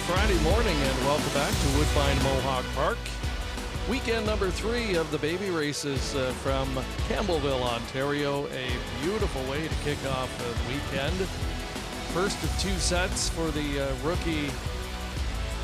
Friday morning and welcome back to Woodbine Mohawk Park. Weekend number 3 of the baby races from Campbellville, Ontario. A beautiful way to kick off the weekend. First of 2 sets for the rookie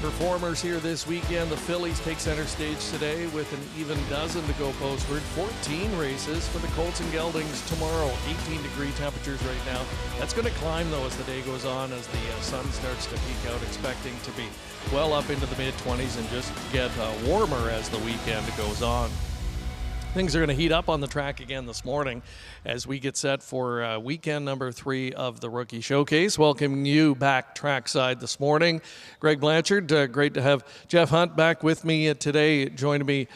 performers here this weekend. The fillies take center stage today with an even dozen to go postward. 14 races for the colts and geldings tomorrow. 18-degree temperatures right now. That's going to climb though as the day goes on, as the sun starts to peek out, expecting to be well up into the mid-20s and just get warmer as the weekend goes on. Things are going to heat up on the track again this morning as we get set for weekend number 3 of the Rookie Showcase. Welcoming you back trackside this morning. Greg Blanchard, great to have Jeff Hunt back with me today. Joined me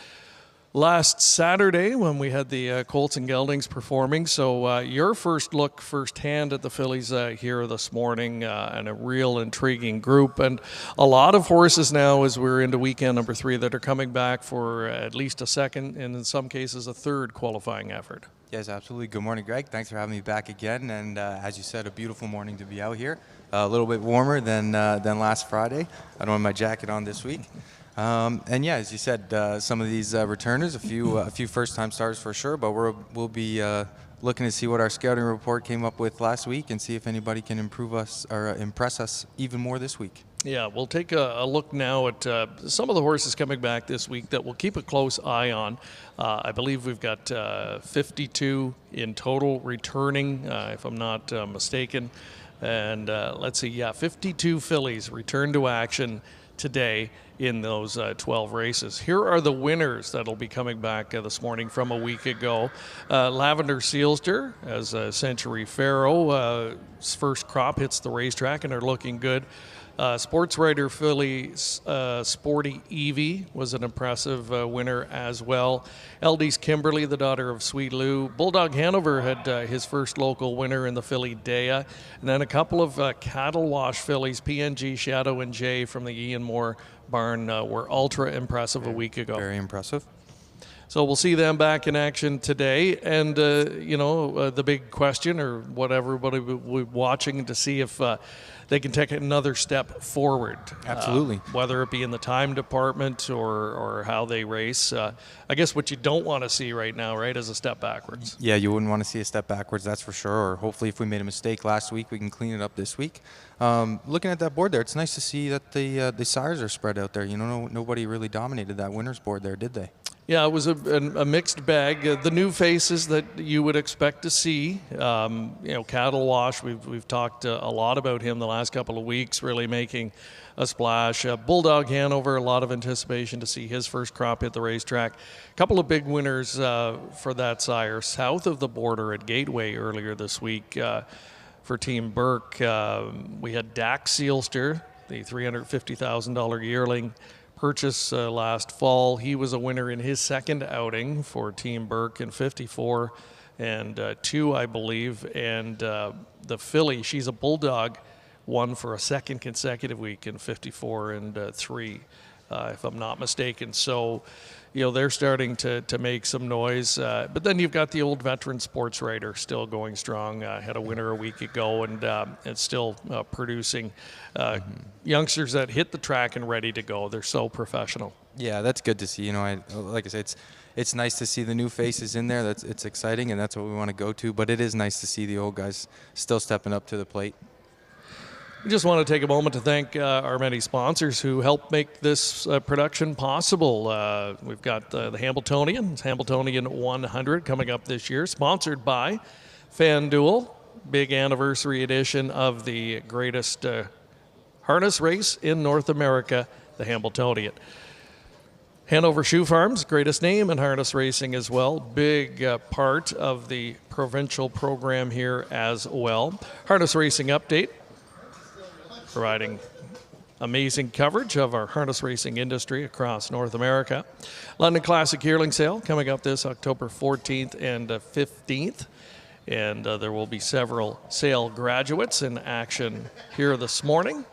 last Saturday when we had the Colts and Geldings performing. So your first look firsthand at the fillies here this morning, and a real intriguing group. And a lot of horses now as we're into weekend number 3 that are coming back for at least a second and in some cases a third qualifying effort. Yes, absolutely. Good morning, Greg. Thanks for having me back again. And as you said, a beautiful morning to be out here. A little bit warmer than last Friday. I don't have my jacket on this week. And yeah, as you said, some of these returners, a few first-time starters for sure, but we'll be looking to see what our scouting report came up with last week and see if anybody can improve us or impress us even more this week. Yeah, we'll take a look now at some of the horses coming back this week that we'll keep a close eye on. I believe we've got 52 in total returning, if I'm not mistaken. And let's see, 52 fillies return to action today in those 12 races. Here are the winners that'll be coming back this morning from a week ago. Lavender Sealster as Century Pharaoh's first crop hits the racetrack and are looking good. Sports Writer filly Sporty Evie was an impressive winner as well. LD's Kimberly, the daughter of Sweet Lou. Bulldog Hanover had his first local winner in the filly Dea. And then a couple of cattle wash fillies, PNG, Shadow, and Jay from the Ian Moore barn were ultra impressive a week ago. Very impressive. So we'll see them back in action today. And, the big question, or what everybody will be watching to see if they can take another step forward. Absolutely. Whether it be in the time department or how they race. I guess what you don't want to see right now, right, is a step backwards. Yeah, you wouldn't want to see a step backwards, that's for sure. Or hopefully if we made a mistake last week, we can clean it up this week. Looking at that board there, it's nice to see that the sires are spread out there. You know, nobody really dominated that winner's board there, did they? Yeah, it was a mixed bag. The new faces that you would expect to see, Cattle Wash, we've talked a lot about him the last couple of weeks, really making a splash. Bulldog Hanover, a lot of anticipation to see his first crop hit the racetrack. A couple of big winners for that sire south of the border at Gateway earlier this week for Team Burke. We had Dax Sealster, the $350,000 yearling purchase last fall. He was a winner in his second outing for Team Burke in 54 and 2, I believe. And the filly, she's a bulldog, won for a second consecutive week in 54 and 3, if I'm not mistaken. So, they're starting to make some noise. But then you've got the old veteran sports writer still going strong. Had a winner a week ago and it's still producing youngsters that hit the track and ready to go. They're so professional. Yeah, that's good to see. Like I said, it's nice to see the new faces in there. It's exciting, and that's what we want to go to. But it is nice to see the old guys still stepping up to the plate. We just want to take a moment to thank our many sponsors who help make this production possible. We've got the Hambletonian 100 coming up this year, sponsored by FanDuel. Big anniversary edition of the greatest harness race in North America, the Hambletonian. Hanover Shoe Farms, greatest name in harness racing as well. Big part of the provincial program here as well. Harness Racing Update, providing amazing coverage of our harness racing industry across North America. London Classic Yearling Sale coming up this October 14th and 15th. And there will be several sale graduates in action here this morning,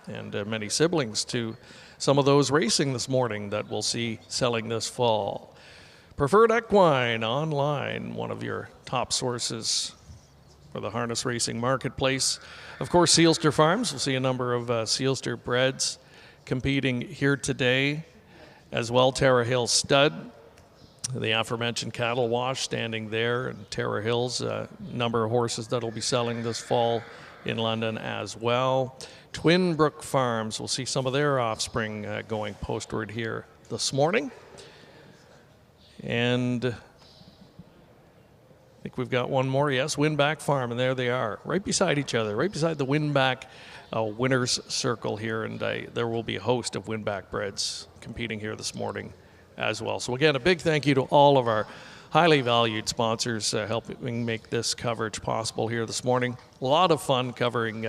and many siblings to some of those racing this morning that we'll see selling this fall. Preferred Equine Online, one of your top sources for the harness racing marketplace. Of course, Sealster Farms. We'll see a number of Sealster breds competing here today as well. Tara Hill Stud, the aforementioned cattle wash standing there, and Tara Hill's number of horses that'll be selling this fall in London as well. Twin Brook Farms, we'll see some of their offspring going postward here this morning. And I think we've got one more. Yes, Winback Farm, and there they are, right beside each other, right beside the Winback winner's circle here. And there will be a host of Winback breds competing here this morning as well. So again, a big thank you to all of our highly valued sponsors helping make this coverage possible here this morning. A lot of fun covering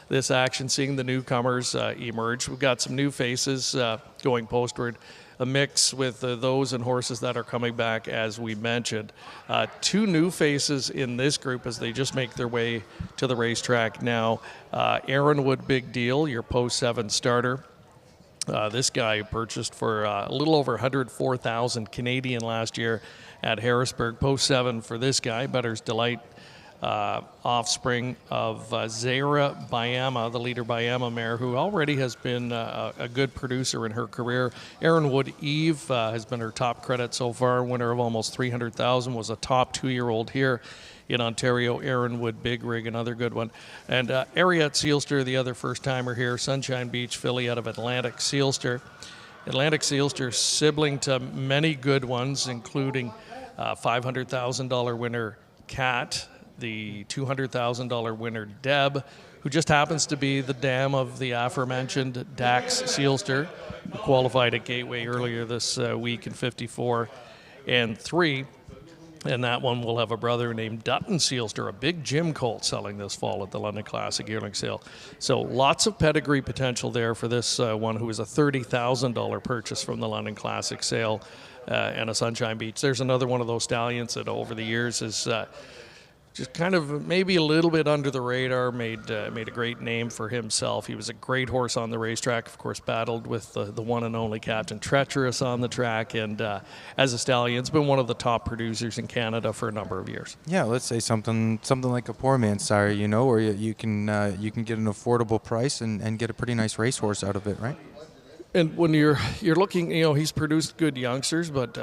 this action, seeing the newcomers emerge. We've got some new faces going postward, a mix with those and horses that are coming back, as we mentioned. Two new faces in this group as they just make their way to the racetrack now. Aaron Wood, Big Deal, your post 7 starter. This guy purchased for a little over 104,000 Canadian last year at Harrisburg. Post 7 for this guy, Better's Delight, offspring of Zara Bayama, the leader Bayama mare, who already has been a good producer in her career. Aaron Wood Eve has been her top credit so far, winner of almost 300,000, was a top 2-year-old here in Ontario. Aaron Wood Big Rig, another good one. And Ariette Sealster, the other first-timer here, Sunshine Beach filly out of Atlantic Sealster. Atlantic Sealster sibling to many good ones, including $500,000 winner Cat, the $200,000 winner Deb, who just happens to be the dam of the aforementioned Dax Sealster, who qualified at Gateway earlier this week in 54 and 3. And that one will have a brother named Dutton Sealster, a big gym colt selling this fall at the London Classic yearling sale. So lots of pedigree potential there for this one, who is a $30,000 purchase from the London Classic sale and a Sunshine Beach. There's another one of those stallions that over the years is just kind of maybe a little bit under the radar, made a great name for himself. He was a great horse on the racetrack, of course, battled with the one and only Captain Treacherous on the track, and as a stallion's been one of the top producers in Canada for a number of years. Yeah, let's say something like a poor man's sire, where you can get an affordable price and get a pretty nice racehorse out of it, right? And when you're looking, he's produced good youngsters, but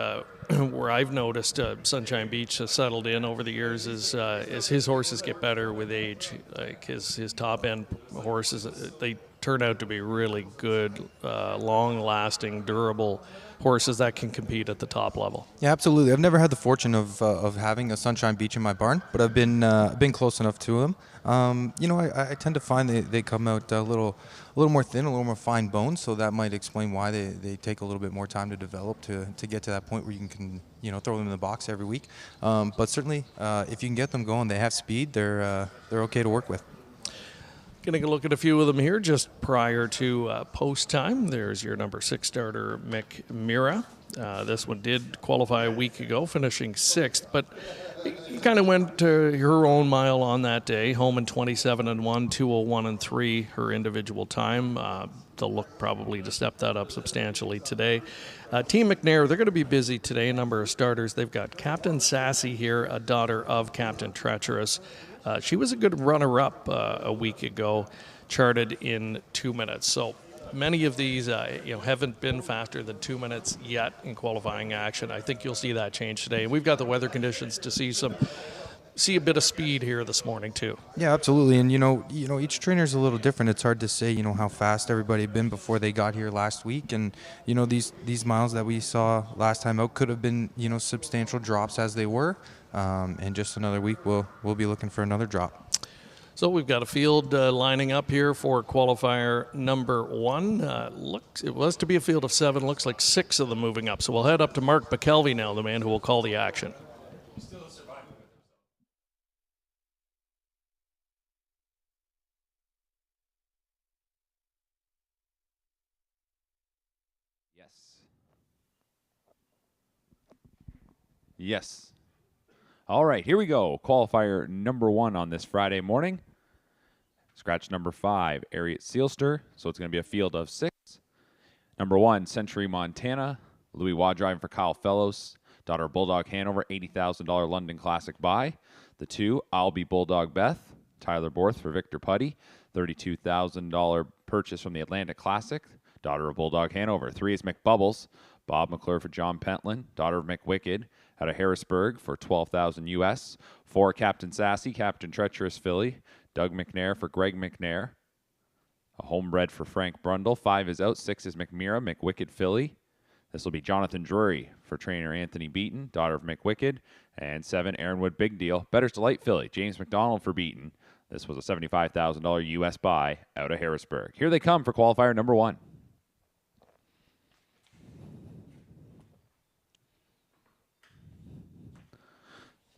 where I've noticed Sunshine Beach has settled in over the years is his horses get better with age. Like his top end horses, they turn out to be really good, long-lasting, durable horses that can compete at the top level. Yeah, absolutely. I've never had the fortune of having a Sunshine Beach in my barn, but I've been close enough to them. I tend to find they come out a little more thin, a little more fine bone, so that might explain why they take a little bit more time to develop to get to that point where you can throw them in the box every week. But certainly, if you can get them going, they have speed. They're okay to work with. Going to look at a few of them here just prior to post time. There's your number 6 starter, Mick Mira. This one did qualify a week ago, finishing 6th, but he kind of went her own mile on that day. Home in 27-1, 2:01-3, her individual time. They'll look probably to step that up substantially today. Team McNair, they're going to be busy today. A number of starters. They've got Captain Sassy here, a daughter of Captain Treacherous. She was a good runner-up a week ago, charted in 2 minutes. So many of these haven't been faster than 2 minutes yet in qualifying action. I think you'll see that change today. And we've got the weather conditions to see a bit of speed here this morning too. Yeah, absolutely. And each trainer's a little different. It's hard to say how fast everybody had been before they got here last week. And these miles that we saw last time out could have been substantial drops as they were. And just another week, we'll be looking for another drop. So we've got a field lining up here for qualifier number 1. It was to be a field of 7. Looks like 6 of them moving up. So we'll head up to Mark McKelvey now, the man who will call the action. Yes. All right, here we go. Qualifier number 1 on this Friday morning. Scratch number 5, Ariette Sealster. So it's going to be a field of 6. Number 1, Century Montana. Louis Waugh driving for Kyle Fellows. Daughter Bulldog Hanover, $80,000 London Classic buy. The 2, I'll Be Bulldog Beth. Tyler Borth for Victor Putty. $32,000 purchase from the Atlantic Classic. daughter of Bulldog Hanover. 3 is McBubbles. Bob McClure for John Pentland, daughter of McWicked, out of Harrisburg for $12,000 US. 4, Captain Sassy, Captain Treacherous filly. Doug McNair for Greg McNair. A homebred for Frank Brundle. 5 is out. 6 is McMira, McWicked filly. This will be Jonathan Drury for trainer Anthony Beaton, daughter of McWicked. And 7, Aaronwood Big Deal, Better's Delight filly. James McDonald for Beaton. This was a $75,000 US buy out of Harrisburg. Here they come for qualifier number 1.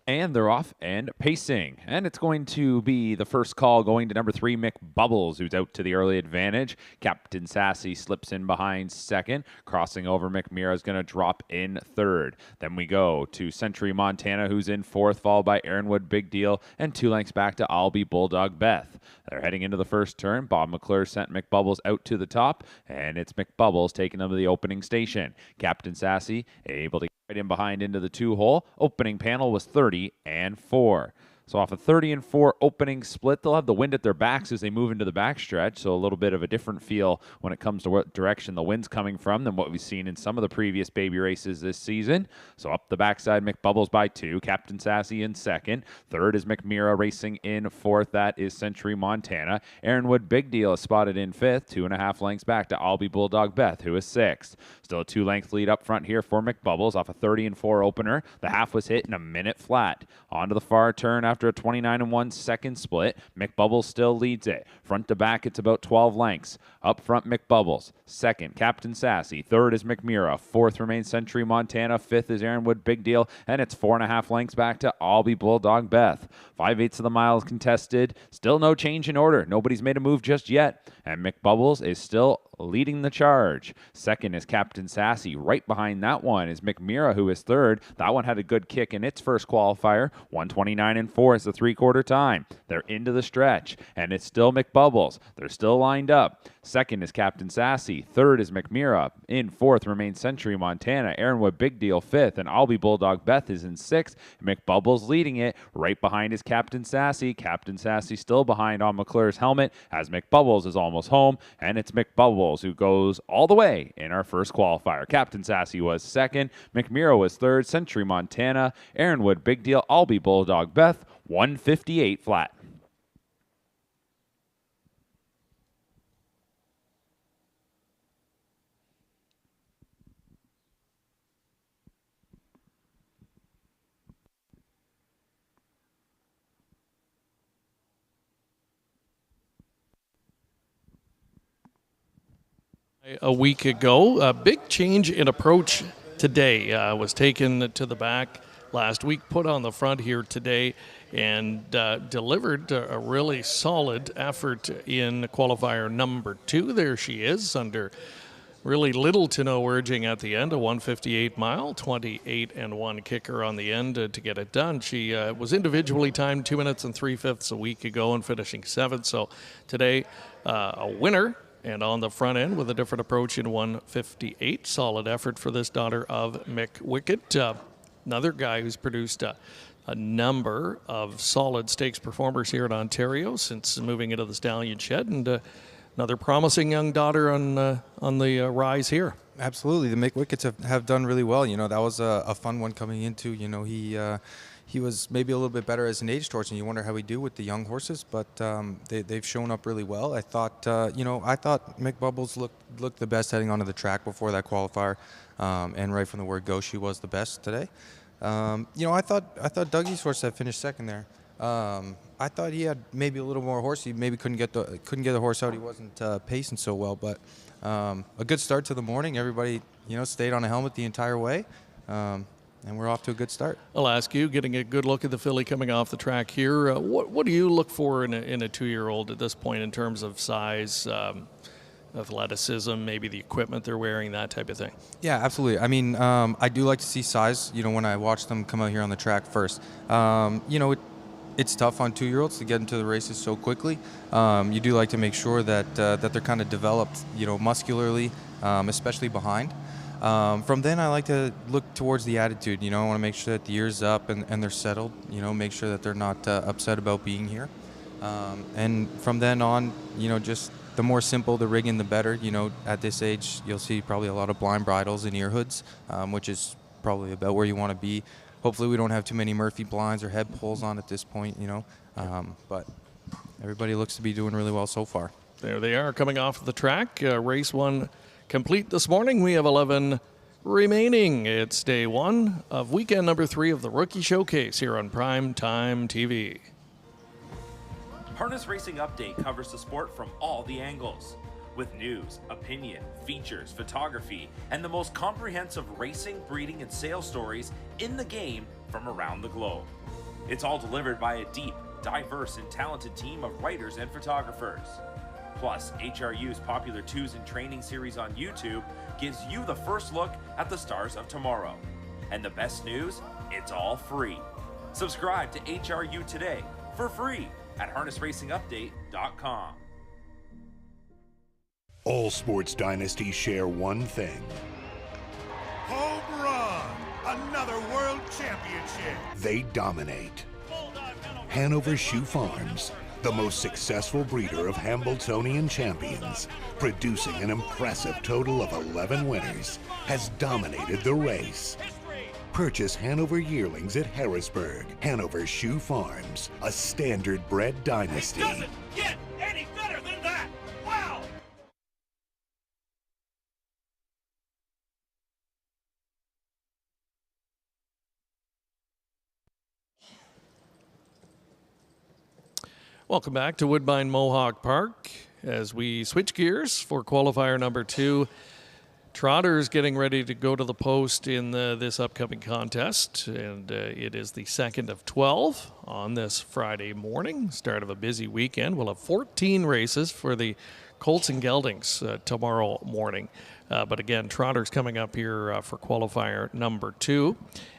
And they're off and pacing. And it's going to be the first call going to number 3, McBubbles, who's out to the early advantage. Captain Sassy slips in behind second. Crossing over, McMira is going to drop in third. Then we go to Century Montana, who's in fourth, followed by Aaronwood Big Deal, and 2 lengths back to I'll Be Bulldog Beth. They're heading into the first turn. Bob McClure sent McBubbles out to the top, and it's McBubbles taking them to the opening station. Captain Sassy able to right in behind into the 2-hole. Opening panel was 30-4. So off a 30-4 opening split, they'll have the wind at their backs as they move into the backstretch. So a little bit of a different feel when it comes to what direction the wind's coming from than what we've seen in some of the previous baby races this season. So up the backside, McBubbles by 2. Captain Sassy in second. Third is McMira racing in fourth. That is Century Montana. Aaronwood Big Deal is spotted in fifth. 2.5 lengths back to I'll Be Bulldog Beth, who is sixth. Still a 2-length lead up front here for McBubbles off a 30-4 opener. The half was hit in a minute flat. Onto the far turn after a 29-1 second split. McBubbles still leads it. Front to back, it's about 12 lengths. Up front, McBubbles. Second, Captain Sassy. Third is McMira. Fourth remains Century Montana. Fifth is Aaronwood Big Deal. And it's 4.5 lengths back to I'll Be Bulldog Beth. 5/8 of the mile contested. Still no change in order. Nobody's made a move just yet. And McBubbles is still leading the charge. Second is Captain Sassy. Right behind that one is McMira, who is third. That one had a good kick in its first qualifier. 1:29-4 is the 3/4 time. They're into the stretch, and it's still McBubbles. They're still lined up. Second is Captain Sassy. Third is McMira. In fourth remains Century Montana. Aaronwood Big Deal fifth, and I'll Be Bulldog Beth is in sixth. McBubbles leading it. Right behind is Captain Sassy. Captain Sassy still behind on McClure's helmet as McBubbles is almost home, and it's McBubbles who goes all the way in our first qualifier. Captain Sassy was second. McMira was third. Century Montana. Aaronwood Big Deal. I'll Be Bulldog Beth. 158 flat. A week ago, a big change in approach today was taken to the back last week, put on the front here today, and delivered a really solid effort in qualifier number 2. There she is under really little to no urging at the end, a 158 mile, 28-1 kicker on the end to get it done. She was individually timed 2 minutes and 3/5 a week ago and finishing 7th. So today, a winner. And on the front end with a different approach in 158. Solid effort for this daughter of McWicked. Another guy who's produced a number of solid stakes performers here in Ontario since moving into the Stallion Shed. And another promising young daughter on the rise here. Absolutely. The McWickeds have done really well. You know, that was a fun one coming into. You know, he was maybe a little bit better as an age torch, and you wonder how we do with the young horses, but they've shown up really well. I thought McBubbles looked the best heading onto the track before that qualifier, and right from the word go, she was the best today. I thought Dougie's horse that finished second there. I thought he had maybe a little more horse. He maybe couldn't get the horse out. He wasn't pacing so well, but a good start to the morning. Everybody, stayed on a helmet the entire way. And we're off to a good start. I'll ask you, getting a good look at the filly coming off the track here, what do you look for in a 2-year-old at this point in terms of size, athleticism, maybe the equipment they're wearing, that type of thing? Yeah, absolutely. I mean, I do like to see size, when I watch them come out here on the track first. It's tough on 2-year-olds to get into the races so quickly. You do like to make sure that they're kind of developed, muscularly, especially behind. From then, I like to look towards the attitude. I want to make sure that the ear's up and they're settled. Make sure that they're not upset about being here. And from then on, just the more simple the rigging, the better. You know, at this age, you'll see probably a lot of blind bridles and ear hoods, which is probably about where you want to be. Hopefully we don't have too many Murphy blinds or head pulls on at this point, you know. But everybody looks to be doing really well so far. There they are coming off the track. Race 1 complete this morning. We have 11 remaining. It's day 1 of weekend number 3 of the Rookie Showcase here on PrimeTime TV. Harness Racing Update covers the sport from all the angles, with news, opinion, features, photography, and the most comprehensive racing, breeding, and sales stories in the game from around the globe. It's all delivered by a deep, diverse, and talented team of writers and photographers. Plus, HRU's popular Twos in Training series on YouTube gives you the first look at the stars of tomorrow. And the best news? It's all free. Subscribe to HRU today for free at harnessracingupdate.com. All sports dynasties share one thing. Home run! Another world championship! They dominate. Hanover Shoe Farms, the most successful breeder of Hambletonian champions, producing an impressive total of 11 winners, has dominated the race. Purchase Hanover yearlings at Harrisburg. Hanover Shoe Farms, a standard bred dynasty. It doesn't get any better than that! Wow! Welcome back to Woodbine Mohawk Park as we switch gears for qualifier number 2. Trotters getting ready to go to the post in this upcoming contest, and it is the second of 12 on this Friday morning, start of a busy weekend. We'll have 14 races for the Colts and Geldings tomorrow morning. But again, Trotters coming up here for qualifier number 2,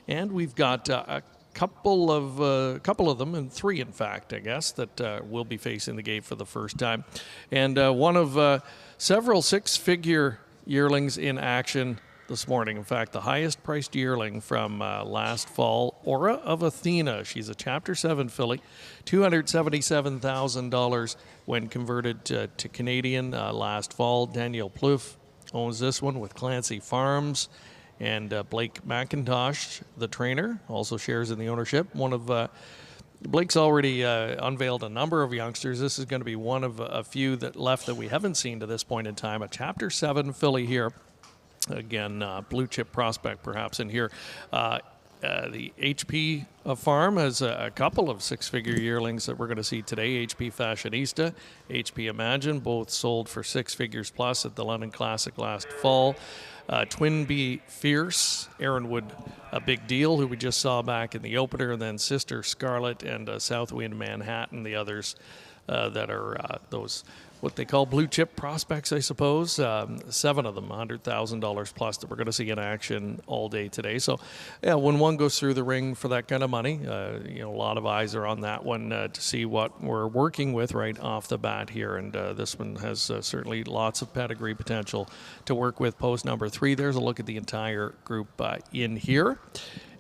and we've got a couple of them, and 3 in fact, I guess, that will be facing the gate for the first time, and one of several 6-figure yearlings in action this morning. In fact, the highest priced yearling from last fall, Aura of Athena. She's a Chapter 7 filly, $277,000 when converted to Canadian last fall. Daniel Plouffe owns this one with Clancy Farms, and Blake McIntosh, the trainer, also shares in the ownership. One of Blake's already unveiled a number of youngsters. This is going to be one of a few that left that we haven't seen to this point in time. A Chapter 7 filly here. Again, blue chip prospect perhaps in here. The HP farm has a couple of 6-figure yearlings that we're going to see today. HP Fashionista, HP Imagine, both sold for 6 figures plus at the London Classic last fall. Twin Bee Fierce, Aaron Wood, a big deal, who we just saw back in the opener, and then Sister Scarlet and Southwind Manhattan, the others that are those what they call blue chip prospects, I suppose. 7 of them, $100,000 plus, that we're going to see in action all day today. So, yeah, when one goes through the ring for that kind of money, a lot of eyes are on that one to see what we're working with right off the bat here. And this one has certainly lots of pedigree potential to work with. Post number 3. There's a look at the entire group in here.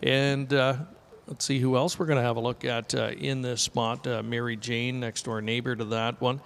And let's see who else we're going to have a look at in this spot. Mary Jane, next door neighbor to that one.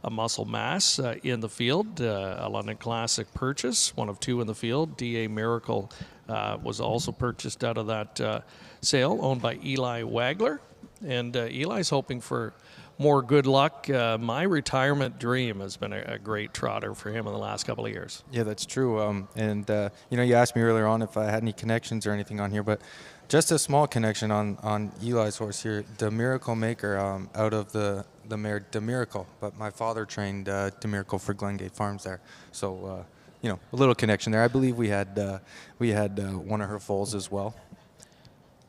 A Muscle Mass in the field, a London Classic purchase, one of 2 in the field. DA Miracle was also purchased out of that sale, owned by Eli Wagler. And Eli's hoping for more good luck. My Retirement Dream has been a great trotter for him in the last couple of years. Yeah, that's true. You asked me earlier on if I had any connections or anything on here, but just a small connection on Eli's horse here, the Miracle Maker, out of the mare DeMiracle, but my father trained DeMiracle for Glengate Farms there, so a little connection there. I believe we had one of her foals as well.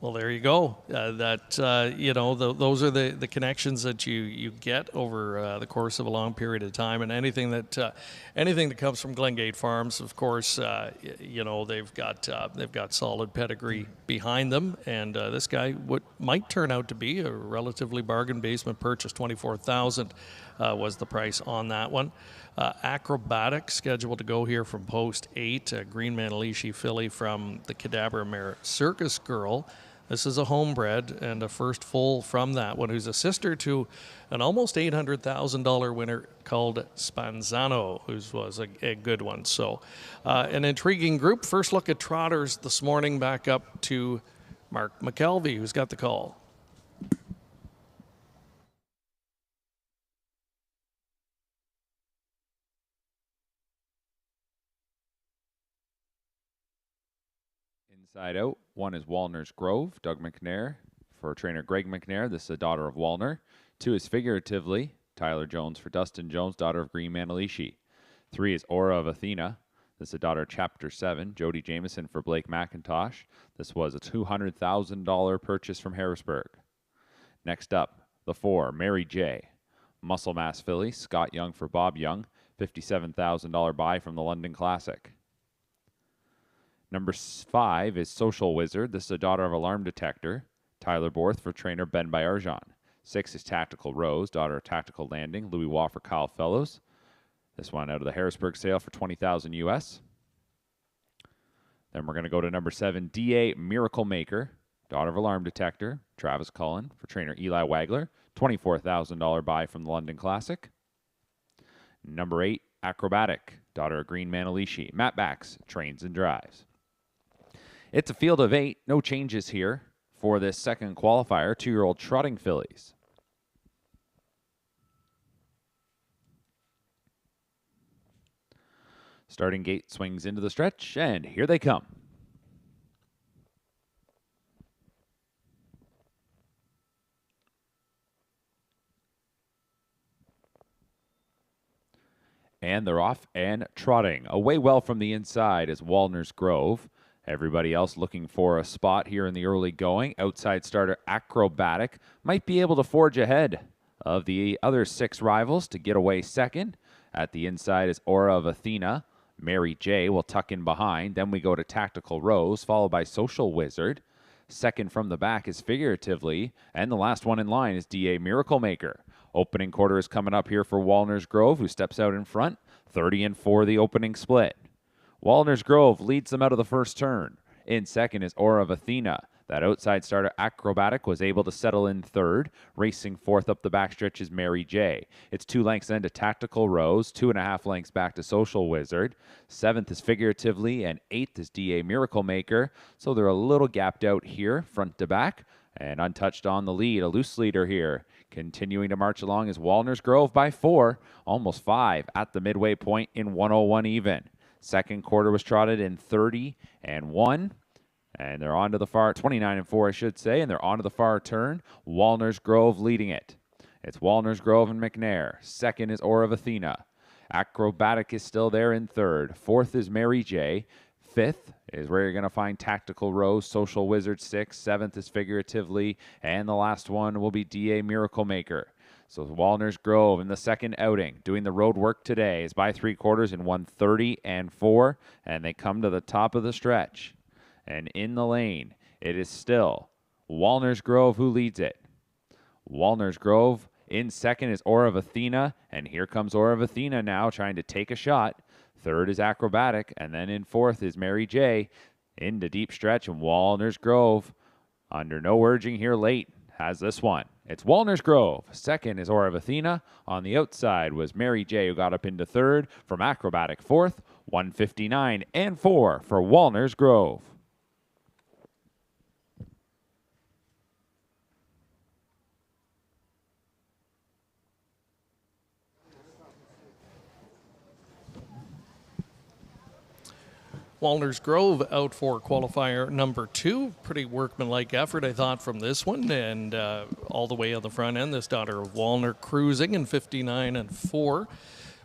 Well, there you go. Those are the connections that you get over the course of a long period of time, and anything that comes from Glengate Farms, of course, they've got solid pedigree behind them, and this guy might turn out to be a relatively bargain basement purchase. $24,000 was the price on that one. Acrobatic scheduled to go here from post 8. Green Manalishi filly from the Cadaver mare Circus Girl. This is a homebred and a first full from that one, who's a sister to an almost $800,000 winner called Spanzano, whose was a good one. So an intriguing group. First look at trotters this morning, back up to Mark McKelvey, who's got the call. Inside out, one is Walner's Grove, Doug McNair. For trainer Greg McNair, this is a daughter of Walner. 2 is Figuratively, Tyler Jones for Dustin Jones, daughter of Green Manalishi. 3 is Aura of Athena. This is a daughter of Chapter 7, Jody Jameson for Blake McIntosh. This was a $200,000 purchase from Harrisburg. Next up, the 4, Mary J. Muscle Mass Filly, Scott Young for Bob Young, $57,000 buy from the London Classic. Number 5 is Social Wizard. This is a daughter of Alarm Detector, Tyler Borth for trainer Ben Bayarjan. 6 is Tactical Rose, daughter of Tactical Landing, Louis Waugh for Kyle Fellows. This one out of the Harrisburg sale for $20,000 US. Then we're going to go to number 7, DA Miracle Maker, daughter of Alarm Detector, Travis Cullen for trainer Eli Wagler. $24,000 buy from the London Classic. Number 8, Acrobatic, daughter of Green Manalishi, Matt Bax, trains and drives. It's a field of 8, no changes here for this second qualifier, 2-year-old trotting fillies. Starting gate swings into the stretch, and here they come. And they're off and trotting. Away well from the inside is Walner's Grove. Everybody else looking for a spot here in the early going. Outside starter Acrobatic might be able to forge ahead of the other 6 rivals to get away second. At the inside is Aura of Athena. Mary J will tuck in behind. Then we go to Tactical Rose, followed by Social Wizard. Second from the back is Figuratively. And the last one in line is DA Miracle Maker. Opening quarter is coming up here for Walner's Grove, who steps out in front. 30-4 the opening split. Walner's Grove leads them out of the first turn. In second is Aura of Athena. That outside starter Acrobatic was able to settle in third. Racing fourth up the backstretch is Mary J. It's 2 lengths then to Tactical Rose, 2.5 lengths back to Social Wizard. 7th is Figuratively, and 8th is DA Miracle Maker. So they're a little gapped out here, front to back. And untouched on the lead, a loose leader here. Continuing to march along is Walner's Grove by 4, almost 5 at the midway point in 101 even. Second quarter was trotted in 30-1. And they're on to the far, 29-4, I should say, and they're on to the far turn. Walner's Grove leading it. It's Walner's Grove and McNair. Second is Aura of Athena. Acrobatic is still there in third. Fourth is Mary J. Fifth is where you're going to find Tactical Rose, Social Wizard 6. 7th is Figuratively. And the last one will be DA Miracle Maker. So Walner's Grove in the second outing, doing the road work today, is by 3/4 in 130-4. And they come to the top of the stretch. And in the lane, it is still Walner's Grove who leads it. Walner's Grove in second is Aura of Athena. And here comes Aura of Athena now trying to take a shot. Third is Acrobatic. And then in fourth is Mary J. Into deep stretch. And Walner's Grove, under no urging here late, has this one. It's Walner's Grove. Second is Aura of Athena. On the outside was Mary J. who got up into third. From Acrobatic fourth. 159-4 for Walner's Grove. Walner's Grove out for qualifier number 2. Pretty workmanlike effort, I thought, from this one. And all the way on the front end, this daughter of Walner cruising in 59-4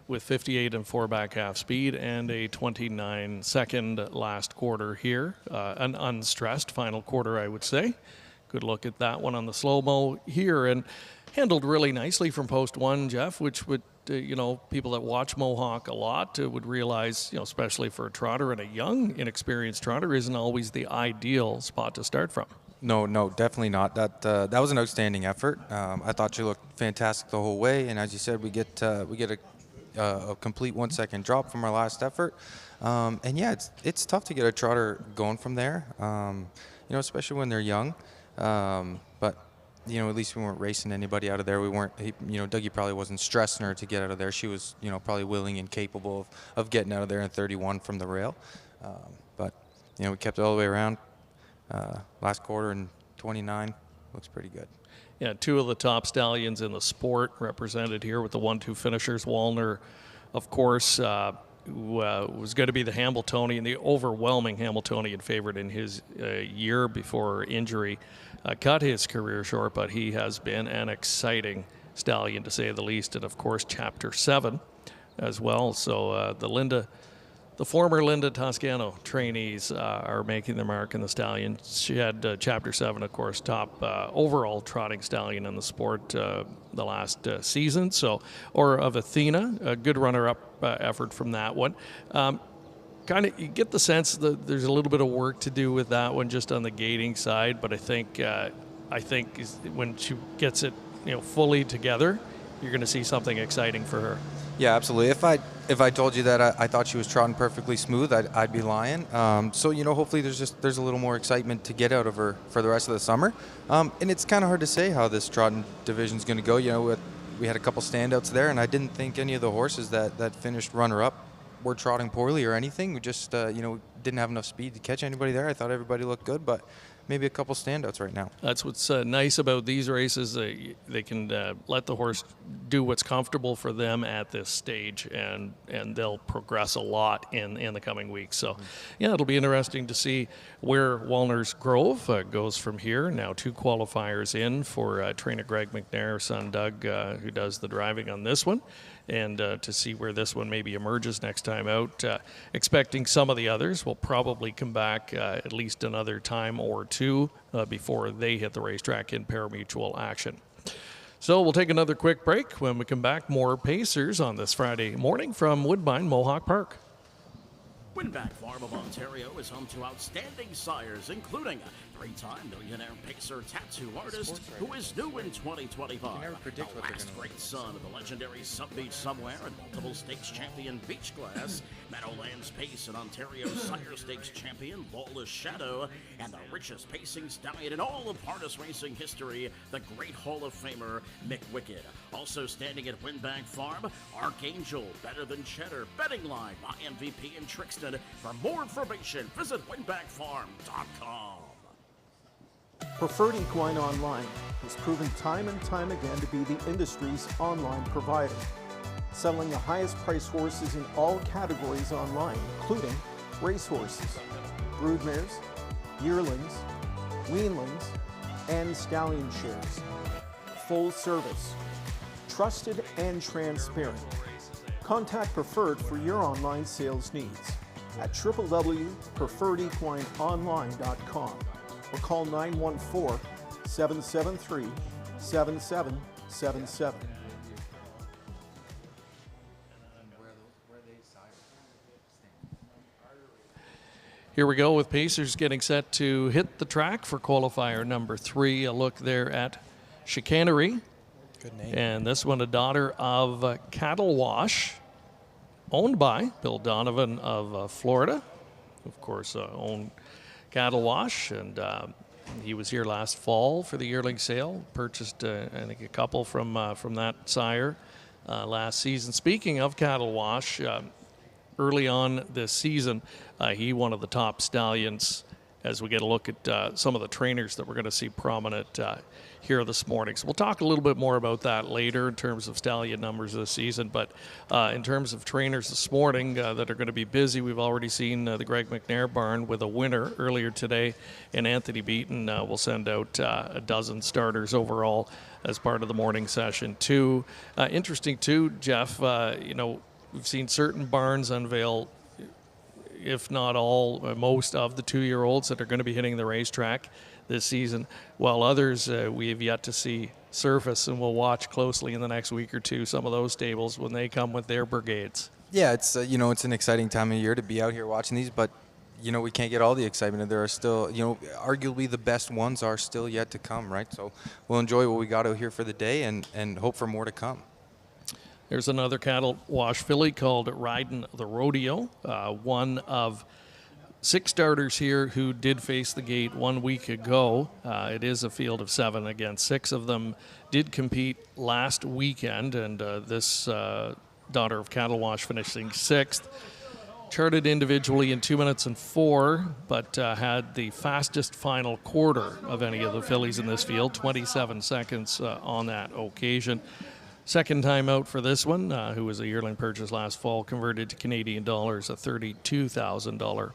with 58-4 back half speed and a 29-second last quarter here. An unstressed final quarter, I would say. Good look at that one on the slow-mo here. And handled really nicely from post 1, Jeff, which would, people that watch Mohawk a lot would realize, especially for a trotter and a young, inexperienced trotter, isn't always the ideal spot to start from. No, definitely not. That was an outstanding effort. I thought you looked fantastic the whole way, and as you said, we get a complete 1-second drop from our last effort. And yeah, it's tough to get a trotter going from there. especially when they're young. But at least we weren't racing anybody out of there. We weren't, Dougie probably wasn't stressing her to get out of there. She was, probably willing and capable of getting out of there in 31 from the rail. But we kept it all the way around. Last quarter in 29 looks pretty good. Yeah, two of the top stallions in the sport represented here with the 1-2 finishers. Wallner, of course, who was going to be the Hambletonian, the overwhelming Hambletonian favorite in his year before injury. Cut his career short, but he has been an exciting stallion, to say the least. And, of course, Chapter 7 as well. So the former Linda Toscano trainees are making their mark in the stallion. She had Chapter 7, of course, top overall trotting stallion in the sport the last season. Or of Athena, a good runner-up effort from that one. You get the sense that there's a little bit of work to do with that one just on the gating side, but I think when she gets it fully together, you're going to see something exciting for her. Yeah, absolutely. If I told you that I thought she was trotting perfectly smooth, I'd be lying. So hopefully there's a little more excitement to get out of her for the rest of the summer. And it's kind of hard to say how this trotting division is going to go. We had a couple standouts there, and I didn't think any of the horses that finished runner-up were trotting poorly or anything. We just didn't have enough speed to catch anybody there. I thought everybody looked good, but maybe a couple standouts right now. That's what's nice about these races. They can let the horse do what's comfortable for them at this stage, and they'll progress a lot in the coming weeks. So, yeah, it'll be interesting to see where Walner's Grove goes from here. Now 2 qualifiers in for trainer Greg McNair, son Doug, who does the driving on this one. And to see where this one maybe emerges next time out. Expecting some of the others will probably come back at least another time or two before they hit the racetrack in pari-mutuel action. So we'll take another quick break. When we come back, more Pacers on this Friday morning from Woodbine Mohawk Park. Winback Farm of Ontario is home to outstanding sires, including a 3-time millionaire pacer tattoo artist who is new in 2025. The last great son of the legendary Sub Beach Somewhere and multiple stakes champion Beachglass, Meadowlands Pace and Ontario Sire Stakes champion Lawless Shadow, and the richest pacing stallion in all of harness racing history, the great Hall of Famer Mick Wicked. Also standing at Winback Farm, Archangel, Better Than Cheddar, Betting Line, My MVP, and Trixton. For more information, visit winbackfarm.com. Preferred Equine Online has proven time and time again to be the industry's online provider, selling the highest priced horses in all categories online, including racehorses, broodmares, yearlings, weanlings, and stallion shares. Full service, trusted and transparent. Contact Preferred for your online sales needs at www.preferredequineonline.com or call 914-773-7777. Here we go with Pacers getting set to hit the track for qualifier number 3. A look there at Chicanery. Good name. And this one, a daughter of Cattle Wash, owned by Bill Donovan of Florida. Of course, owned Cattle Wash, and he was here last fall for the yearling sale. Purchased, I think, a couple from that sire last season. Speaking of Cattle Wash, early on this season, he one of the top stallions as we get a look at some of the trainers that we're going to see prominent here this morning. So we'll talk a little bit more about that later in terms of stallion numbers this season. But in terms of trainers this morning that are going to be busy, we've already seen the Greg McNair barn with a winner earlier today, and Anthony Beaton will send out a dozen starters overall as part of the morning session too. Interesting too, Jeff, we've seen certain barns unveil, if not all, most of the 2-year-olds that are going to be hitting the racetrack this season, while others we have yet to see surface, and we'll watch closely in the next week or two some of those stables when they come with their brigades. Yeah, it's it's an exciting time of year to be out here watching these, but we can't get all the excitement. There are still, arguably the best ones are still yet to come, right? So we'll enjoy what we got out here for the day and hope for more to come. There's another Cattle Wash filly called Ridin' the Rodeo, one of 6 starters here who did face the gate 1 week ago. It is a field of 7 again. 6 of them did compete last weekend, and this daughter of Cattle Wash finishing 6th. Charted individually in 2 minutes and 4, but had the fastest final quarter of any of the fillies in this field, 27 seconds on that occasion. Second time out for this one, who was a yearling purchase last fall, converted to Canadian dollars, a $32,000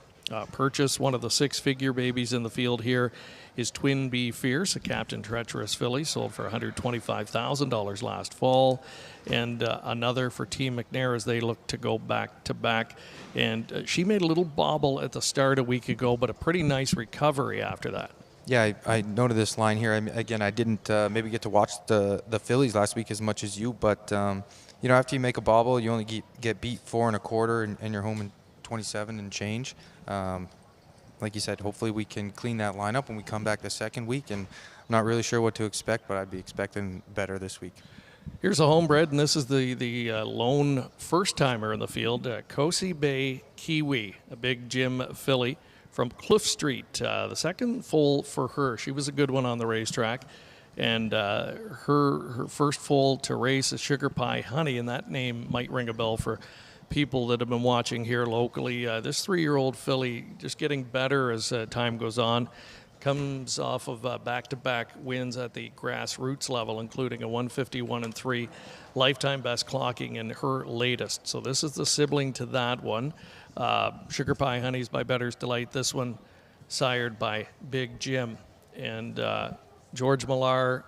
purchase. One of the 6-figure babies in the field here is Twin Bee Fierce, a Captain Treacherous filly, sold for $125,000 last fall. And another for Team McNair as they look to go back to back. And she made a little bobble at the start a week ago, but a pretty nice recovery after that. Yeah, I noted this line here. Again, I didn't maybe get to watch the fillies last week as much as you, but after you make a bobble, you only get beat 4 1/4, and you're home in 27 and change. Like you said, hopefully we can clean that line up when we come back the second week, and I'm not really sure what to expect, but I'd be expecting better this week. Here's a homebred, and this is the lone first-timer in the field, Kosi Bay Kiwi, a Big Jim filly from Cliff Street. The second foal for her. She was a good one on the racetrack, and her first foal to race is Sugar Pie Honey, and that name might ring a bell for people that have been watching here locally. This 3-year-old filly just getting better as time goes on. Comes off of back-to-back wins at the grassroots level, including a 151-3 lifetime best clocking in her latest. So this is the sibling to that one. Sugar Pie Honey's by Bettor's Delight. This one sired by Big Jim. And George Millar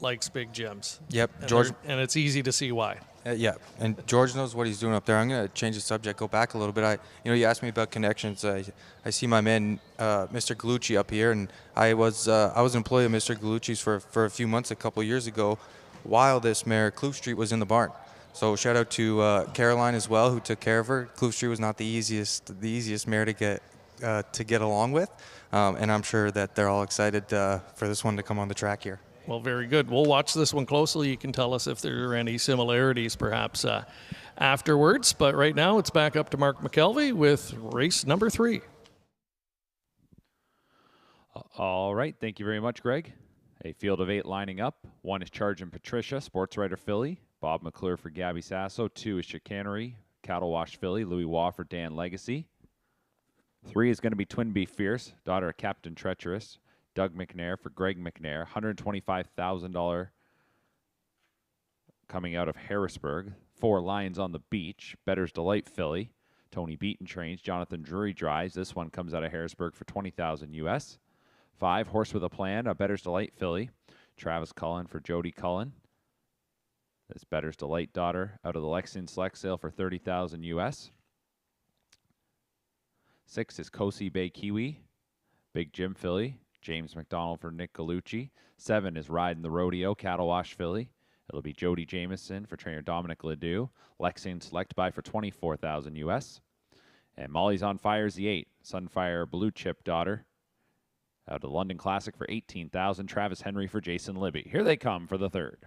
likes Big Jims. Yep, and George. And it's easy to see why. Yeah, and George knows what he's doing up there. I'm going to change the subject, go back a little bit. You asked me about connections. I see my man, Mr. Gallucci, up here, and I was an employee of Mr. Gallucci's for a few months a couple years ago, while this mare Kloof Street was in the barn. So shout out to Caroline as well, who took care of her. Kloof Street was not the easiest mare to get along with, and I'm sure that they're all excited for this one to come on the track here. Well, very good. We'll watch this one closely. You can tell us if there are any similarities perhaps afterwards. But right now it's back up to Mark McKelvey with race number 3. All right. Thank you very much, Greg. A field of 8 lining up. 1 is Chargin' Patricia, sports writer filly. Bob McClure for Gabby Sasso. 2 is Chicanery, Cattle Wash filly. Louis Waugh for Dan Legacy. 3 is going to be Twin Bee Fierce, daughter of Captain Treacherous. Doug McNair for Greg McNair, $125,000 coming out of Harrisburg. 4 Lions on the Beach, Bettor's Delight filly. Tony Beaton trains, Jonathan Drury drives. This one comes out of Harrisburg for $20,000 US. 5 Horse with a Plan, a Bettor's Delight filly. Travis Cullen for Jody Cullen. This Bettor's Delight daughter out of the Lexington Select sale for $30,000 US. 6 is Kosi Bay Kiwi, Big Jim filly. James McDonald for Nick Gallucci. 7 is Riding the Rodeo, Cattle Wash filly. It'll be Jody Jameson for trainer Dominic Ledoux. Lexington Select Buy for $24,000 US. And Molly's on Fire is the 8, Sunfire Blue Chip daughter. Out of the London Classic for $18,000. Travis Henry for Jason Libby. Here they come for the 3rd.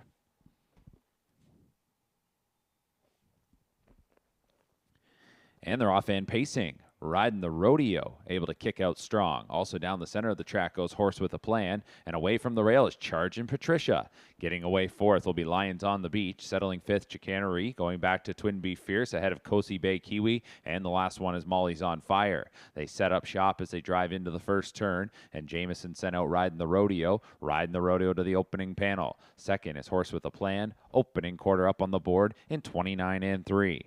And they're off and pacing. Riding the Rodeo, able to kick out strong. Also down the center of the track goes Horse with a Plan, and away from the rail is Chargin' Patricia. Getting away 4th will be Lions on the Beach, settling 5th Chicanery, going back to Twin Bee Fierce ahead of Kosi Bay Kiwi, and the last one is Molly's on Fire. They set up shop as they drive into the first turn, and Jameson sent out Riding the Rodeo to the opening panel. 2nd is Horse with a Plan, opening quarter up on the board in 29-3.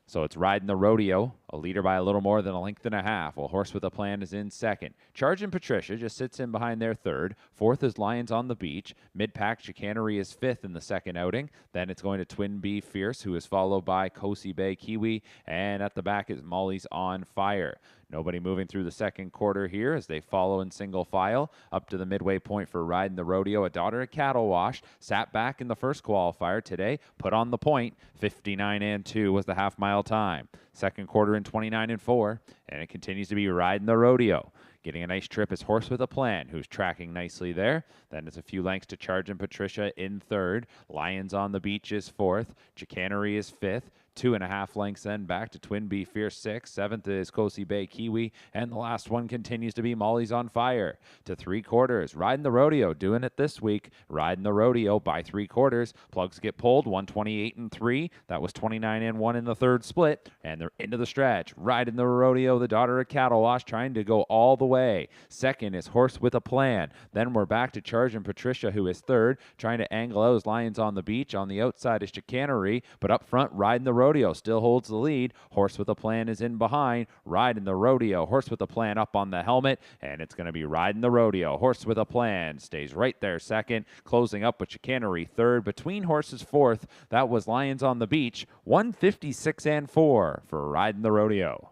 So it's Riding the Rodeo, a leader by a little more than a length and a half, while Horse with a Plan is in 2nd. Chargin' Patricia just sits in behind their 3rd. 4th is Lions on the Beach. Mid-pack Chicanery is 5th in the 2nd outing. Then it's going to Twin Bee Fierce, who is followed by Kosi Bay Kiwi. And at the back is Molly's on Fire. Nobody moving through the 2nd quarter here as they follow in single file up to the midway point for Riding the Rodeo. A daughter of Cattle Wash sat back in the first qualifier today, put on the point. 59-2 was the half-mile time. 2nd quarter in 29-4, and it continues to be Riding the Rodeo. Getting a nice trip is Horse with a Plan, who's tracking nicely there. Then it's a few lengths to Chargin' Patricia in 3rd. Lions on the Beach is 4th. Chicanery is 5th. 2.5 lengths then back to Twin Bee Fierce 6. 7th is Kosi Bay Kiwi. And the last one continues to be Molly's on Fire. To 3/4, Riding the Rodeo, doing it this week. Riding the Rodeo by 3/4. Plugs get pulled, 128 and 3. That was 29 and 1 in the third split. And they're into the stretch. Riding the Rodeo, the daughter of Cattle Wash, trying to go all the way. Second is Horse with a Plan. Then we're back to Charge and Patricia, who is third, trying to angle out as Lions on the Beach. On the outside is Chicanery, but up front, Riding the Rodeo still holds the lead. Horse with a Plan is in behind. Riding the Rodeo. Horse with a Plan up on the helmet, and it's going to be Riding the Rodeo. Horse with a Plan stays right there second, closing up with Chicanery third. Between horses fourth, that was Lions on the Beach, 156 and 4 for Riding the Rodeo.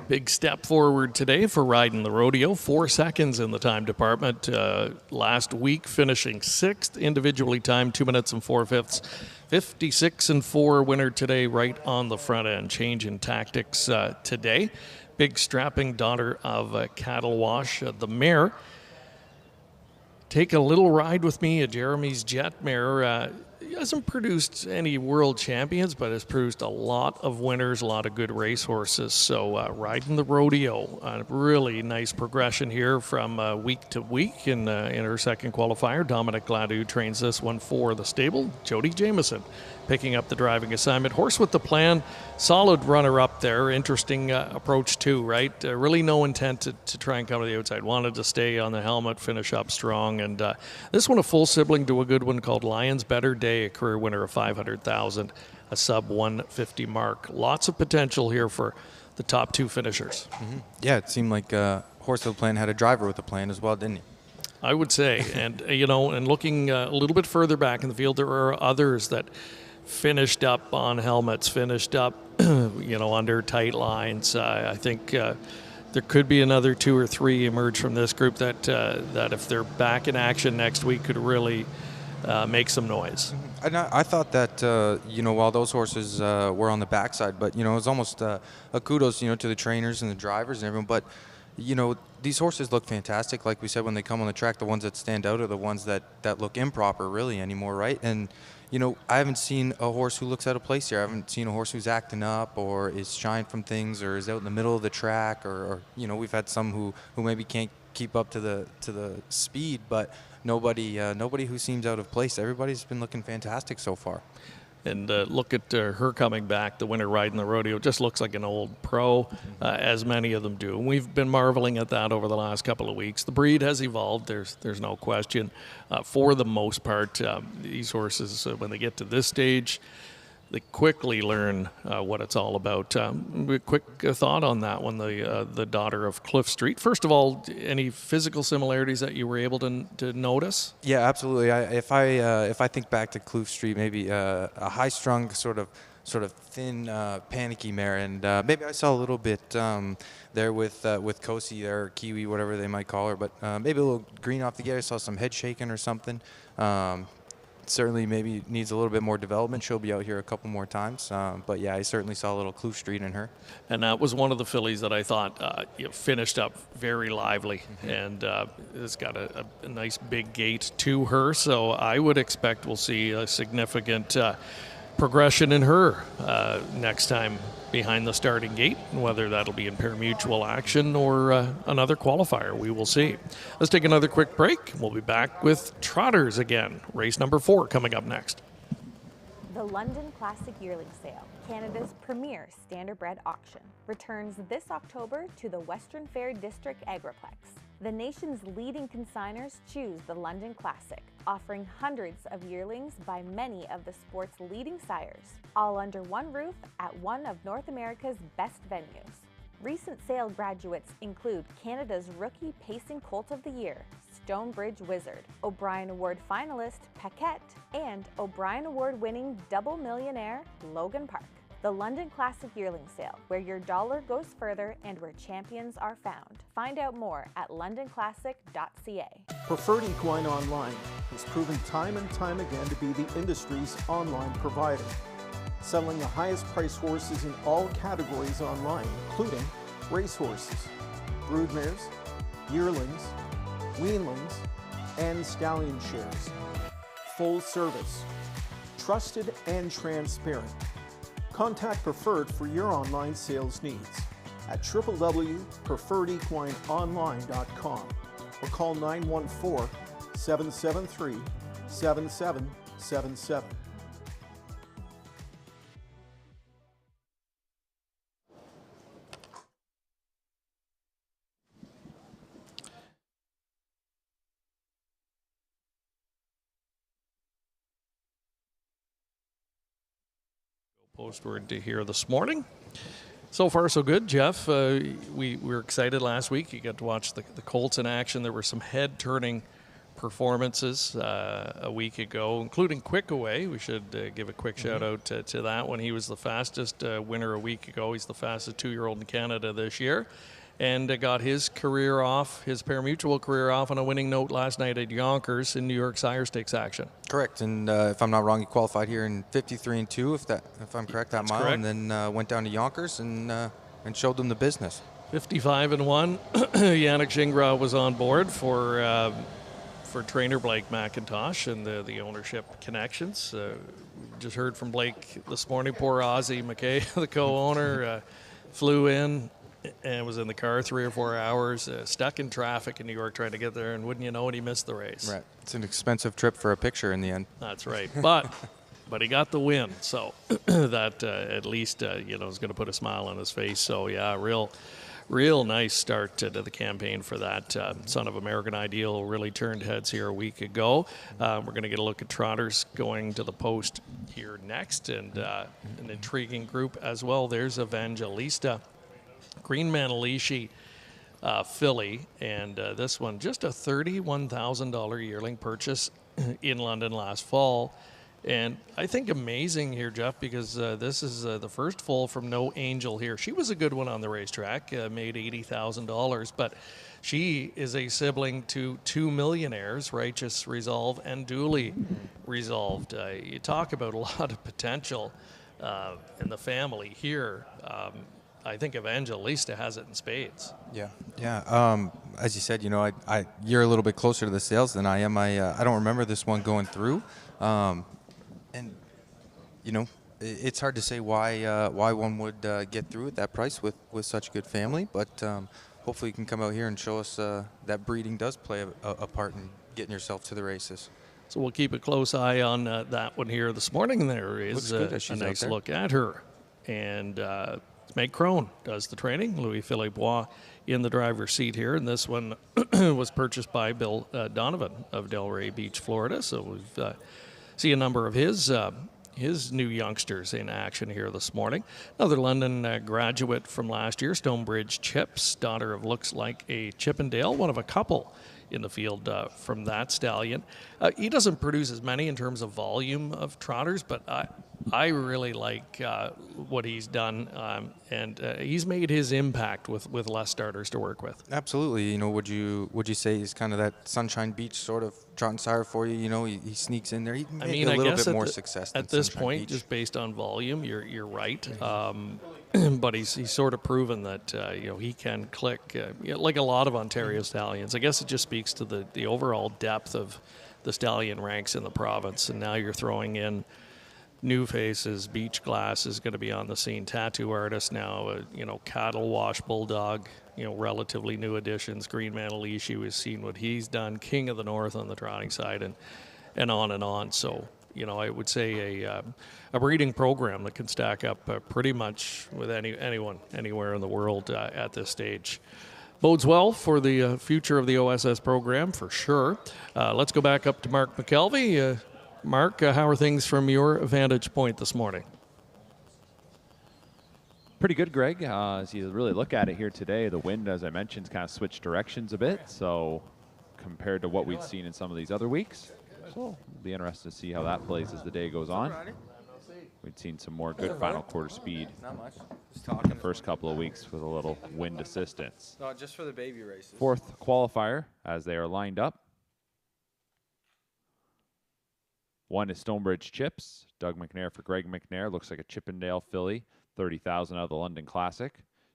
Big step forward today for Riding the Rodeo. 4 seconds in the time department. Last week finishing 6th, individually timed 2 minutes and 4/5. 56 and 4 winner today, right on the front end. Change in tactics today. Big strapping daughter of Cattle Wash, the mare. Take a little ride with me, a Jeremy's Jet mare. Hasn't produced any world champions, but has produced a lot of winners, a lot of good racehorses. So Riding the Rodeo, a really nice progression here from week to week in her second qualifier. Dominic Gladue trains this one for the stable. Jody Jameson picking up the driving assignment. Horse with the Plan, solid runner-up there. Interesting approach too, right? Really no intent to try and come to the outside. Wanted to stay on the helmet, finish up strong. And this one a full sibling to a good one called Lions Better Day, a career winner of $500,000, a sub 150 mark. Lots of potential here for the top 2 finishers. Mm-hmm. Yeah, it seemed like Horse with a Plan had a driver with a plan as well, didn't he? I would say. And, and looking a little bit further back in the field, there are others that finished up on helmets, finished up, under tight lines. I think there could be another 2 or 3 emerge from this group that if they're back in action next week could really make some noise. And I thought that, while those horses were on the backside, but, it was almost a kudos, to the trainers and the drivers and everyone. But, these horses look fantastic. Like we said, when they come on the track, the ones that stand out are the ones that look improper really anymore, right? And, I haven't seen a horse who looks out of place here. I haven't seen a horse who's acting up or is shying from things or is out in the middle of the track or we've had some who maybe can't keep up to the speed, but nobody who seems out of place. Everybody's been looking fantastic so far. And look at her coming back, the winner Riding the Rodeo. Just looks like an old pro, as many of them do. And we've been marveling at that over the last couple of weeks. The breed has evolved, there's no question. For the most part, these horses, when they get to this stage, they quickly learn what it's all about. Quick thought on that one, the daughter of Cliff Street. First of all, any physical similarities that you were able to notice? Yeah, absolutely. If I think back to Cliff Street, maybe a high-strung sort of thin, panicky mare, and maybe I saw a little bit there with Kosi or Kiwi, whatever they might call her, but maybe a little green off the gate. I saw some head shaking or something. Certainly maybe needs a little bit more development. She'll be out here a couple more times. But, yeah, I certainly saw a little Kloof Street in her. And that was one of the fillies that I thought finished up very lively. Mm-hmm. And it's got a nice big gait to her. So I would expect we'll see a significant progression in her next time behind the starting gate. Whether that'll be in pari-mutuel action or another qualifier, we will see. Let's take another quick break. We'll be back with trotters again. Race number 4 coming up next. The London Classic Yearling Sale, Canada's premier standardbred auction, returns this October to the Western Fair District Agriplex. The nation's leading consigners choose the London Classic, offering hundreds of yearlings by many of the sport's leading sires, all under one roof at one of North America's best venues. Recent sale graduates include Canada's Rookie Pacing Colt of the Year, Stonebridge Wizard, O'Brien Award finalist Paquette, and O'Brien Award-winning double millionaire Logan Park. The London Classic Yearling Sale, where your dollar goes further and where champions are found. Find out more at londonclassic.ca. Preferred Equine Online has proven time and time again to be the industry's online provider, selling the highest priced horses in all categories online, including racehorses, broodmares, yearlings, weanlings, and stallion shares. Full service, trusted and transparent. Contact Preferred for your online sales needs at www.preferredequineonline.com or call 914-773-7777. Postword to here this morning. So far, so good, Jeff. We were excited last week. You got to watch the Colts in action. There were some head-turning performances a week ago, including Quick Away. We should give a quick shout-out to that one. He was the fastest winner a week ago. He's the fastest 2-year-old in Canada this year. And got his career off, his parimutuel career off on a winning note last night at Yonkers in New York Sire Stakes action. Correct, and if I'm not wrong, he qualified here in 53-2, if I'm correct, that mile, correct. and then went down to Yonkers and showed them the business. 55-1. Yannick Gingras was on board for trainer Blake McIntosh and the ownership connections. Just heard from Blake this morning. Poor Ozzie McKay, the co-owner, flew in and was in the car 3 or 4 hours, stuck in traffic in New York trying to get there, and wouldn't you know it, he missed the race. Right. It's an expensive trip for a picture in the end. That's right. But he got the win, so that at least is going to put a smile on his face. So yeah, real nice start to the campaign for that. Son of American Ideal really turned heads here a week ago. We're going to get a look at trotters going to the post here next, and an intriguing group as well. There's Evangelista, Green Manalishi filly, and this one just a $31,000 yearling purchase in London last fall. And I think amazing here, Jeff, because this is the first foal from No Angel here. She was a good one on the racetrack, made $80,000, but she is a sibling to 2 millionaires, Righteous Resolve and Duly Resolved. You talk about a lot of potential in the family here. I think Evangelista has it in spades. Yeah. As you said, you're a little bit closer to the sales than I am. I don't remember this one going through, and it's hard to say why one would get through at that price with such a good family. But hopefully, you can come out here and show us that breeding does play a part in getting yourself to the races. So we'll keep a close eye on that one here this morning. There is a nice look at her, and Meg Crone does the training. Louis-Philippe Bois in the driver's seat here. And this one was purchased by Bill Donovan of Delray Beach, Florida. So we've see a number of his new youngsters in action here this morning. Another London graduate from last year, Stonebridge Chips, daughter of looks like a Chippendale, one of a couple in the field from that stallion. He doesn't produce as many in terms of volume of trotters, but I really like what he's done, and he's made his impact with less starters to work with. Absolutely. Would you say he's kind of that Sunshine Beach sort of trotting sire for you? He sneaks in there. He may a little bit more success than at this Sunshine point, Beach. just based on volume, you're right. But he's sort of proven that he can click like a lot of Ontario stallions. I guess it just speaks to the overall depth of the stallion ranks in the province, and now you're throwing in new faces. Beach Glass is going to be on the scene. Tattoo artist now, Cattle Wash Bulldog, relatively new additions. Green Manalishi, we've seen what he's done. King of the North on the trotting side, and on and on. So, I would say a breeding program that can stack up pretty much with anyone, anywhere in the world at this stage. Bodes well for the future of the OSS program, for sure. Let's go back up to Mark McKelvey. Mark, how are things from your vantage point this morning? Pretty good, Greg. As you really look at it here today, the wind, as I mentioned, kind of switched directions a bit. So compared to what we'd seen in some of these other weeks, so it'll be interesting to see how that plays as the day goes on. We'd seen some more good final quarter speed in the first couple of weeks with a little wind assistance. No, just for the baby races. Fourth qualifier as they are lined up. One is Stonebridge Chips. Doug McNair for Greg McNair. Looks like a Chippendale filly. 30,000 out of the London Classic.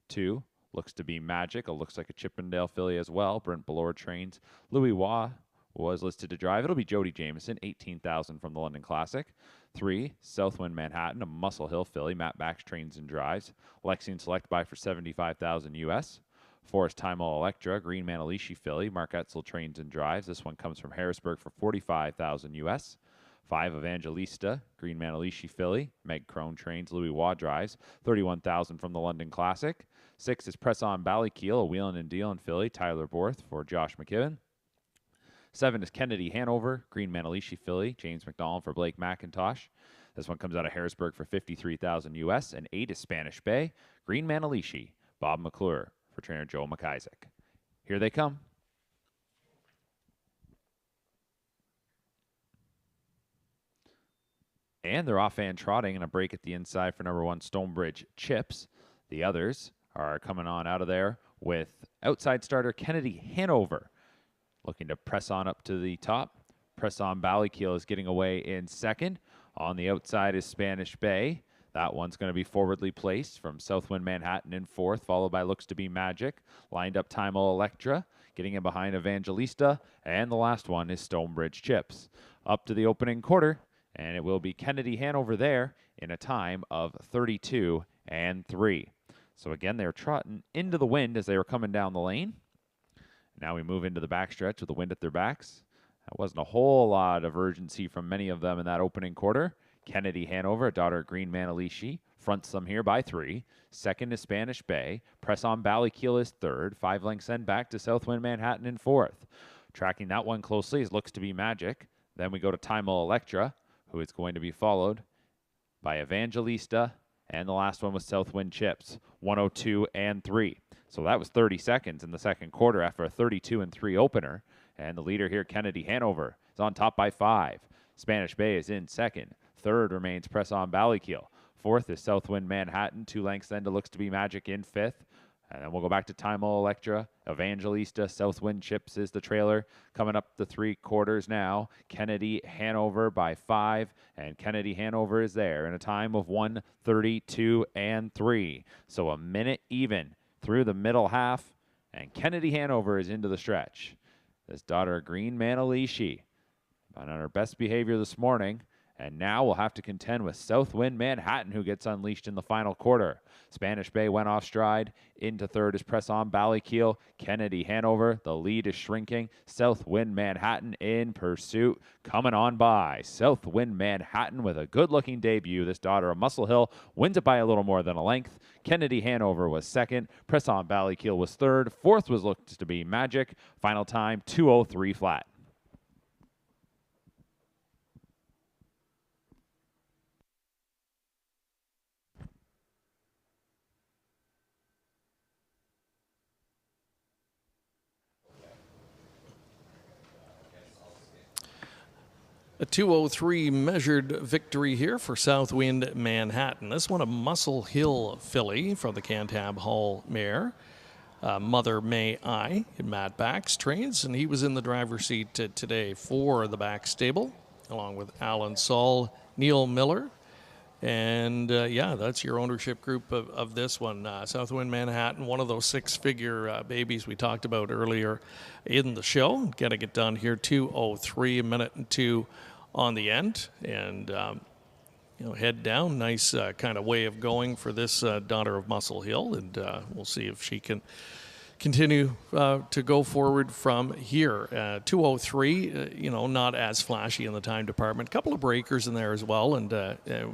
2, looks to be Magic. It looks like a Chippendale filly as well. Brent Ballore trains. Louis Waugh was listed to drive. It'll be Jody Jameson, 18,000 from the London Classic. 3, Southwind Manhattan, a Muscle Hill filly. Matt Bax trains and drives. Lexington Select Buy for 75,000 US. 4 is Time All Electra, Green Manalishi filly. Mark Etzel trains and drives. This one comes from Harrisburg for 45,000 US. 5, Evangelista, Green Manalishi filly. Meg Crone trains. Louis Waugh drives. 31,000 from the London Classic. 6 is Press On Ballykeel, a Wheelin' and Dealin' filly. Tyler Borth for Josh McKibben. 7 is Kennedy Hanover, Green Manalishi filly. James McDonald for Blake McIntosh. This one comes out of Harrisburg for 53,000 US. And 8 is Spanish Bay, Green Manalishi, Bob McClure for trainer Joe McIsaac. Here they come. And they're off and trotting, and a break at the inside for number 1, Stonebridge Chips. The others are coming on out of there with outside starter Kennedy Hanover, looking to press on up to the top. Press On Ballykeel is getting away in second. On the outside is Spanish Bay. That one's going to be forwardly placed from Southwind Manhattan in 4th, followed by Looks to Be Magic. Lined up Time O Electra, getting in behind Evangelista. And the last one is Stonebridge Chips. Up to the opening quarter, and it will be Kennedy Hanover there in a time of 32 and 3. So again, they're trotting into the wind as they were coming down the lane. Now we move into the backstretch with the wind at their backs. That wasn't a whole lot of urgency from many of them in that opening quarter. Kennedy Hanover, a daughter of Green Manalishi, fronts them here by 3. Second is Spanish Bay. Press On Ballykeel is 3rd. 5 lengths end back to Southwind Manhattan in 4th. Tracking that one closely is Looks to Be Magic. Then we go to Time O Electra, who is going to be followed by Evangelista, and the last one was Southwind Chips, 102 and 3. So that was 30 seconds in the second quarter after a 32 and 3 opener. And the leader here, Kennedy Hanover, is on top by 5. Spanish Bay is in second. 3rd remains Press On Ballykeel. 4th is Southwind Manhattan. 2 lengths then to Looks to Be Magic in 5th. And then we'll go back to Time O Electra. Evangelista, Southwind Chips is the trailer. Coming up the 3 quarters now. Kennedy Hanover by 5. And Kennedy Hanover is there in a time of 1:32 and 3. So a minute even through the middle half. And Kennedy Hanover is into the stretch. This daughter of Green Manalishi on her best behavior this morning. And now we'll have to contend with Southwind Manhattan, who gets unleashed in the final quarter. Spanish Bay went off stride. Into 3rd is Press On Ballykeel. Kennedy Hanover, the lead is shrinking. Southwind Manhattan in pursuit, coming on by. Southwind Manhattan with a good-looking debut. This daughter of Muscle Hill wins it by a little more than a length. Kennedy Hanover was 2nd. Press On Ballykeel was 3rd. 4th was Looks to Be Magic. Final time, 2:03 flat. A 2:03 measured victory here for Southwind Manhattan. This one a Muscle Hill filly from the Cantab Hall mare. Mother May I in Matt Bax trains, and he was in the driver's seat today for the back stable, along with Alan Saul, Neil Miller. And yeah, that's your ownership group of this one. Southwind Manhattan, one of those 6-figure babies we talked about earlier in the show. Getting it done here, 2:03, a minute and 2 on the end. And, head down, nice kind of way of going for this daughter of Muscle Hill. And we'll see if she can continue to go forward from here. 2:03, not as flashy in the time department. A couple of breakers in there as well, and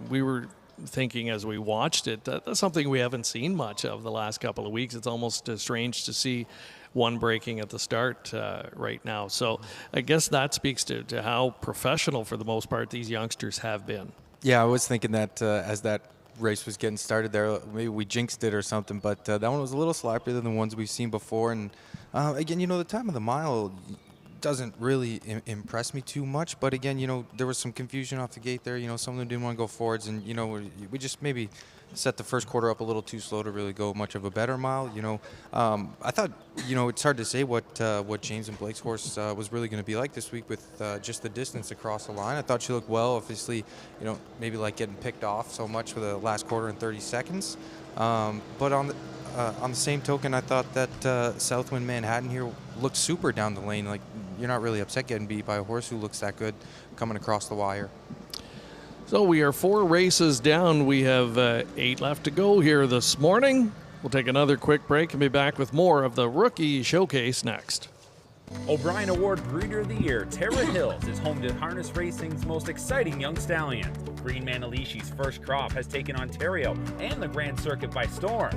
we were thinking as we watched it, that's something we haven't seen much of the last couple of weeks. It's almost strange to see one breaking at the start right now. So I guess that speaks to how professional, for the most part, these youngsters have been. Yeah, I was thinking that as that race was getting started there, maybe we jinxed it or something, but that one was a little sloppier than the ones we've seen before. And again, the time of the mile doesn't really impress me too much, but again, there was some confusion off the gate there. Some of them didn't want to go forwards, and we just maybe set the first quarter up a little too slow to really go much of a better mile. I thought it's hard to say what James and Blake's horse was really going to be like this week with just the distance across the line. I thought she looked well. Obviously, maybe like getting picked off so much for the last quarter and 30 seconds. But on the same token, I thought that Southwind Manhattan here looked super down the lane. Like, you're not really upset getting beat by a horse who looks that good coming across the wire. So we are 4 races down. We have 8 left to go here this morning. We'll take another quick break and be back with more of the Rookie Showcase next. O'Brien Award Breeder of the Year, Tara Hills, is home to harness racing's most exciting young stallions. Green Manalishi's first crop has taken Ontario and the Grand Circuit by storm.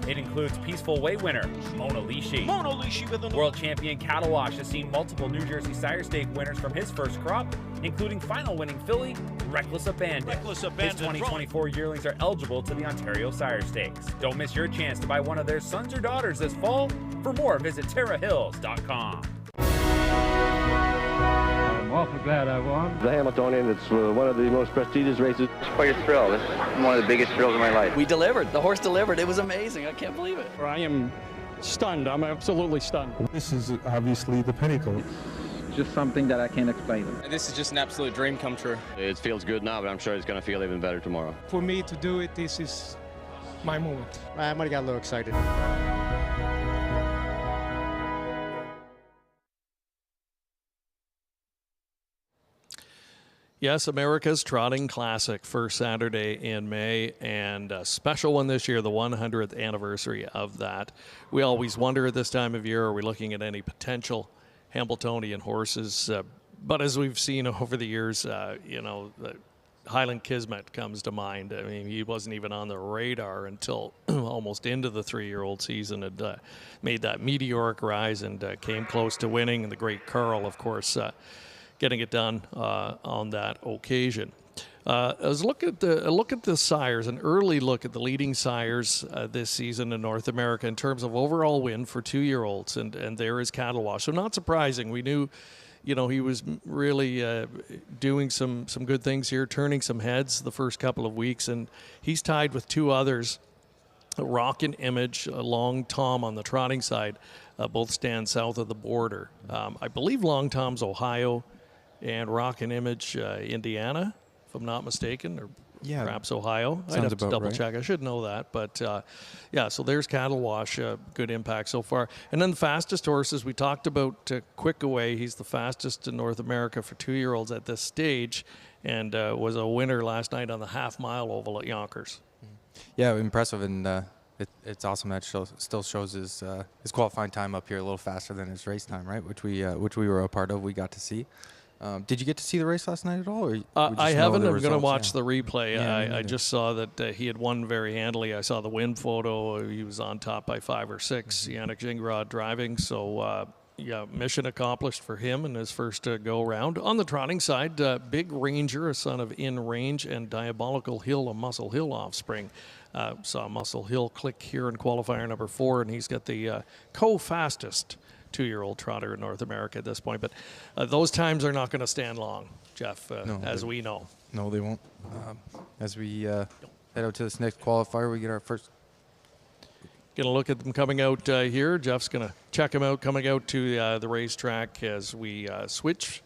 It includes Peaceful Way winner Mona Lishi. with World champion Cattle Wash has seen multiple New Jersey Sire Stake winners from his first crop, including final winning filly Reckless Abandon. His 2024 yearlings are eligible to the Ontario Sire Stakes. Don't miss your chance to buy one of their sons or daughters this fall. For more, visit terrahills.com. I'm awfully glad I won. The Hamiltonian, it's one of the most prestigious races. It's quite a thrill. This is one of the biggest thrills of my life. We delivered. The horse delivered. It was amazing. I can't believe it. I am stunned. I'm absolutely stunned. This is obviously the pinnacle. It's just something that I can't explain. This is just an absolute dream come true. It feels good now, but I'm sure it's going to feel even better tomorrow. For me to do it, this is my moment. I might have got a little excited. Yes, America's Trotting Classic, first Saturday in May, and a special one this year, the 100th anniversary of that. We always wonder at this time of year, are we looking at any potential Hambletonian horses? But as we've seen over the years, Highland Kismet comes to mind. I mean, he wasn't even on the radar until almost into the 3-year-old season and made that meteoric rise and came close to winning. And the great Carl, of course, getting it done on that occasion. As look at the sires, an early look at the leading sires this season in North America in terms of overall win for 2-year-olds, and there is Cattle Wash. So not surprising. We knew, he was really doing some good things here, turning some heads the first couple of weeks, and he's tied with 2 others, Rockin' Image, Long Tom on the trotting side, both stand south of the border. I believe Long Tom's Ohio, and Rockin' Image, Indiana, if I'm not mistaken, or perhaps Ohio. I'd have to double check. I should know that. But, so there's Cattle Wash, good impact so far. And then the fastest horses, we talked about Quick Away. He's the fastest in North America for 2-year-olds at this stage and was a winner last night on the half-mile oval at Yonkers. Yeah, impressive, and it's awesome that still shows his qualifying time up here a little faster than his race time, right? Which we were a part of. We got to see. Did you get to see the race last night at all? Or I haven't. I'm going to watch the replay. I just saw that he had won very handily. I saw the win photo. He was on top by 5 or 6. Yannick Gingras driving. So, mission accomplished for him in his first go-round. On the trotting side, Big Ranger, a son of In Range, and Diabolical Hill, a Muscle Hill offspring. Saw Muscle Hill click here in qualifier number 4, and he's got the co-fastest 2-year-old trotter in North America at this point. But those times are not going to stand long, Jeff, as we know. No, they won't. As we head out to this next qualifier, we get our first. Going to look at them coming out here. Jeff's going to check them out coming out to the racetrack as we switch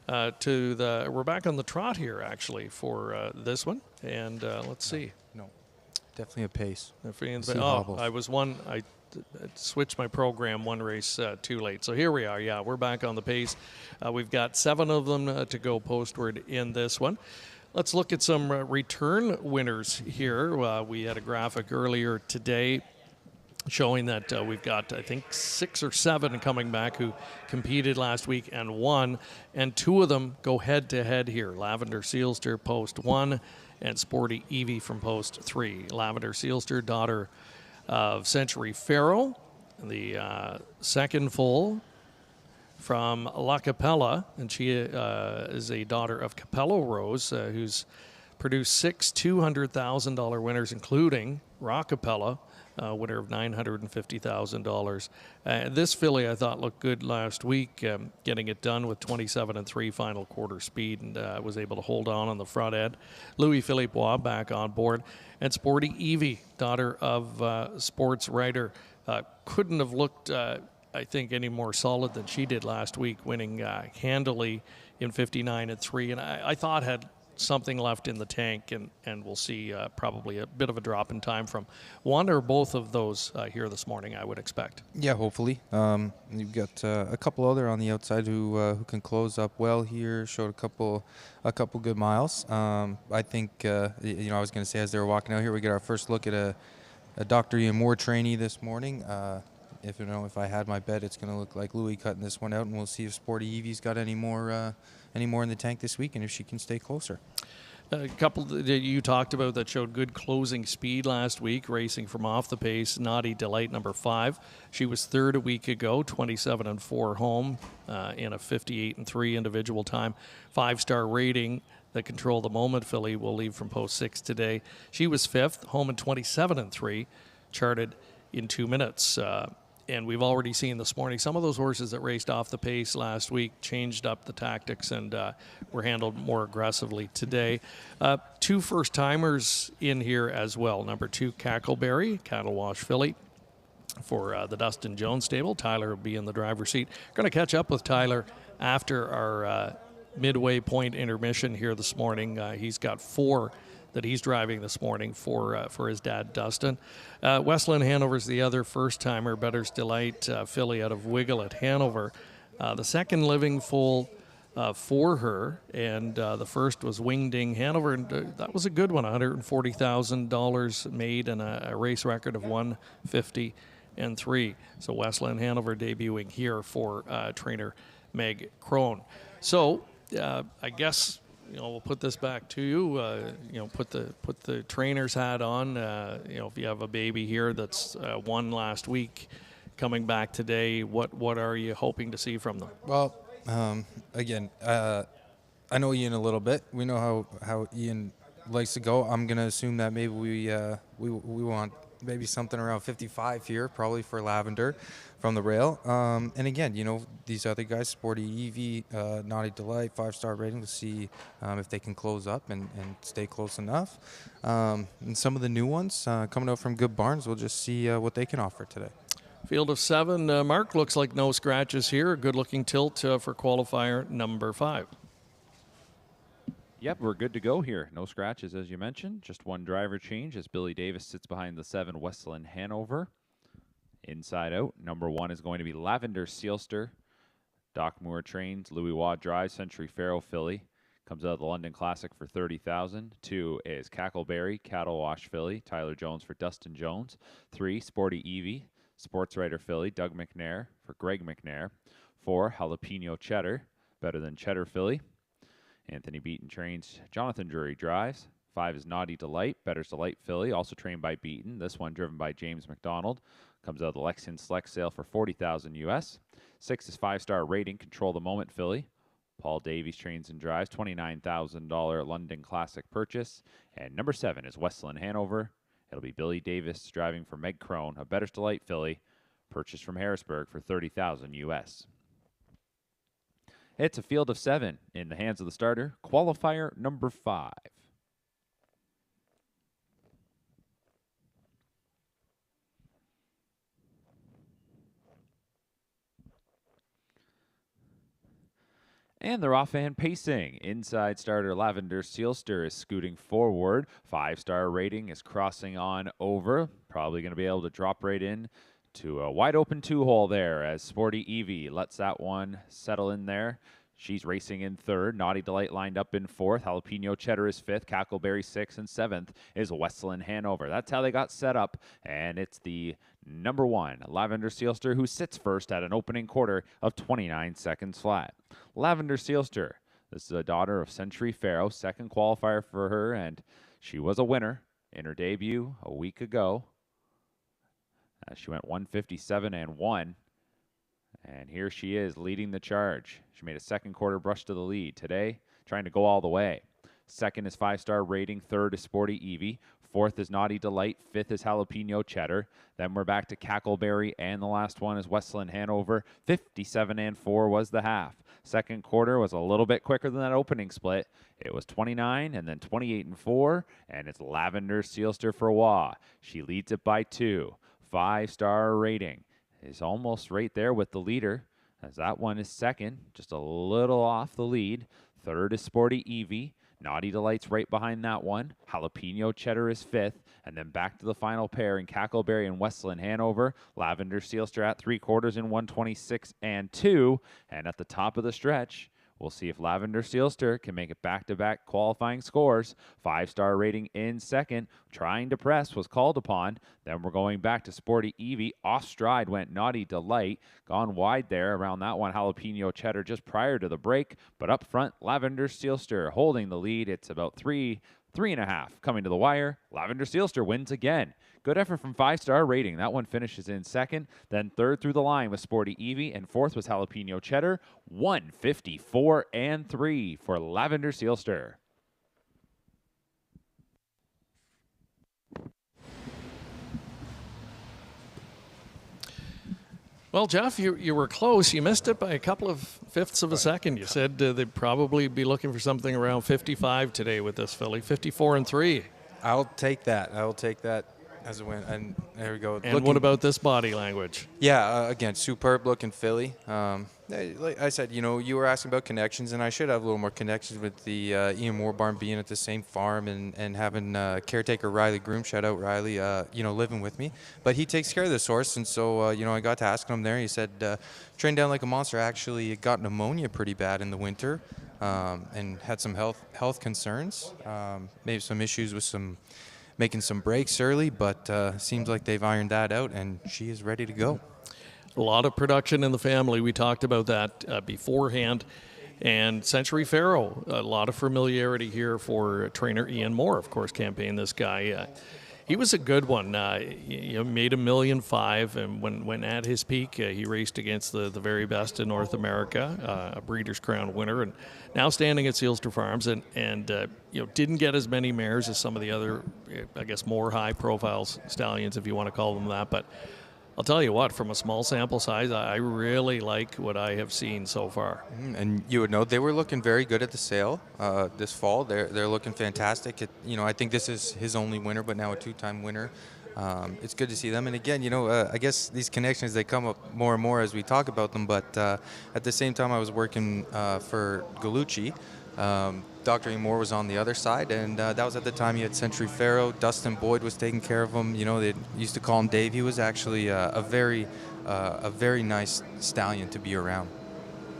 to the. We're back on the trot here, actually, for this one. And let's see. No, definitely a pace. I was one. I switched my program one race too late. So here we are. Yeah, we're back on the pace. We've got 7 of them to go postward in this one. Let's look at some return winners here. We had a graphic earlier today showing that we've got, I think, 6 or 7 coming back who competed last week and won, and 2 of them go head-to-head here. Lavender Sealster, post 1, and Sporty Evie from post 3. Lavender Sealster, daughter of Century Pharaoh, the second foal from La Capella, and she is a daughter of Capello Rose, who's produced 6 $200,000 winners, including Rockapella, winner of $950,000. This filly I thought looked good last week, getting it done with 27 3 final quarter speed, and was able to hold on the front end. Louis Philippe Bois back on board, and Sporty Evie, daughter of sports writer, couldn't have looked, I think, any more solid than she did last week, winning handily in 59 3, and I thought had something left in the tank, and we'll see probably a bit of a drop in time from one or both of those here this morning, I would expect. Yeah, hopefully. You've got a couple other on the outside who can close up well here. Showed a couple good miles. I think I was going to say as they were walking out here, we get our first look at a Dr. Ian Moore trainee this morning. If I had my bet, it's going to look like Louis cutting this one out, and we'll see if Sporty Evie's got any more in the tank this week, and if she can stay closer. A couple that you talked about that showed good closing speed last week, racing from off the pace. Naughty Delight, number 5. She was third a week ago, 27-4 home in a 58-3 individual time. 5-star rating. The Control the Moment filly will leave from post 6 today. She was 5th, home in 27-3, charted in 2 minutes. And we've already seen this morning some of those horses that raced off the pace last week changed up the tactics and were handled more aggressively today. 2 first-timers in here as well. Number 2, Cackleberry, Cattle Wash filly for the Dustin Jones stable. Tyler will be in the driver's seat. Going to catch up with Tyler after our midway point intermission here this morning. He's got 4 that he's driving this morning for his dad, Dustin. Westland Hanover's the other first-timer, Better's Delight filly out of Wiggle at Hanover. The second living foal for her, and the first was Wingding Hanover, and that was a good one, $140,000 made and a race record of 150-3. So Westland Hanover debuting here for trainer Meg Crone. So I guess we'll put this back to you. Put the trainer's hat on. If you have a baby here that's won last week, coming back today, what are you hoping to see from them? Well, again, I know Ian a little bit. We know how Ian likes to go. I'm gonna assume that maybe we want maybe something around 55 here, probably for Lavender from the rail. And again, these other guys, Sporty Evie, Naughty Delight, 5-star rating, to see if they can close up and stay close enough. And some of the new ones coming out from good barns, we'll just see what they can offer today. Field of 7, Mark, looks like no scratches here. A good-looking tilt for qualifier number 5. Yep, we're good to go here. No scratches, as you mentioned. Just one driver change as Billy Davis sits behind the 7, Westland Hanover. Inside out, number 1 is going to be Lavender Sealster. Doc Moore trains, Louis Waugh drives, Century Pharaoh filly. Comes out of the London Classic for $30,000. 2 is Cackleberry, Cattle Wash filly, Tyler Jones for Dustin Jones. 3, Sporty Evie, Sports Writer filly, Doug McNair for Greg McNair. 4, Jalapeno Cheddar, Better Than Cheddar filly. Anthony Beaton trains, Jonathan Drury drives. 5 is Naughty Delight, Better's Delight filly, also trained by Beaton. This one driven by James McDonald. Comes out of the Lexington Select sale for $40,000 US. 6 is 5-star rating, Control the Moment filly. Paul Davies trains and drives, $29,000 London Classic purchase. And number 7 is Westland Hanover. It'll be Billy Davis driving for Meg Crone, a Better's Delight filly, purchased from Harrisburg for $30,000 US. It's a field of 7 in the hands of the starter. Qualifier number 5. And they're off and pacing. Inside starter Lavender Sealster is scooting forward. 5-star rating is crossing on over. Probably going to be able to drop right in to a wide open 2-hole there as Sporty Evie lets that one settle in there. She's racing in 3rd. Naughty Delight lined up in 4th. Jalapeno Cheddar is 5th. Cackleberry 6th. And 7th is Westland Hanover. That's how they got set up. And it's the number 1, Lavender Sealster, who sits first at an opening quarter of 29 seconds flat. Lavender Sealster, this is a daughter of Century Pharaoh, second qualifier for her, and she was a winner in her debut a week ago. She went 157-1. And here she is leading the charge. She made a second quarter brush to the lead. Today, trying to go all the way. 2nd is 5-star rating. 3rd is Sporty Evie. 4th is Naughty Delight. 5th is Jalapeno Cheddar. Then we're back to Cackleberry. And the last one is Westland Hanover. 57-4 was the half. Second quarter was a little bit quicker than that opening split. It was 29 and then 28-4. And it's Lavender Sealster for Waugh. She leads it by 2. 5-star rating is almost right there with the leader, as that one is 2nd, just a little off the lead. 3rd is Sporty Evie. Naughty Delight's right behind that one. Jalapeno Cheddar is 5th. And then back to the final pair in Cackleberry and Westland Hanover. Lavender Sealster at 3/4 in 126 and 2. And at the top of the stretch, we'll see if Lavender Sealster can make it back-to-back qualifying scores. 5-star rating in second. Trying to press was called upon. Then we're going back to Sporty Evie. Off stride went Naughty Delight. Gone wide there around that one. Jalapeno Cheddar just prior to the break. But up front, Lavender Sealster holding the lead. It's about 3.5 coming to the wire. Lavender Sealster wins again. Good effort from 5-star rating. That one finishes in second. Then third through the line was Sporty Evie, and fourth was Jalapeno Cheddar. 154 and 3 for Lavender Sealster. Well, Jeff, you were close. You missed it by a couple of fifths of a second. You said they'd probably be looking for something around 55 today with this filly. 54 and 3. I'll take that. As a win. And there we go. And what about this body language? Yeah, again, superb looking filly. Like I said, you were asking about connections, and I should have a little more connections with the Ian Moore barn, being at the same farm and having caretaker Riley Groom, shout out Riley, living with me. But he takes care of this horse, and so, I got to ask him there. He said, trained down like a monster. Actually, got pneumonia pretty bad in the winter and had some health concerns, maybe some issues with making some breaks early, but seems like they've ironed that out, and she is ready to go. A lot of production in the family. We talked about that beforehand. And Century Pharaoh, a lot of familiarity here for trainer Ian Moore, of course, campaigned this guy. He was a good one. Made $1.5 million, and when at his peak, he raced against the very best in North America, a Breeders' Crown winner, and now standing at Sealster Farms, and didn't get as many mares as some of the other, I guess, more high-profile stallions, if you want to call them that. But I'll tell you what, from a small sample size, I really like what I have seen so far. And you would know they were looking very good at the sale this fall. They're looking fantastic. I think this is his only winner, but now a 2-time winner. It's good to see them. And again, I guess these connections, they come up more and more as we talk about them. But at the same time, I was working for Gallucci. Dr. E. Moore was on the other side, and that was at the time he had Century Pharaoh. Dustin Boyd was taking care of him. They used to call him Dave. He was actually a very nice stallion to be around.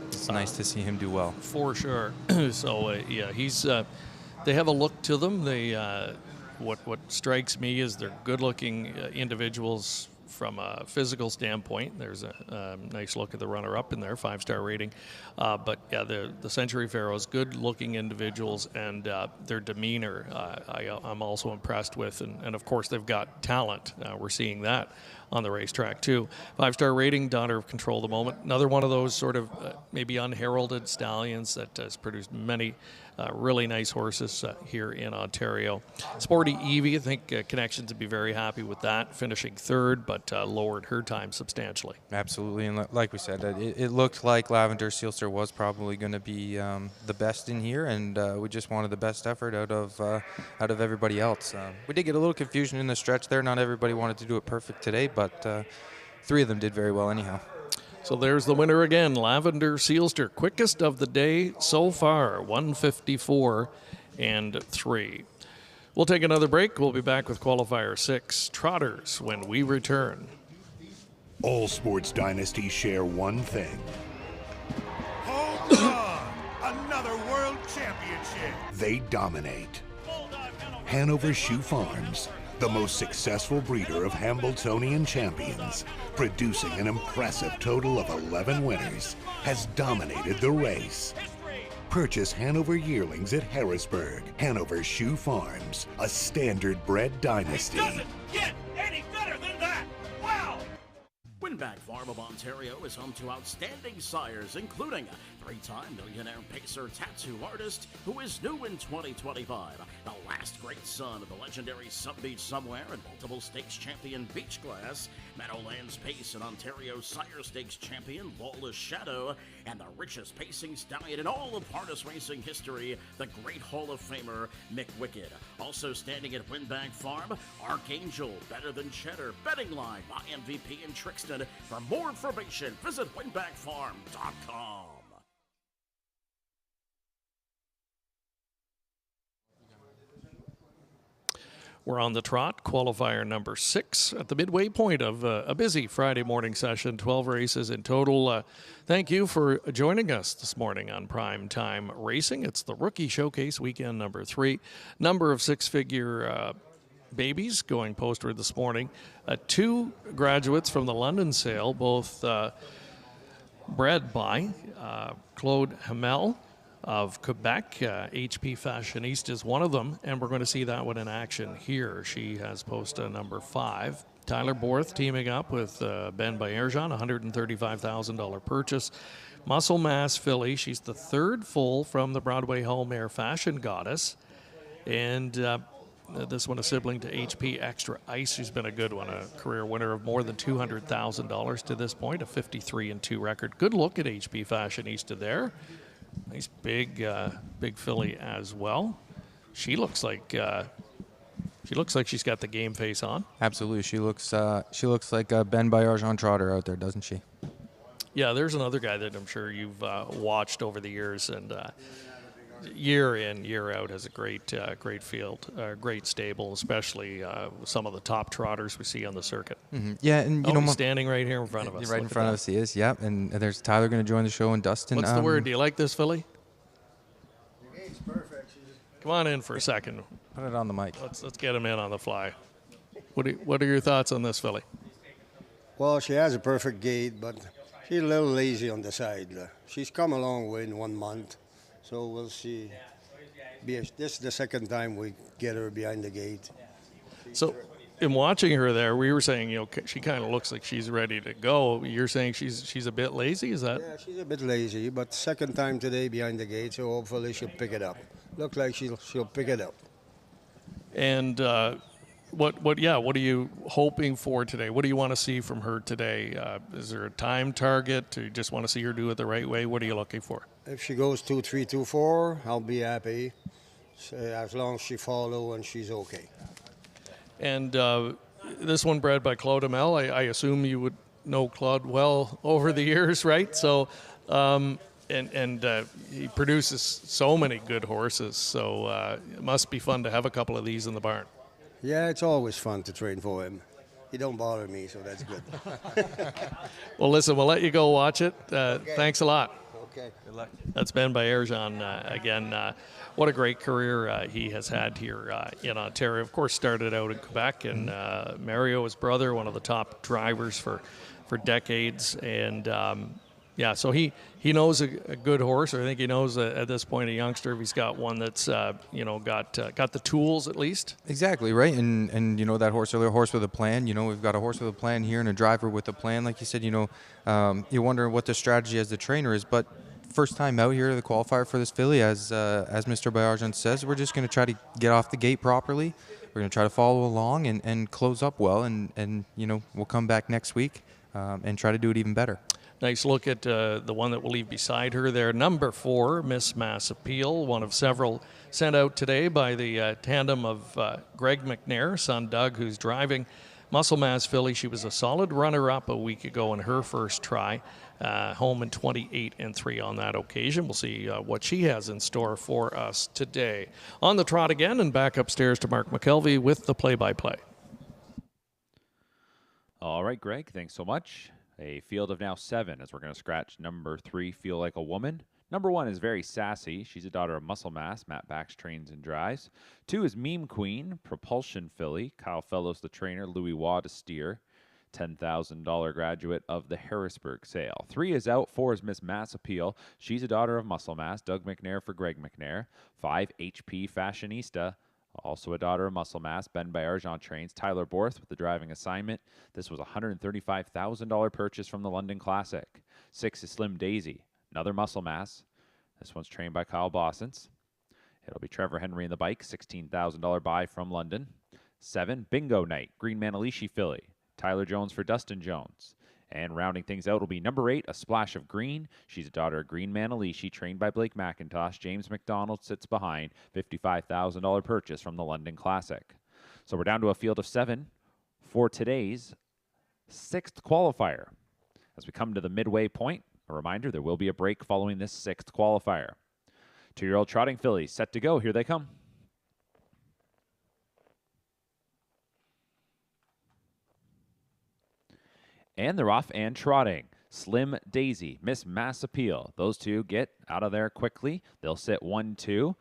It's nice to see him do well. For sure. So, he's. They have a look to them. They what strikes me is they're good-looking individuals from a physical standpoint. There's a nice look at the runner-up in there, 5-star rating. But yeah, the Century Pharaohs, good-looking individuals, and their demeanor I'm also impressed with. And of course, they've got talent. We're seeing that on the racetrack too. 5-star rating, Daughter of Control the Moment. Another one of those sort of maybe unheralded stallions that has produced many really nice horses here in Ontario. Sporty Evie, I think Connections would be very happy with that, finishing third, but lowered her time substantially. Absolutely, and like we said, it looked like Lavender Sealster was probably going to be the best in here, and we just wanted the best effort out of everybody else. We did get a little confusion in the stretch there. Not everybody wanted to do it perfect today, but 3 of them did very well anyhow. So there's the winner again, Lavender Sealster. Quickest of the day so far, 154 and 3. We'll take another break. We'll be back with qualifier 6, Trotters, when we return. All sports dynasties share one thing. Hold on! Another world championship! They dominate. Hanover Shoe Farms, the most successful breeder of Hambletonian champions, producing an impressive total of 11 winners, has dominated the race. Purchase Hanover yearlings at Harrisburg. Hanover Shoe Farms, a standard bred dynasty. It doesn't get any better than that! Wow! Winback Farm of Ontario is home to outstanding sires, including a 3-time millionaire pacer tattoo artist who is new in 2025, the last great son of the legendary Some Beach Somewhere and multiple stakes champion Beachglass, Meadowlands Pace and Ontario Sire Stakes champion Lawless Shadow, and the richest pacing stallion in all of harness racing history, the great Hall of Famer Mick Wicked. Also standing at Winback Farm, Archangel, Better Than Cheddar, Betting Line by MVP and Trixton. For more information, visit winbackfarm.com. We're on the trot, qualifier number 6 at the midway point of a busy Friday morning session, 12 races in total. Thank you for joining us this morning on Prime Time Racing. It's the Rookie Showcase weekend number 3. Number of six-figure babies going postward this morning. 2 graduates from the London sale, both bred by Claude Hamel of Quebec. HP Fashionista is one of them, and we're going to see that one in action here. She has posted number 5. Tyler Borth teaming up with Ben Bayerjan, $135,000 purchase. Muscle Mass filly, she's the 3rd foal from the Broadway Hall Mare Fashion Goddess. And this one a sibling to HP Extra Ice. She's been a good one, a career winner of more than $200,000 to this point, a 53-2 record. Good look at HP Fashionista there. Nice big filly as well. She looks like she's got the game face on. Absolutely, she looks like a Ben Bayerjan trotter out there, doesn't she? Yeah, there's another guy that I'm sure you've watched over the years, and year in, year out has a great field, great stable, especially some of the top trotters we see on the circuit. Mm-hmm. Yeah, and he's standing right here in front of us. Right in front of us, he is. Yep, and there's Tyler going to join the show, and Dustin. What's the word? Do you like this filly? The game's perfect. Come on in for a second. Put it on the mic. Let's get him in on the fly. What are your thoughts on this filly? Well, she has a perfect gait, but she's a little lazy on the side. She's come a long way in 1 month. So we'll see. This is the second time we get her behind the gate. So in watching her there, we were saying, she kind of looks like she's ready to go. You're saying she's a bit lazy, is that? Yeah, she's a bit lazy, but second time today behind the gate, so hopefully she'll pick it up. Looks like she'll pick it up. And what are you hoping for today? What do you want to see from her today? Is there a time target? Do you just want to see her do it the right way? What are you looking for? If she goes 2-3, 2-4, I'll be happy. So as long as she follows and she's okay. And this one bred by Claude Hamel. I assume you would know Claude well over the years, right? So, he produces so many good horses. So it must be fun to have a couple of these in the barn. Yeah, it's always fun to train for him. He don't bother me, so that's good. Well, listen, we'll let you go watch it. Okay. Thanks a lot. Okay, good luck. That's Ben Bayerjan again. What a great career he has had here in Ontario. Of course, started out in Quebec, and Mario, his brother, one of the top drivers for decades. And so he knows a good horse. I think he knows at this point a youngster if he's got one that's got the tools at least. Exactly right, and that horse, a horse with a plan. We've got a horse with a plan here and a driver with a plan. Like you said, you wonder what the strategy as the trainer is, but first time out here, the qualifier for this filly, as Mr. Bayerjan says, we're just going to try to get off the gate properly. We're going to try to follow along and close up well, and we'll come back next week and try to do it even better. Nice look at the one that we'll leave beside her there. Number 4, Miss Mass Appeal, one of several sent out today by the tandem of Greg McNair, son Doug, who's driving. Muscle Mass filly, she was a solid runner-up a week ago in her first try. Home in 28-3 on that occasion. We'll see what she has in store for us today. On the trot again and back upstairs to Mark McKelvey with the play-by-play. All right, Greg, thanks so much. A field of now 7 as we're going to scratch number 3, Feel Like a Woman. Number 1 is Very Sassy. She's a daughter of Muscle Mass. Matt Bax trains and drives. 2 is Meme Queen, Propulsion filly. Kyle Fellows the trainer. Louis Waugh to steer. $10,000 graduate of the Harrisburg sale. 3 is out. 4 is Miss Mass Appeal. She's a daughter of Muscle Mass. Doug McNair for Greg McNair. 5, HP Fashionista. Also a daughter of Muscle Mass. Ben Bayerjan trains. Tyler Borth with the driving assignment. This was a $135,000 purchase from the London Classic. 6 is Slim Daisy. Another Muscle Mass. This one's trained by Kyle Bossens. It'll be Trevor Henry in the bike. $16,000 buy from London. 7, Bingo Night. Green Manalishi filly. Tyler Jones for Dustin Jones. And rounding things out will be number 8, A Splash of Green. She's a daughter of Green Manalishi, trained by Blake McIntosh. James McDonald sits behind. $55,000 purchase from the London Classic. So we're down to a field of 7 for today's 6th qualifier. As we come to the midway point, a reminder, there will be a break following this 6th qualifier. 2-year-old trotting fillies set to go. Here they come. And they're off and trotting. Slim Daisy, Miss Mass Appeal. Those two get out of there quickly. They'll sit 1-2.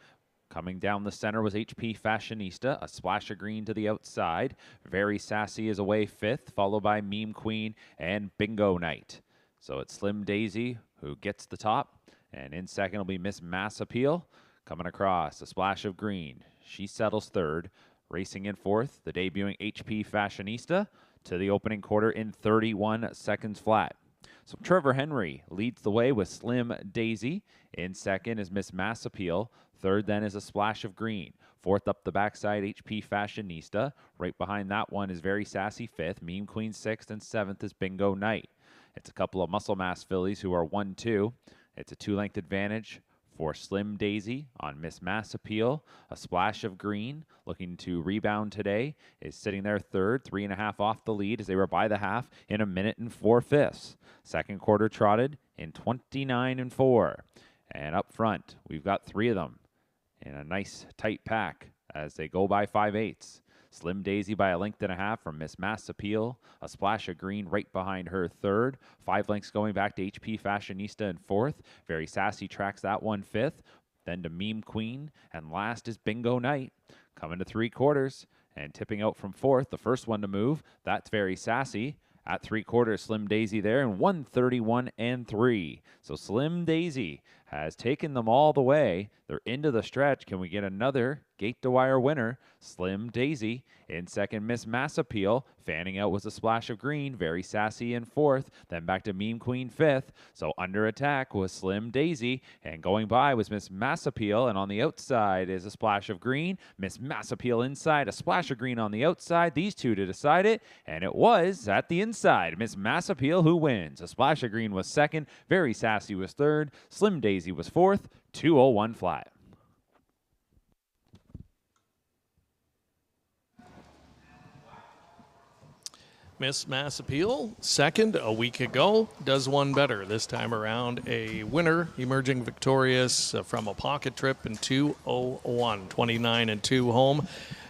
Coming down the center was HP Fashionista, a splash of green to the outside. Very Sassy is away 5th, followed by Meme Queen and Bingo Night. So it's Slim Daisy who gets the top, and in second will be Miss Mass Appeal. Coming across, a splash of green. She settles 3rd. Racing in 4th, the debuting HP Fashionista to the opening quarter in 31 seconds flat. So Trevor Henry leads the way with Slim Daisy. In second is Miss Mass Appeal. 3rd then is a splash of green. 4th up the backside, HP Fashionista. Right behind that one is Very Sassy 5th. Meme Queen 6th, and 7th is Bingo Night. It's a couple of Muscle Mass fillies who are 1-2. It's a 2-length advantage for Slim Daisy on Miss Mass Appeal. A splash of green, looking to rebound today, is sitting there 3rd, 3.5 off the lead as they were by the half in 1 minute and 4/5. Second quarter trotted in 29 4. And up front, we've got 3 of them in a nice tight pack as they go by 5/8. Slim Daisy by 1.5 lengths from Miss Mass Appeal. A splash of green right behind her 3rd. 5 lengths going back to HP Fashionista in 4th. Very Sassy tracks that one 5th. Then to Meme Queen. And last is Bingo Night. Coming to 3/4 and tipping out from 4th. The first one to move. That's Very Sassy. At 3/4, Slim Daisy there, and 131 3. So Slim Daisy has taken them all the way. They're into the stretch. Can we get another gate to wire winner? Slim Daisy in second. Miss Mass Appeal fanning out was a splash of green. Very Sassy in 4th. Then back to Meme Queen 5th. So under attack was Slim Daisy, and going by was Miss Mass Appeal. And on the outside is a splash of green. Miss Mass Appeal inside, a splash of green on the outside. These two to decide it, and it was at the inside. Miss Mass Appeal who wins. A splash of green was second. Very Sassy was 3rd. Slim Daisy was 4th. 2:01 flat. Miss Mass Appeal, second a week ago, does one better. This time around, a winner emerging victorious from a pocket trip in 2:01, 29-2 home.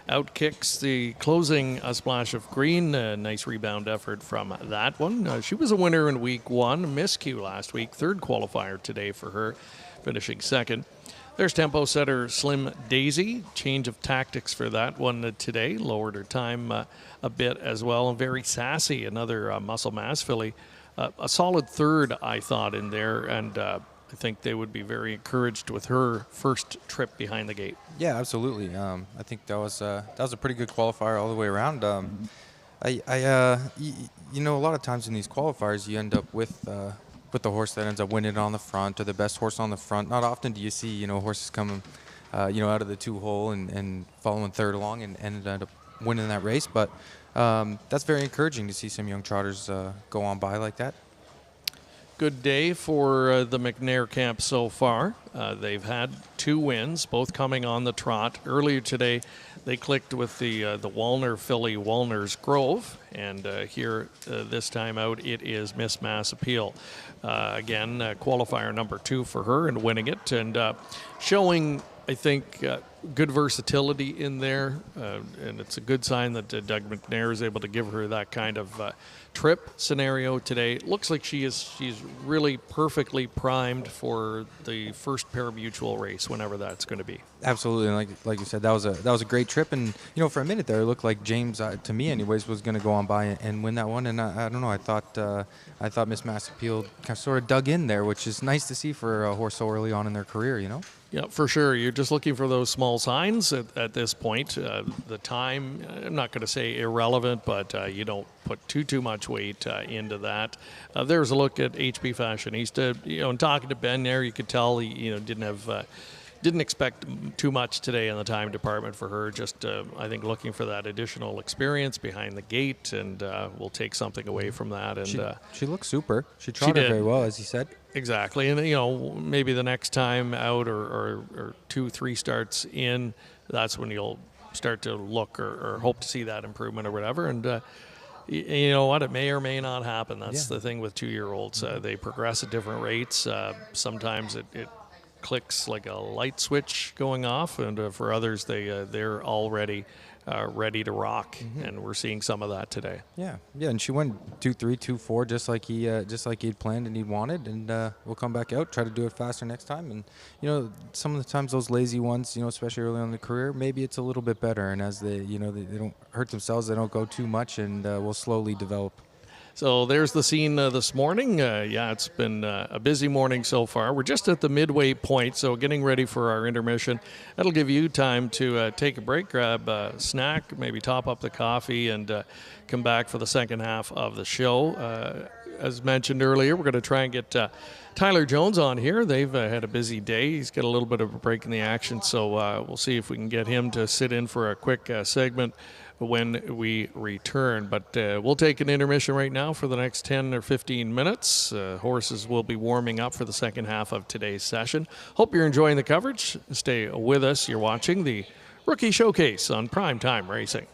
Outkicks the closing a splash of green. A nice rebound effort from that one. She was a winner in week 1, miscue last week, 3rd qualifier today for her, finishing 2nd. There's tempo setter Slim Daisy. Change of tactics for that one today. Lowered her time a bit as well. And Very Sassy, another muscle mass filly. A solid 3rd, I thought, in there. And I think they would be very encouraged with her first trip behind the gate. Yeah, absolutely. I think that was a pretty good qualifier all the way around. You know, a lot of times in these qualifiers, you end up with the horse that ends up winning on the front, or the best horse on the front. Not often do you see, you know, horses coming, out of the 2-hole and following 3rd along and end up winning that race. But that's very encouraging to see some young trotters go on by like that. Good day for the McNair camp so far. They've had 2 wins, both coming on the trot. Earlier today, they clicked with the Walner filly, Walner's Grove, and here this time out, it is Miss Mass Appeal. Again, qualifier number 2 for her and winning it, and showing, I think, good versatility in there, and it's a good sign that Doug McNair is able to give her that kind of trip scenario today. Looks like she's really perfectly primed for the first pari-mutuel race, whenever that's going to be. Absolutely, and like you said, that was a great trip, and you know, for a minute there, it looked like James, to me anyways, was going to go on by and win that one, and I don't know, I thought Miss Mass Appeal kind of sort of dug in there, which is nice to see for a horse so early on in their career, you know. Yeah, for sure. You're just looking for those small signs at this point. The time, I'm not going to say irrelevant, but you don't put too much weight into that. There's a look at HP Fashionista. You know, and talking to Ben there, you could tell he didn't expect too much today in the time department for her. Just, I think, looking for that additional experience behind the gate, and we'll take something away from that. And she looked super. She trotted very well, as he said. Exactly, and you know, maybe the next time out or 2-3 starts in, that's when you'll start to look or hope to see that improvement or whatever. And you know what, it may or may not happen. That's the thing with 2-year-olds. They progress at different rates. Sometimes it clicks like a light switch going off, and for others, they're already ready to rock, and we're seeing some of that today. Yeah, and she went 2-3, 2-4, just like he'd planned and he wanted, and we'll come back out, try to do it faster next time. And some of the times those lazy ones, especially early on in the career, maybe it's a little bit better, and as they don't hurt themselves, they don't go too much, and we'll slowly develop. So there's the scene this morning. It's been a busy morning so far. We're just at the midway point, so getting ready for our intermission. That'll give you time to take a break, grab a snack, maybe top up the coffee, and come back for the second half of the show. As mentioned earlier, we're going to try and get Tyler Jones on here. They've had a busy day. He's got a little bit of a break in the action, so we'll see if we can get him to sit in for a quick segment when we return. But we'll take an intermission right now for the next 10 or 15 minutes. Horses will be warming up for the second half of today's session. Hope you're enjoying the coverage. Stay with us. You're watching the Rookie Showcase on PrimeTime Racing.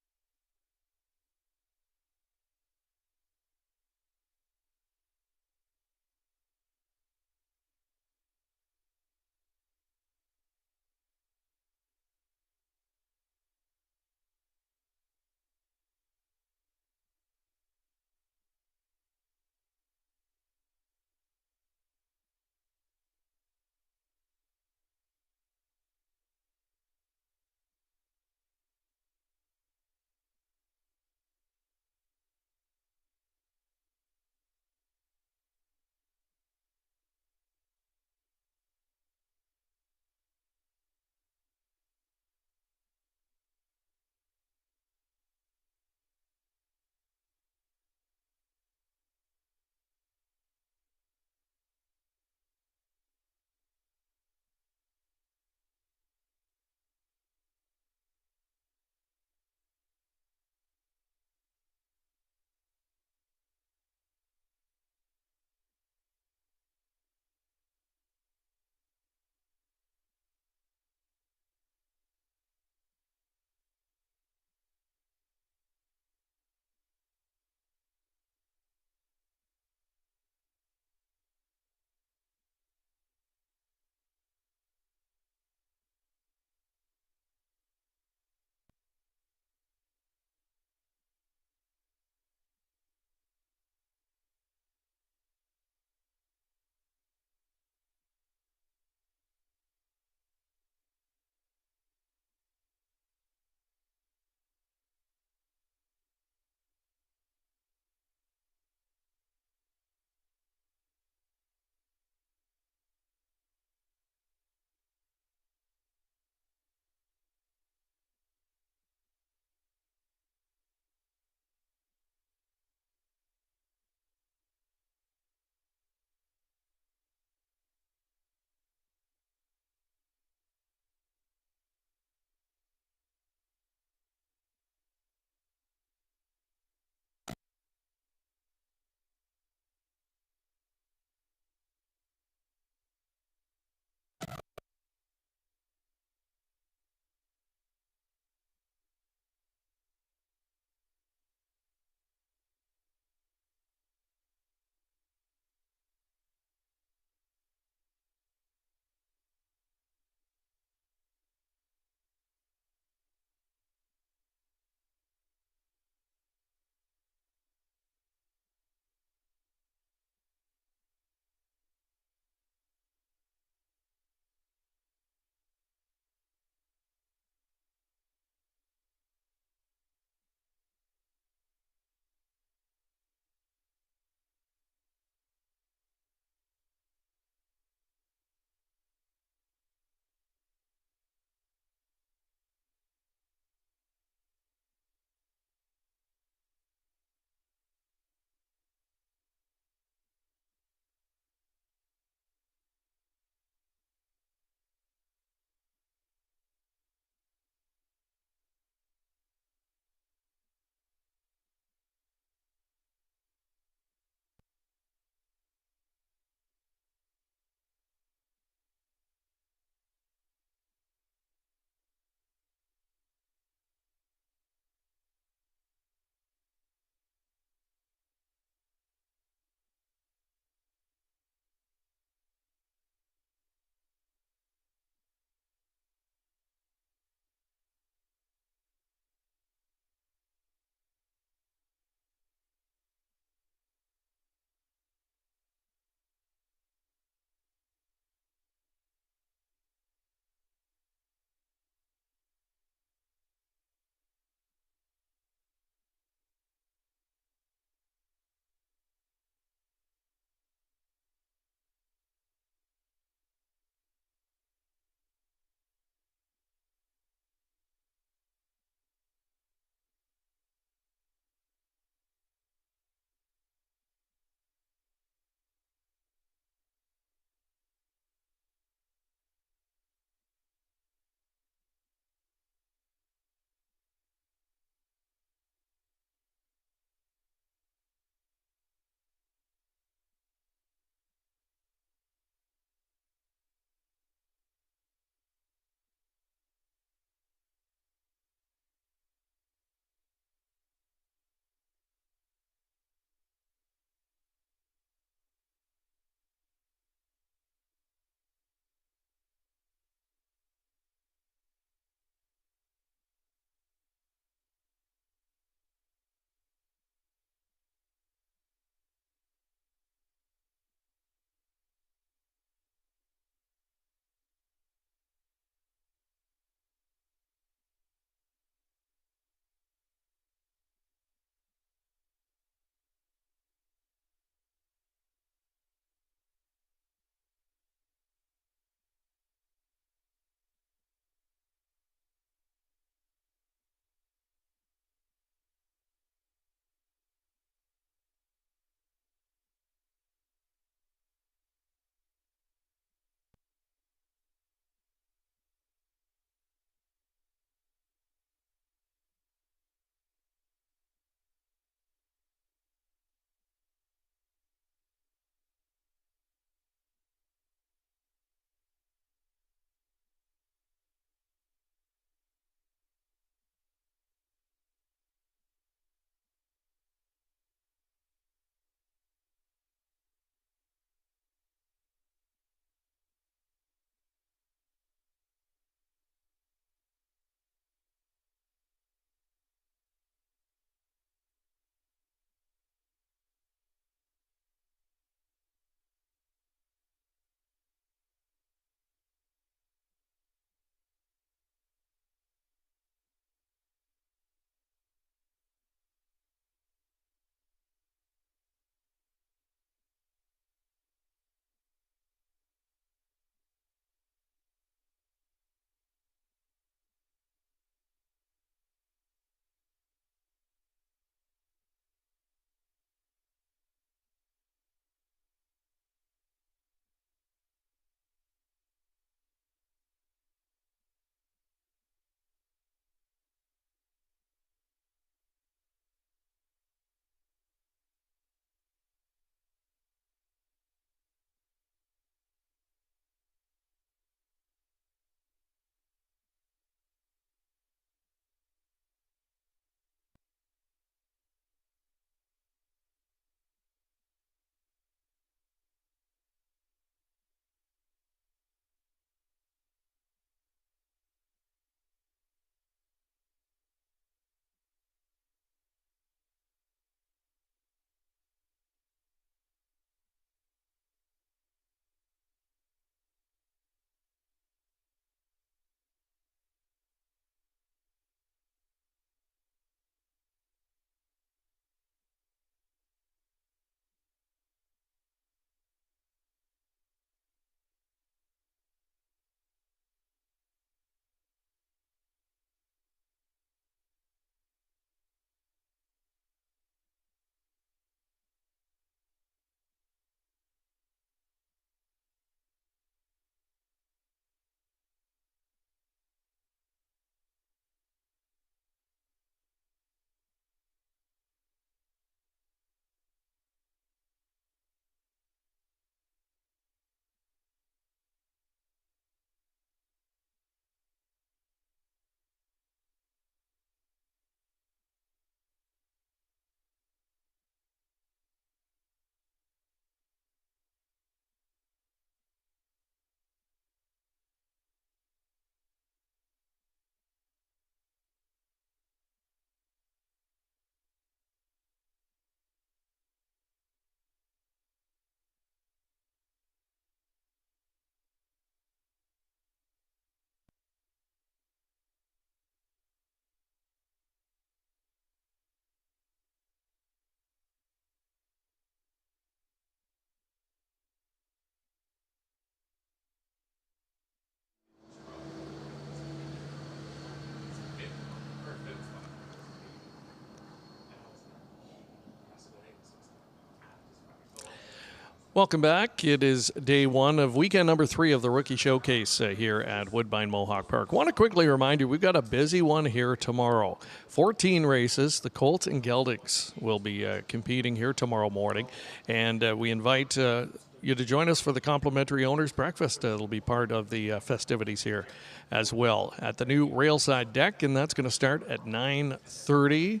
Welcome back. It is day one of weekend number 3 of the Rookie Showcase here at Woodbine Mohawk Park. Want to quickly remind you, we've got a busy one here tomorrow. 14 races. The Colt and Geldings will be competing here tomorrow morning. And we invite you to join us for the complimentary owners breakfast. It'll be part of the festivities here as well at the new railside deck, and that's going to start at 9:30.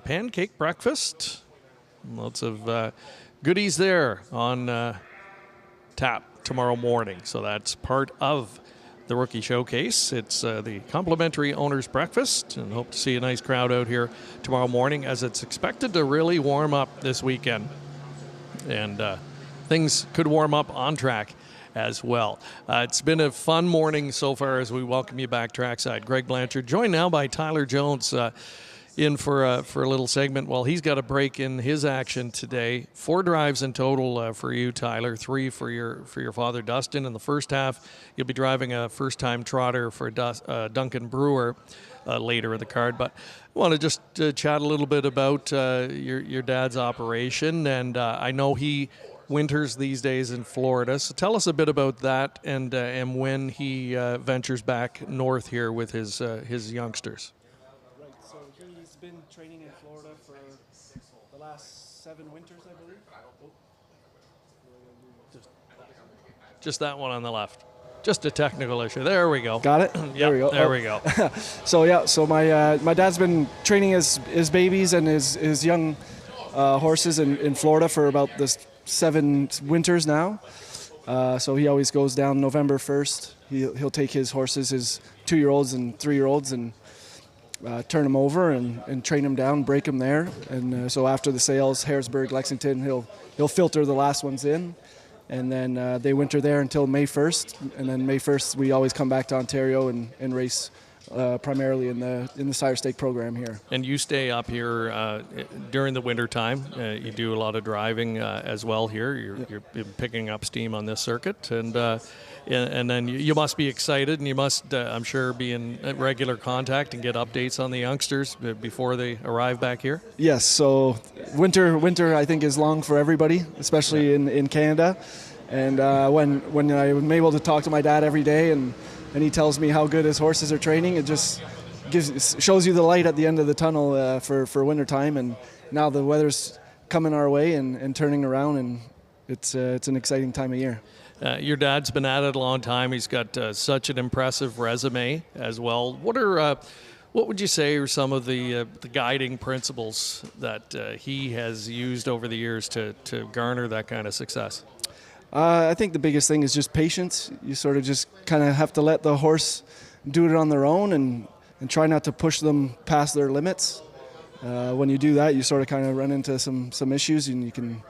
Pancake breakfast. Lots of goodies there on tap tomorrow morning. So that's part of the Rookie Showcase. It's the complimentary owners breakfast, and hope to see a nice crowd out here tomorrow morning as it's expected to really warm up this weekend. And things could warm up on track as well. It's been a fun morning so far as we welcome you back trackside. Greg Blanchard, joined now by Tyler Jones, in for a little segment. Well, he's got a break in his action today. 4 drives in total for you, Tyler. 3 for your father, Dustin. In the first half, you'll be driving a first-time trotter for Duncan Brewer later in the card. But I want to just chat a little bit about your dad's operation. And I know he winters these days in Florida. So tell us a bit about that and when he ventures back north here with his youngsters. Been training in Florida for the last 7 winters, I believe. Just that one on the left. Just a technical issue. There we go. Got it? There we go. There we go. So my dad's been training his babies and his young horses in Florida for about this 7 winters now. So he always goes down November 1st. He'll take his horses, his 2-year-olds and 3-year-olds, and turn them over and train them down, break them there. And so after the sales, Harrisburg, Lexington, he'll filter the last ones in. And then they winter there until May 1st. And then May 1st, we always come back to Ontario and race primarily in the Sire Stake program here. And you stay up here during the winter time. You do a lot of driving as well here. You're picking up steam on this circuit. And then you must be excited, and you must, I'm sure, be in regular contact and get updates on the youngsters before they arrive back here. Yes, so winter I think is long for everybody, especially in Canada. And when I'm able to talk to my dad every day and he tells me how good his horses are training, it just shows you the light at the end of the tunnel for winter time. And now the weather's coming our way and turning around, and it's an exciting time of year. Your dad's been at it a long time. He's got such an impressive resume as well. What would you say are some of the guiding principles that he has used over the years to garner that kind of success? I think the biggest thing is just patience. You sort of just kind of have to let the horse do it on their own and try not to push them past their limits. When you do that, you sort of kind of run into some issues, and you can,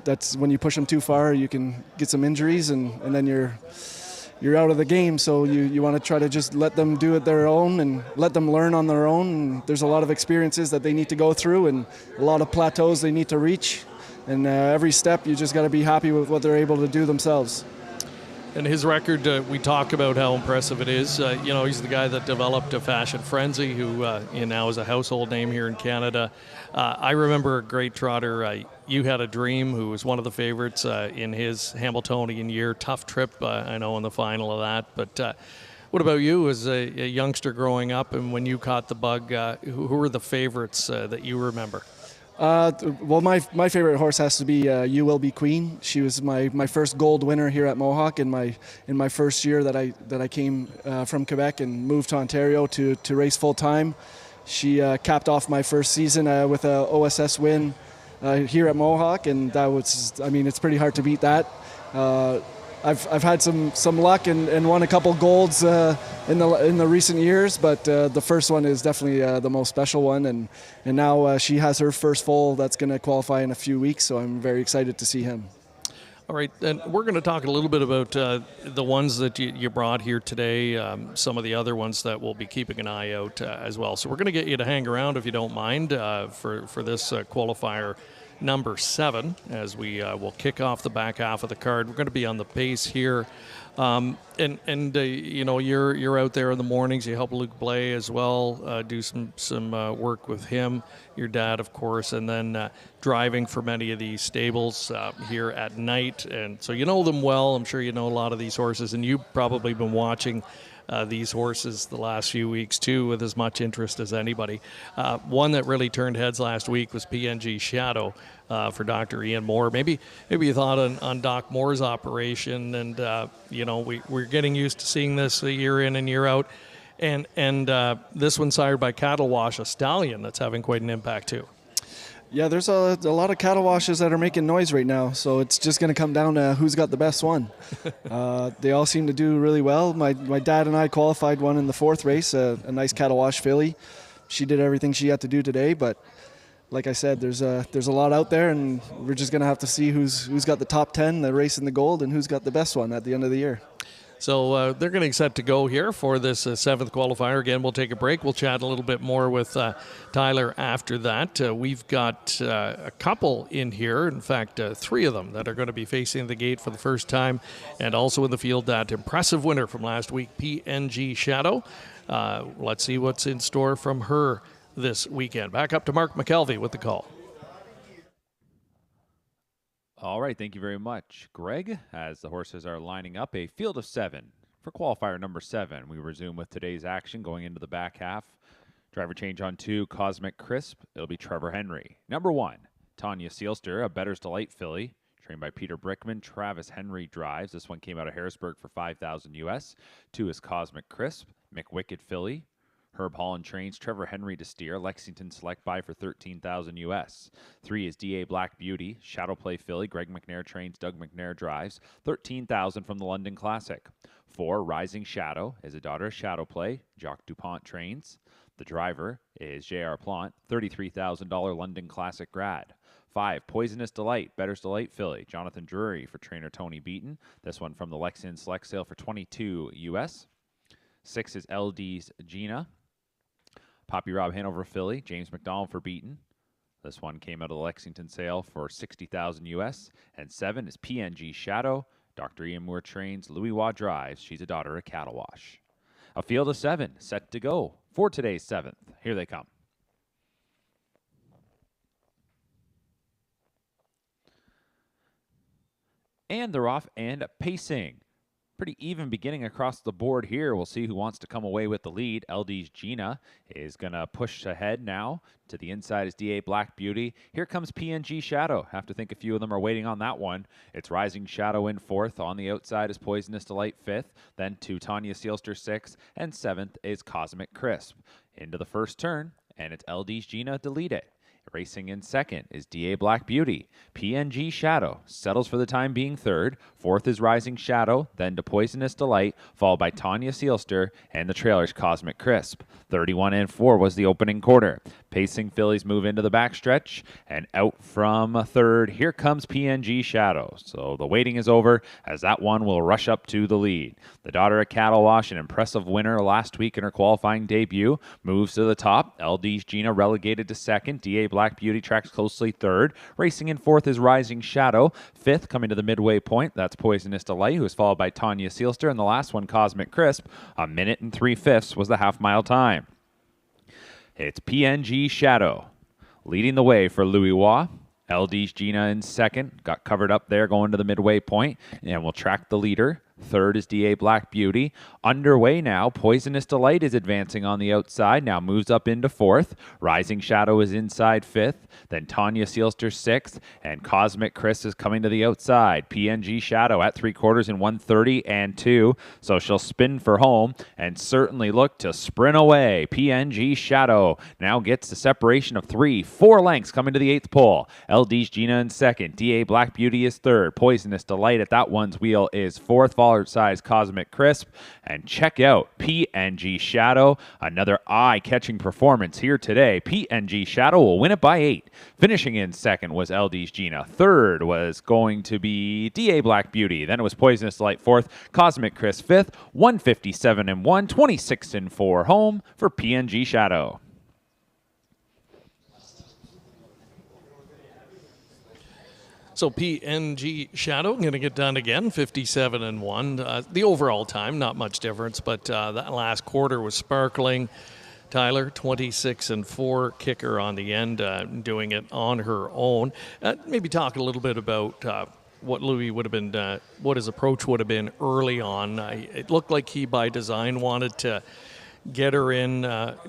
that's when you push them too far, you can get some injuries, and then you're out of the game. So you want to try to just let them do it their own and let them learn on their own. And there's a lot of experiences that they need to go through and a lot of plateaus they need to reach. And every step, you just got to be happy with what they're able to do themselves. And his record, we talk about how impressive it is. He's the guy that developed a Fashion Frenzy, who now is a household name here in Canada. I remember a great trotter, You Had a Dream, who was one of the favorites in his Hamiltonian year. Tough trip, I know, in the final of that. But what about you as a youngster growing up, and when you caught the bug, who were the favorites that you remember? Well, my favorite horse has to be You Will Be Queen. She was my first gold winner here at Mohawk in my first year that I came from Quebec and moved to Ontario to race full time. She capped off my first season with a OSS win here at Mohawk, and that was, it's pretty hard to beat that. I've had some luck and won a couple golds in the recent years, but the first one is definitely the most special one, and now she has her first foal that's going to qualify in a few weeks, so I'm very excited to see him. All right, and we're going to talk a little bit about the ones that you brought here today, some of the other ones that we'll be keeping an eye out as well. So we're going to get you to hang around if you don't mind for this qualifier number 7, as we will kick off the back half of the card. We're going to be on the pace here. You know, you're out there in the mornings. You help Luke Blais as well, do some work with him, your dad, of course, and then driving for many of these stables here at night. And so you know them well. I'm sure you know a lot of these horses, and you've probably been watching these horses the last few weeks too with as much interest as anybody. One that really turned heads last week was PNG Shadow for Dr. Ian Moore. Maybe you thought on Doc Moore's operation, and you know, we're getting used to seeing this year in and year out, and this one sired by Cattle Wash, a stallion that's having quite an impact too. Yeah, there's a lot of cattle washes that are making noise right now, so it's just going to come down to who's got the best one. They all seem to do really well. My dad and I qualified one in the 4th race, a nice cattle wash filly. She did everything she had to do today, but like I said, there's a lot out there, and we're just going to have to see who's got the top 10, the race in the gold, and who's got the best one at the end of the year. So they're getting set to go here for this 7th qualifier. Again, we'll take a break. We'll chat a little bit more with Tyler after that. We've got a couple in here, in fact, 3 of them that are going to be facing the gate for the first time, and also in the field that impressive winner from last week, PNG Shadow. Let's see what's in store from her this weekend. Back up to Mark McKelvey with the call. All right, thank you very much, Greg. As the horses are lining up, a field of 7 for qualifier number 7. We resume with today's action going into the back half. Driver change on 2, Cosmic Crisp. It'll be Trevor Henry. Number 1, Tanya Seelster, a Better's Delight filly, trained by Peter Brickman. Travis Henry drives. This one came out of Harrisburg for $5,000 US. 2 is Cosmic Crisp, McWicked filly. Herb Holland trains Trevor Henry to steer. Lexington Select Buy for $13,000 US. 3 is DA Black Beauty, Shadow Play filly. Greg McNair trains, Doug McNair drives. $13,000 from the London Classic. 4, Rising Shadow is a daughter of Shadow Play. Jacques Dupont trains. The driver is J.R. Plant, $33,000 London Classic grad. 5, Poisonous Delight, Better's Delight filly. Jonathan Drury for trainer Tony Beaton. This one from the Lexington Select sale for $22,000 US. 6 is LD's Gina, Poppy Rob Hanover filly. James McDonald for Beaton. This one came out of the Lexington sale for $60,000 US. And 7 is PNG Shadow. Dr. Ian Moore trains. Louis Waugh drives. She's a daughter of Cattle Wash. A field of 7 set to go for today's 7th. Here they come. And they're off and pacing. Pretty even beginning across the board here. We'll see who wants to come away with the lead. LD's Gina is going to push ahead now. To the inside is DA Black Beauty. Here comes PNG Shadow. Have to think a few of them are waiting on that one. It's Rising Shadow in 4th. On the outside is Poisonous Delight 5th. Then to Tanya Seelster 6th. And 7th is Cosmic Crisp. Into the first turn, and it's LD's Gina to lead it. Racing in 2nd is DA Black Beauty. PNG Shadow settles for the time being 3rd. 4th is Rising Shadow, then to Poisonous Delight, followed by Tanya Seelster, and the trailer's Cosmic Crisp. 31 and 4 was the opening quarter. Pacing fillies move into the backstretch, and out from 3rd, here comes PNG Shadow. So the waiting is over, as that one will rush up to the lead. The daughter of Cattle Wash, an impressive winner last week in her qualifying debut, moves to the top. LD's Gina relegated to 2nd. DA Black Beauty tracks closely 3rd. Racing in 4th is Rising Shadow. 5th, coming to the midway point, that's Poisonous Delight, who is followed by Tanya Seelster, and the last one, Cosmic Crisp. 1 minute and 3/5 was the half-mile time. It's PNG Shadow leading the way for Louis Waugh. LD's Gina in 2nd. Got covered up there going to the midway point, and we'll track the leader. 3rd is DA Black Beauty. Underway now. Poisonous Delight is advancing on the outside. Now moves up into 4th. Rising Shadow is inside 5th. Then Tanya Seelster 6th. And Cosmic Crisp is coming to the outside. PNG Shadow at 3/4 in 1:30 and 2. So she'll spin for home and certainly look to sprint away. PNG Shadow now gets the separation of 4 lengths coming to the 8th pole. LD's Gina in 2nd. DA Black Beauty is 3rd. Poisonous Delight at that one's wheel is 4th. Followed size Cosmic Crisp. And check out PNG Shadow. Another eye-catching performance here today. PNG Shadow will win it by 8. Finishing in 2nd was LD's Gina. 3rd was going to be DA Black Beauty. Then it was Poisonous Delight 4th. Cosmic Crisp 5th. 157 and 1. 26 and 4 home for PNG Shadow. So PNG Shadow going to get done again, 57-1. The overall time, not much difference, but that last quarter was sparkling. Tyler, 26-4, kicker on the end, doing it on her own. Maybe talk a little bit about what Louis would have been, what his approach would have been early on. It looked like he, by design, wanted to get her in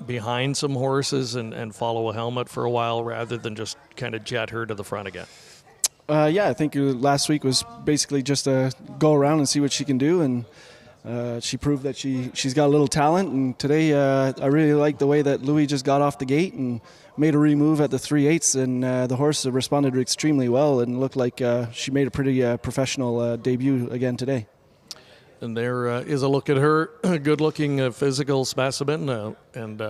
behind some horses and follow a helmet for a while rather than just kind of jet her to the front again. Yeah, I think last week was basically just a go around and see what she can do, and she proved that she's got a little talent. And today I really liked the way that Louis just got off the gate and made a remove at the 3/8, and the horse responded extremely well and looked like she made a pretty professional debut again today. And there is a look at her, a good-looking physical specimen, and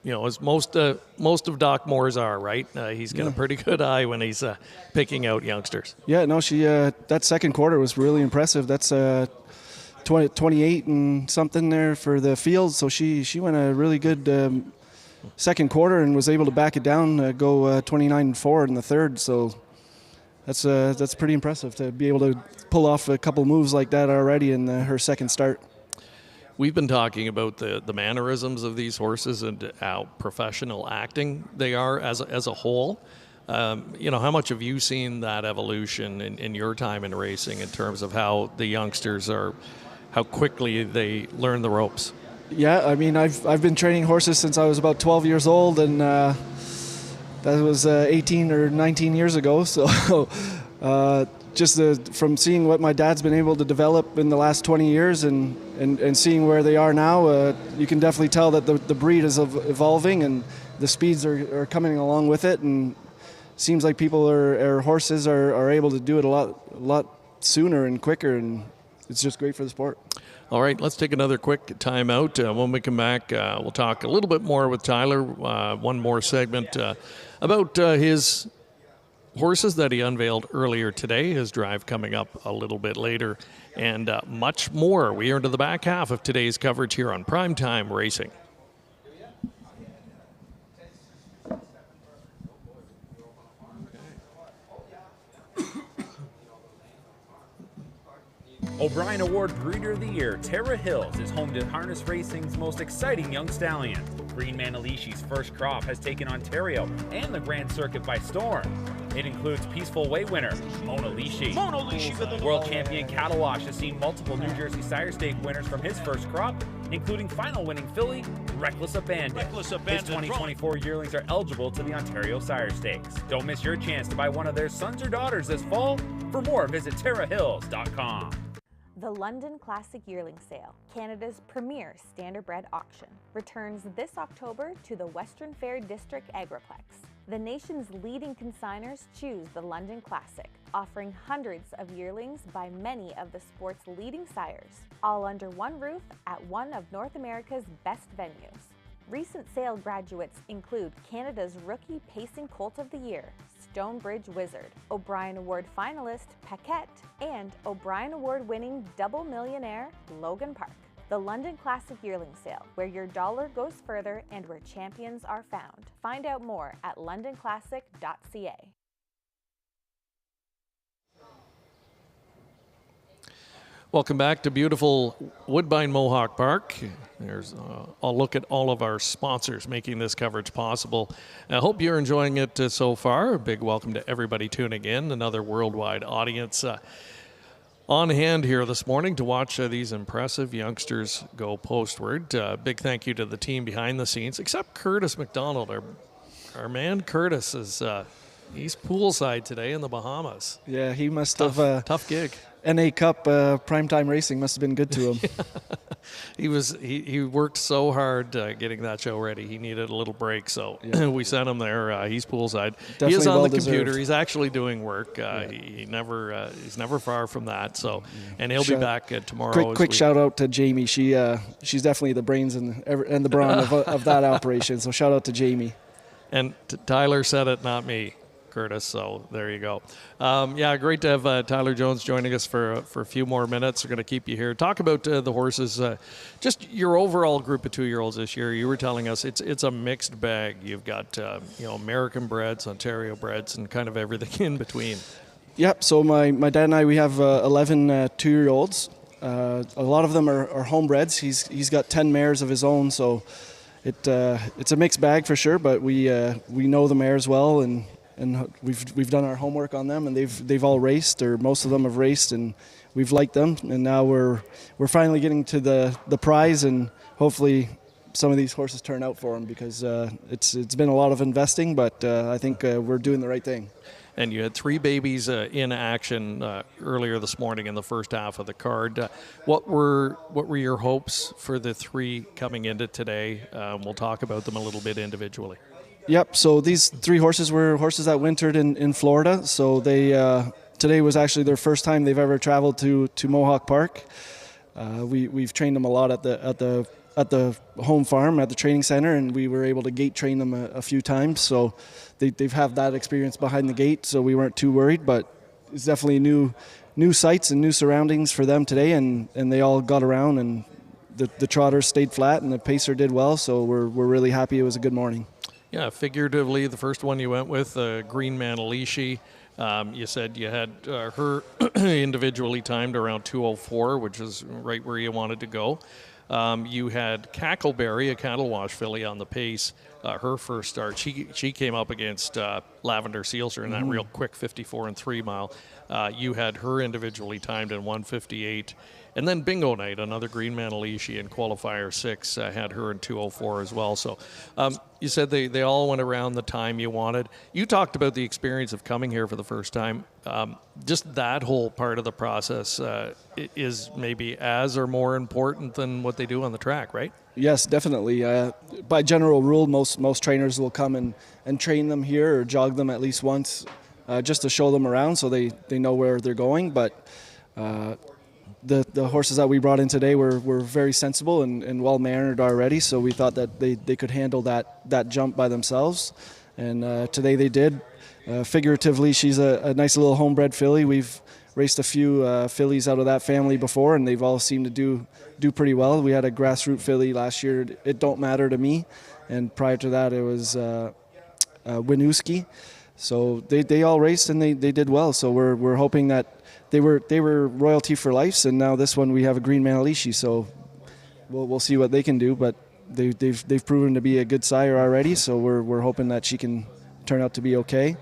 as most of Doc Moore's are, right? He's got a pretty good eye when he's picking out youngsters. Yeah, no, she that second quarter was really impressive. That's 28 and something there for the field, so she went a really good second quarter and was able to back it down, go 29-4 in the third. So that's pretty impressive to be able to pull off a couple moves like that already in her second start. We've been talking about the mannerisms of these horses and how professional acting they are as a whole. How much have you seen that evolution in your time in racing in terms of how the youngsters how quickly they learn the ropes? Yeah, I mean, I've been training horses since I was about 12 years old, and that was 18 or 19 years ago. So just from seeing what my dad's been able to develop in the last 20 years and seeing where they are now, you can definitely tell that the breed is evolving and the speeds are coming along with it. And it seems like people or horses are able to do it a lot sooner and quicker, and it's just great for the sport. All right, let's take another quick timeout. When we come back, we'll talk a little bit more with Tyler, one more segment about his horses that he unveiled earlier today, his drive coming up a little bit later, and much more. We are into the back half of today's coverage here on Primetime Racing. O'Brien Award Breeder of the Year, Tara Hills, is home to harness racing's most exciting young stallion. Green Manalishi's first crop has taken Ontario and the Grand Circuit by storm. It includes Peaceful Way winner Mona Lishi. World champion Cattle Wash has seen multiple New Jersey Sire Stake winners from his first crop, including final winning filly Reckless Abandon. His 2024 yearlings are eligible to the Ontario Sire Stakes. Don't miss your chance to buy one of their sons or daughters this fall. For more, visit TaraHills.com. The London Classic Yearling Sale, Canada's premier standardbred auction, returns this October to the Western Fair District Agriplex. The nation's leading consigners choose the London Classic, offering hundreds of yearlings by many of the sport's leading sires, all under one roof at one of North America's best venues. Recent sale graduates include Canada's Rookie Pacing Colt of the Year, Stonebridge Wizard, O'Brien Award finalist Paquette, and O'Brien Award winning double millionaire Logan Park. The London Classic Yearling Sale, where your dollar goes further and where champions are found. Find out more at londonclassic.ca. Welcome back to beautiful Woodbine Mohawk Park. There's a look at all of our sponsors making this coverage possible. I hope you're enjoying it so far. A big welcome to everybody tuning in. Another worldwide audience on hand here this morning to watch these impressive youngsters go postward. Big thank you to the team behind the scenes, except Curtis McDonald. Our man Curtis is he's poolside today in the Bahamas. Yeah, he must have tough gig. NA Cup Primetime Racing must have been good to him. He worked so hard getting that show ready. He needed a little break, so we sent him there. He's poolside. Definitely he is on well the computer. deserved. He's actually doing work. He's never far from that. So, and he'll be back tomorrow. Quick shout out to Jamie. She's definitely the brains and the brawn of that operation. So shout out to Jamie. And Tyler said it, not me, Curtis. So there you go. Great to have Tyler Jones joining us for a few more minutes. We're going to keep you here. Talk about the horses, just your overall group of 2-year-olds this year. You were telling us it's a mixed bag. You've got American breds, Ontario breds, and kind of everything in between. Yep. So my dad and I, we have 11 2-year-olds. A lot of them are homebreds. He's got 10 mares of his own, so it's a mixed bag for sure. But we know the mares well, and we've done our homework on them, and they've all raced, or most of them have raced, and we've liked them. And now we're finally getting to the prize, and hopefully some of these horses turn out for them, because it's been a lot of investing, but I think we're doing the right thing. And you had 3 babies in action earlier this morning in the first half of the card. What were your hopes for the 3 coming into today? We'll talk about them a little bit individually. Yep. So these 3 horses were horses that wintered in Florida. So they today was actually their first time they've ever traveled to Mohawk Park. We've trained them a lot at the home farm, at the training center, and we were able to gate train them a few times. So they've had that experience behind the gate, so we weren't too worried. But it's definitely new sights and new surroundings for them today, and they all got around, and the trotters stayed flat, and the pacer did well. So we're really happy. It was a good morning. Yeah, figuratively, the first one you went with, Green Manalishi. You said you had her individually timed around 2:04, which is right where you wanted to go. You had Cackleberry, a cattle wash filly, on the pace. Her first start, she came up against Lavender Sealster in that real quick 54 and 3 mile. You had her individually timed in 1:58. And then Bingo Night, another Green Manalishi in qualifier 6, had her in 2:04 as well. So you said they all went around the time you wanted. You talked about the experience of coming here for the first time. Just that whole part of the process is maybe as or more important than what they do on the track, right? Yes, definitely. By general rule, most trainers will come and train them here or jog them at least once just to show them around, so they know where they're going. But the horses that we brought in today were very sensible and well-mannered already, so we thought that they could handle that jump by themselves. And today they did. Figuratively, she's a nice little homebred filly. We've raced a few fillies out of that family before, and they've all seemed to do pretty well. We had a grassroots filly last year, It Don't Matter to Me, and prior to that it was Winooski. So they all raced, and they did well. So we're hoping that they were royalty for life, and now this one we have a Green Manalishi. So we'll see what they can do, but they've proven to be a good sire already. So we're hoping that she can turn out to be okay.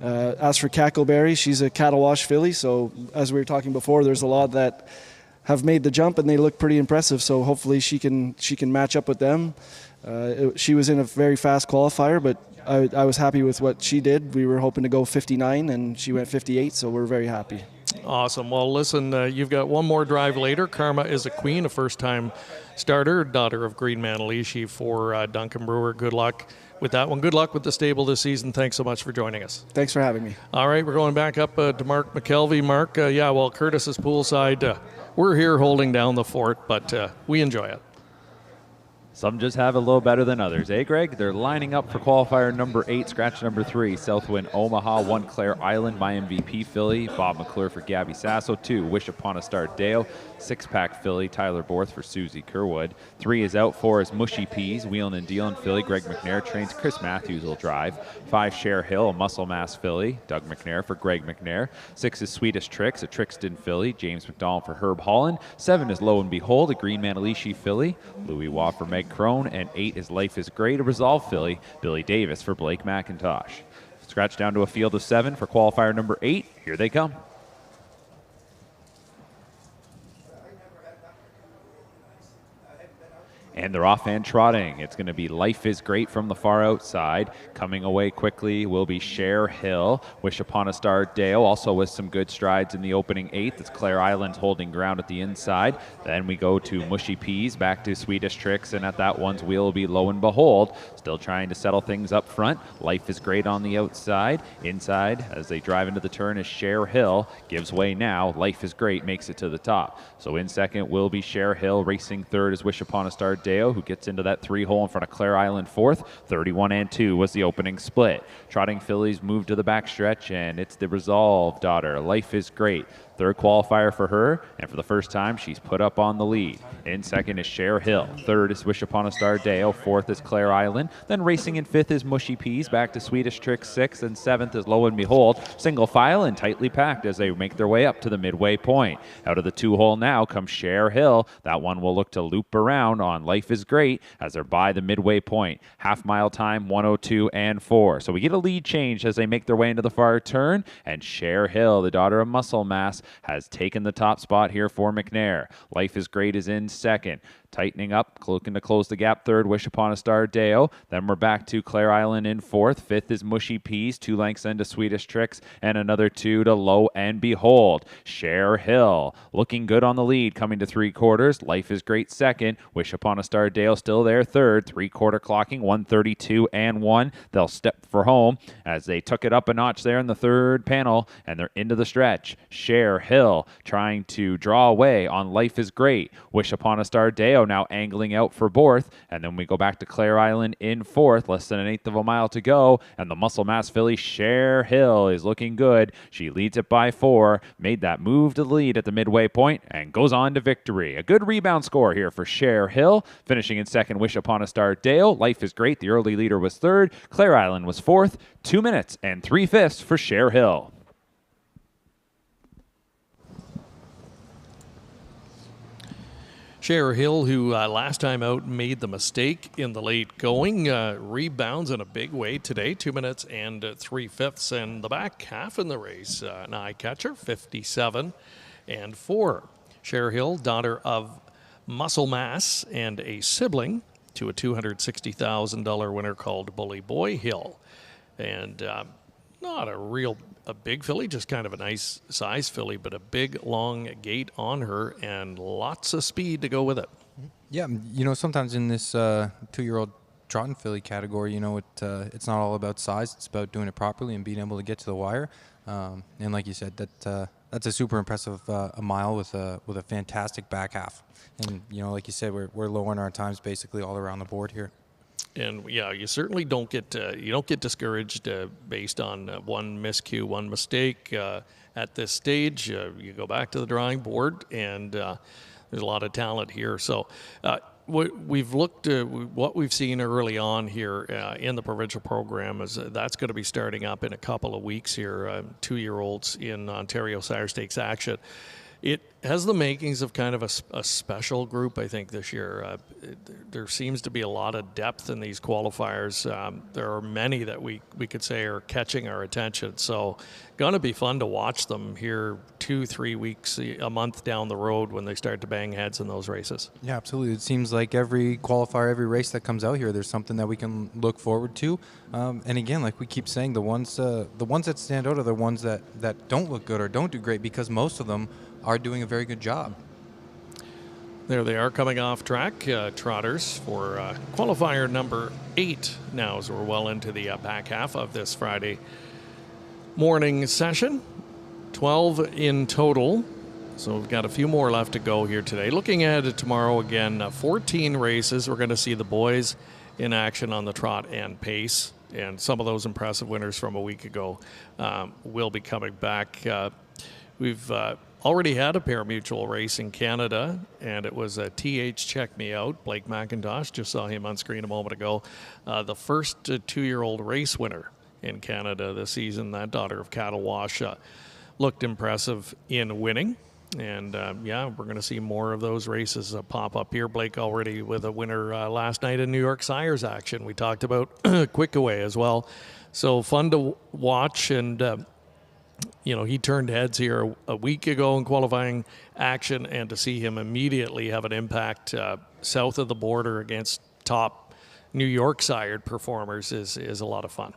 As for Cackleberry, she's a cattle wash filly. So as we were talking before, there's a lot that have made the jump, and they look pretty impressive. So hopefully she can match up with them. She was in a very fast qualifier, but I was happy with what she did. We were hoping to go 59, and she went 58, so we're very happy. Awesome. Well, listen, you've got one more drive later. Karma is a Queen, a first-time starter, daughter of Green Manalishi for Duncan Brewer. Good luck with that one. Good luck with the stable this season. Thanks so much for joining us. Thanks for having me. All right, we're going back up to Mark McKelvey. Mark, well, Curtis is poolside. We're here holding down the fort, but we enjoy it. Some just have it a little better than others, eh, Greg? They're lining up for qualifier number 8, scratch number 3, Southwind Omaha, 1 Claire Island, my MVP filly, Bob McClure for Gabby Sasso, 2 Wish Upon a Star Dale, 6-pack filly, Tyler Borth for Susie Kerwood, 3 is out, 4 is Mushy Peas, Wheelin' and Dealin' filly, Greg McNair trains, Chris Matthews will drive, 5 Cher Hill, a Muscle Mass filly, Doug McNair for Greg McNair, 6 is Sweetest Tricks, a Trixton filly, James McDonald for Herb Holland, 7 is Lo and Behold, a Green Manalishi filly, Louis Waugh for Meg Crone, and 8 is Life is Great, a Resolve filly, Billy Davis for Blake McIntosh. Scratch down to a field of 7 for qualifier number 8. Here they come. And they're off and trotting. It's going to be Life is Great from the far outside. Coming away quickly will be Cher Hill, Wish Upon a Star Dale, also with some good strides in the opening 8th. It's Claire Island holding ground at the inside. Then we go to Mushy Peas, back to Swedish Tricks, and at that one's wheel will be Lo and Behold. Still trying to settle things up front. Life is Great on the outside. Inside, as they drive into the turn, is Cher Hill. Gives way now. Life is Great makes it to the top. So in second will be Cher Hill. Racing third is Wish Upon a Star Dale, who gets into that 3-hole in front of Claire Island fourth. 31 and 2 was the opening split. Trotting fillies move to the backstretch, and it's the Resolve daughter, Life is Great. Third qualifier for her, and for the first time, she's put up on the lead. In second is Cher Hill. Third is Wish Upon a Star Deo. Fourth is Claire Island. Then racing in fifth is Mushy Peas. Back to Swedish Trick sixth, and seventh is Lo and Behold. Single file and tightly packed as they make their way up to the midway point. Out of the 2-hole now comes Cher Hill. That one will look to loop around on Life is Great as they're by the midway point. Half-mile time, 1:02 and 4. So we get a lead change as they make their way into the far turn, and Cher Hill, the daughter of Muscle Mass, has taken the top spot here for McNair. Life is Great is in second. Tightening up, looking to close the gap. Third, Wish Upon a Star Deo. Then we're back to Claire Island in fourth. Fifth is Mushy Peas. 2 lengths into Swedish Tricks, and another 2 to Lo and Behold. Cher Hill looking good on the lead, coming to 3/4. Life is Great second. Wish Upon a Star Deo still there third. 3/4 clocking, 1:32 and 1. They'll step for home as they took it up a notch there in the third panel, and they're into the stretch. Cher Hill trying to draw away on Life is Great. Wish Upon a Star Deo now angling out for fourth, and then we go back to Claire Island in fourth. Less than an eighth of a mile to go, and the Muscle Mass filly Cher Hill is looking good. She leads it by 4, made that move to the lead at the midway point, and goes on to victory. A good rebound score here for Cher Hill. Finishing in second, Wish Upon a Star Deo. Life is Great, the early leader, was third. Claire Island was fourth. 2 minutes and 3/5 for Cher Hill. Cher Hill, who last time out made the mistake in the late going, rebounds in a big way today. 2 minutes and 3/5. And the back half in the race, an eye catcher, 57 and 4. Cher Hill, daughter of Muscle Mass and a sibling to a $260,000 winner called Bully Boy Hill. And not a big filly, just kind of a nice size filly, but a big, long gait on her and lots of speed to go with it. Yeah, sometimes in this 2-year-old trotting filly category, it's not all about size. It's about doing it properly and being able to get to the wire. And like you said, that's a super impressive a mile with a fantastic back half. And like you said, we're low on our times basically all around the board here. And yeah, you certainly don't get discouraged based on one miscue, one mistake at this stage. You go back to the drawing board, and there's a lot of talent here. So we've looked what we've seen early on here in the provincial program is that's going to be starting up in a couple of weeks here. 2-year-olds in Ontario Sire Stakes action. It has the makings of kind of a special group, I think, this year. There seems to be a lot of depth in these qualifiers. There are many that we could say are catching our attention. So going to be fun to watch them here 2-3 weeks, a month down the road when they start to bang heads in those races. Yeah, absolutely. It seems like every qualifier, every race that comes out here, there's something that we can look forward to. And again, like we keep saying, the ones that stand out are the ones that don't look good or don't do great, because most of them are doing a very good job. There they are coming off track, trotters, for qualifier number 8 now, as we're well into the back half of this Friday morning session. 12 in total, so we've got a few more left to go here today. Looking ahead to tomorrow, again, 14 races. We're going to see the boys in action on the trot and pace, and some of those impressive winners from a week ago will be coming back. We've already had a pari-mutuel race in Canada, and it was a TH Check Me Out. Blake McIntosh, just saw him on screen a moment ago. The first 2-year-old race winner in Canada this season, that daughter of Cattle Wash, looked impressive in winning. And yeah, we're going to see more of those races pop up here. Blake already with a winner last night in New York Sires action. We talked about Quick Away as well. So fun to watch, and he turned heads here a week ago in qualifying action, and to see him immediately have an impact south of the border against top New York sired performers is a lot of fun.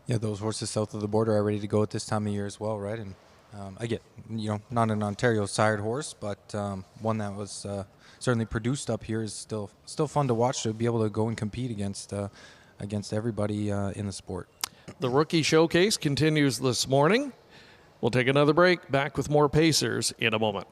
Yeah, those horses south of the border are ready to go at this time of year as well, right? And I get, not an Ontario sired horse, but one that was certainly produced up here is still fun to watch, to be able to go and compete against everybody in the sport. The rookie showcase continues this morning. We'll take another break. Back with more Pacers in a moment.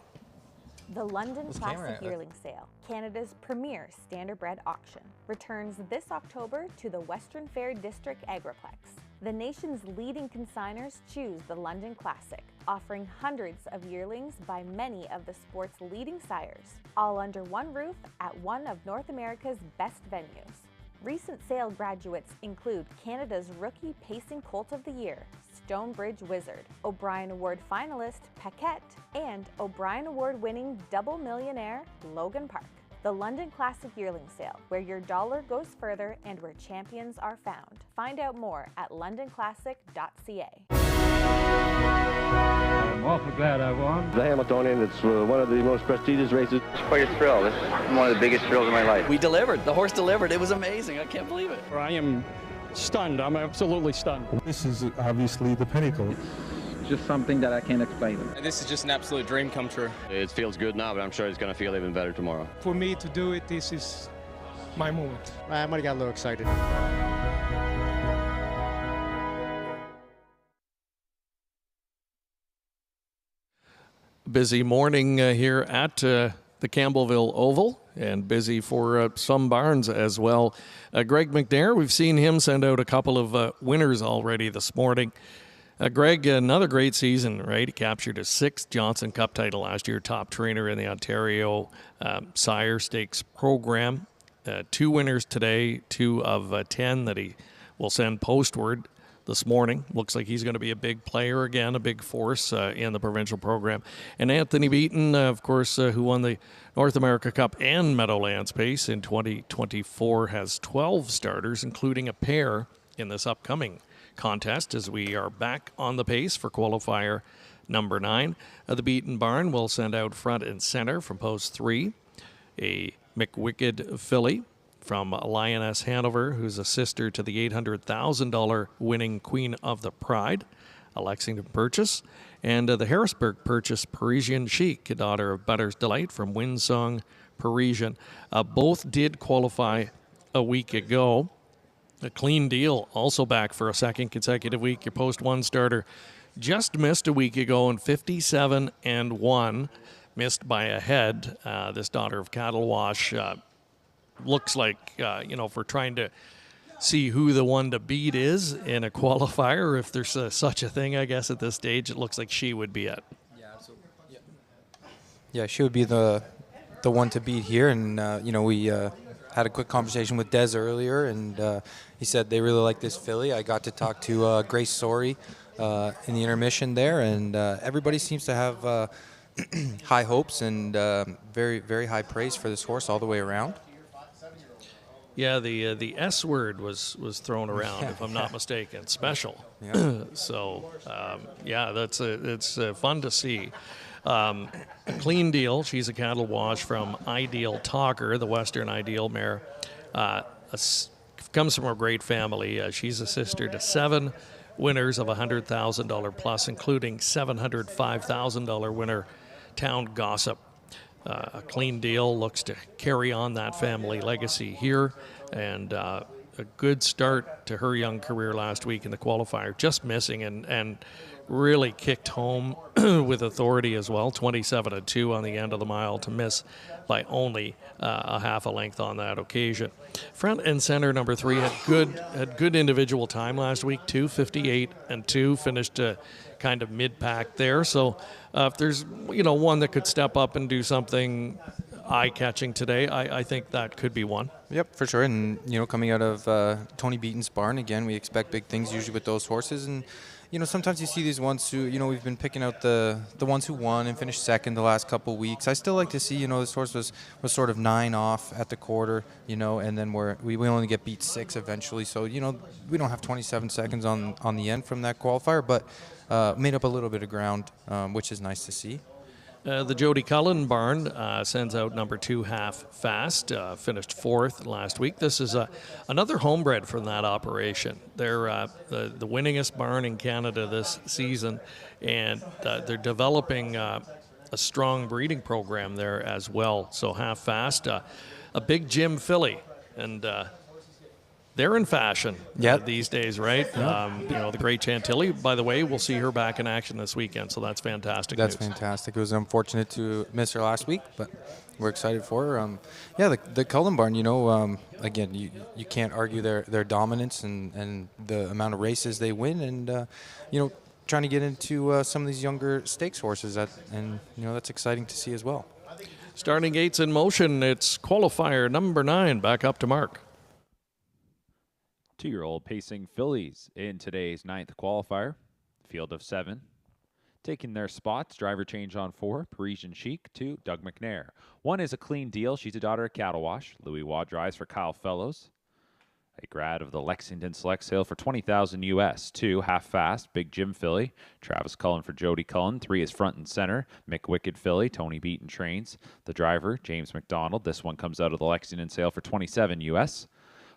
The London Classic Yearling Sale, Canada's premier standardbred auction, returns this October to the Western Fair District Agriplex. The nation's leading consigners choose the London Classic, offering hundreds of yearlings by many of the sport's leading sires, all under one roof at one of North America's best venues. Recent sale graduates include Canada's Rookie Pacing Colt of the Year, Stonebridge Wizard, O'Brien Award finalist Paquette, and O'Brien Award-winning double millionaire Logan Park. The London Classic Yearling Sale, where your dollar goes further and where champions are found. Find out more at londonclassic.ca. I'm awfully glad I won. The Hamiltonian, it's one of the most prestigious races. It's quite a thrill. It's one of the biggest thrills of my life. We delivered. The horse delivered. It was amazing. I can't believe it. I am stunned. I'm absolutely stunned. This is obviously the pinnacle. Just something that I can't explain. This is just an absolute dream come true. It feels good now, but I'm sure it's going to feel even better tomorrow. For me to do it, this is my moment. I might have got a little excited. Busy morning here at the Campbellville Oval, and busy for some barns as well. Greg McNair, we've seen him send out a couple of winners already this morning. Greg, another great season, right? He captured his 6th Johnson Cup title last year, top trainer in the Ontario Sire Stakes program. 2 winners today, 2 of 10 that he will send postward this morning. Looks like he's going to be a big player again, a big force in the provincial program. And Anthony Beaton, of course, who won the North America Cup and Meadowlands Pace in 2024, has 12 starters, including a pair in this upcoming contest as we are back on the pace for qualifier number 9. The Beaton barn will send out front and center from post 3 a McWicked filly from Lioness Hanover, who's a sister to the $800,000 winning Queen of the Pride, a Lexington Purchase, and the Harrisburg Purchase Parisian Chic, a daughter of Butter's Delight from Windsong Parisian. Both did qualify a week ago. A Clean Deal also back for a second consecutive week. Your post 1 starter just missed a week ago in 57-1, missed by a head. This daughter of Cattle Wash looks like, if we're trying to see who the one to beat is in a qualifier, if there's such a thing, I guess, at this stage, it looks like she would be it. Yeah, absolutely. Yeah, she would be the one to beat here. And, we had a quick conversation with Des earlier, and he said they really like this filly. I got to talk to Grace Sorey in the intermission there, and everybody seems to have high hopes and very, very high praise for this horse all the way around. Yeah, the S word was thrown around, if I'm not mistaken. Special. Yeah. So, it's fun to see. A Clean Deal. She's a Cattle Wash from Ideal Talker, the Western Ideal mare. Comes from a great family. She's a sister to 7 winners of $100,000 plus, including $705,000 winner Town Gossip. A Clean Deal looks to carry on that family legacy here, and a good start to her young career last week in the qualifier, just missing and really kicked home with authority as well, 27-2 on the end of the mile to miss by only a half a length on that occasion. Front and center number 3 had good individual time last week, 2:58-2, finished kind of mid-pack there. So if there's one that could step up and do something eye-catching today, I think that could be one. Yep, for sure. And coming out of Tony Beaton's barn, again, we expect big things usually with those horses. And sometimes you see these ones who, we've been picking out the ones who won and finished second the last couple of weeks. I still like to see, this horse was sort of 9 off at the quarter, and then we only get beat 6 eventually. So, we don't have 27 seconds on the end from that qualifier, but made up a little bit of ground, which is nice to see. The Jody Cullen barn sends out number 2 Half Fast, finished 4th last week. This is another homebred from that operation. They're the winningest barn in Canada this season, and they're developing a strong breeding program there as well. So Half Fast, a big Jim filly, and they're in fashion these days, right? The great Chantilly, by the way, we'll see her back in action this weekend, so that's fantastic That's news. fantastic. It was unfortunate to miss her last week, but we're excited for her. The Cullen Barn, again, you can't argue their dominance and the amount of races they win, and trying to get into some of these younger stakes horses, and that's exciting to see as well. Starting gates in motion. It's qualifier number 9. Back up to Mark. 2-year-old pacing fillies in today's 9th qualifier. Field of 7. Taking their spots, driver change on 4, Parisian Chic, 2, Doug McNair. 1 is a clean deal. She's a daughter of Cattle Wash. Louis Waugh drives for Kyle Fellows. A grad of the Lexington Select Sale for $20,000 US. 2, Half Fast, Big Jim filly. Travis Cullen for Jody Cullen. 3 is Front and Center. Mick Wicked filly. Tony Beaton trains. The driver, James McDonald. This one comes out of the Lexington Sale for $27,000 US.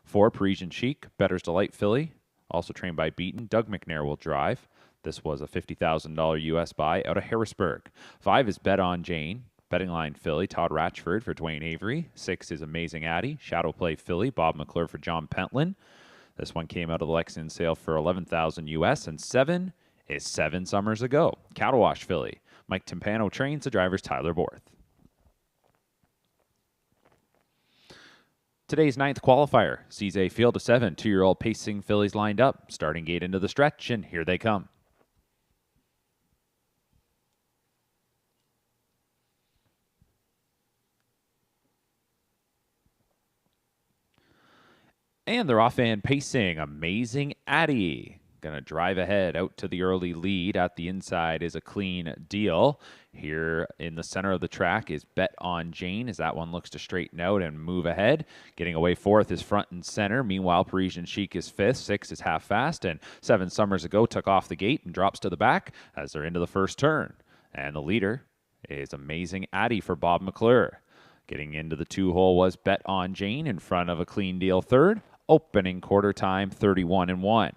4, Parisian Chic, Better's Delight filly, also trained by Beaton. Doug McNair will drive. This was a $50,000 US buy out of Harrisburg. 5 is Bet on Jane, Betting Line filly, Todd Ratchford for Dwayne Avery. 6 is Amazing Addie, Shadow Play filly, Bob McClure for John Pentland. This one came out of the Lexington Sale for $11,000 US. And 7 is 7 Summers Ago, Cattle Wash filly. Mike Timpano trains, the driver's Tyler Borth. Today's 9th qualifier sees a field of 7 2-year-old pacing fillies lined up. Starting gate into the stretch, and here they come. And they're off and pacing. Amazing Addie. Going to drive ahead out to the early lead. At the inside is a clean deal. Here in the center of the track is Bet on Jane, as that one looks to straighten out and move ahead. Getting away 4th is Front and Center. Meanwhile, Parisian Chic is 5th. 6 is Half Fast. And 7 Summers Ago took off the gate and drops to the back as they're into the first turn. And the leader is Amazing Addie for Bob McClure. Getting into the 2-hole was Bet on Jane in front of a clean deal 3rd. Opening quarter time 31-1.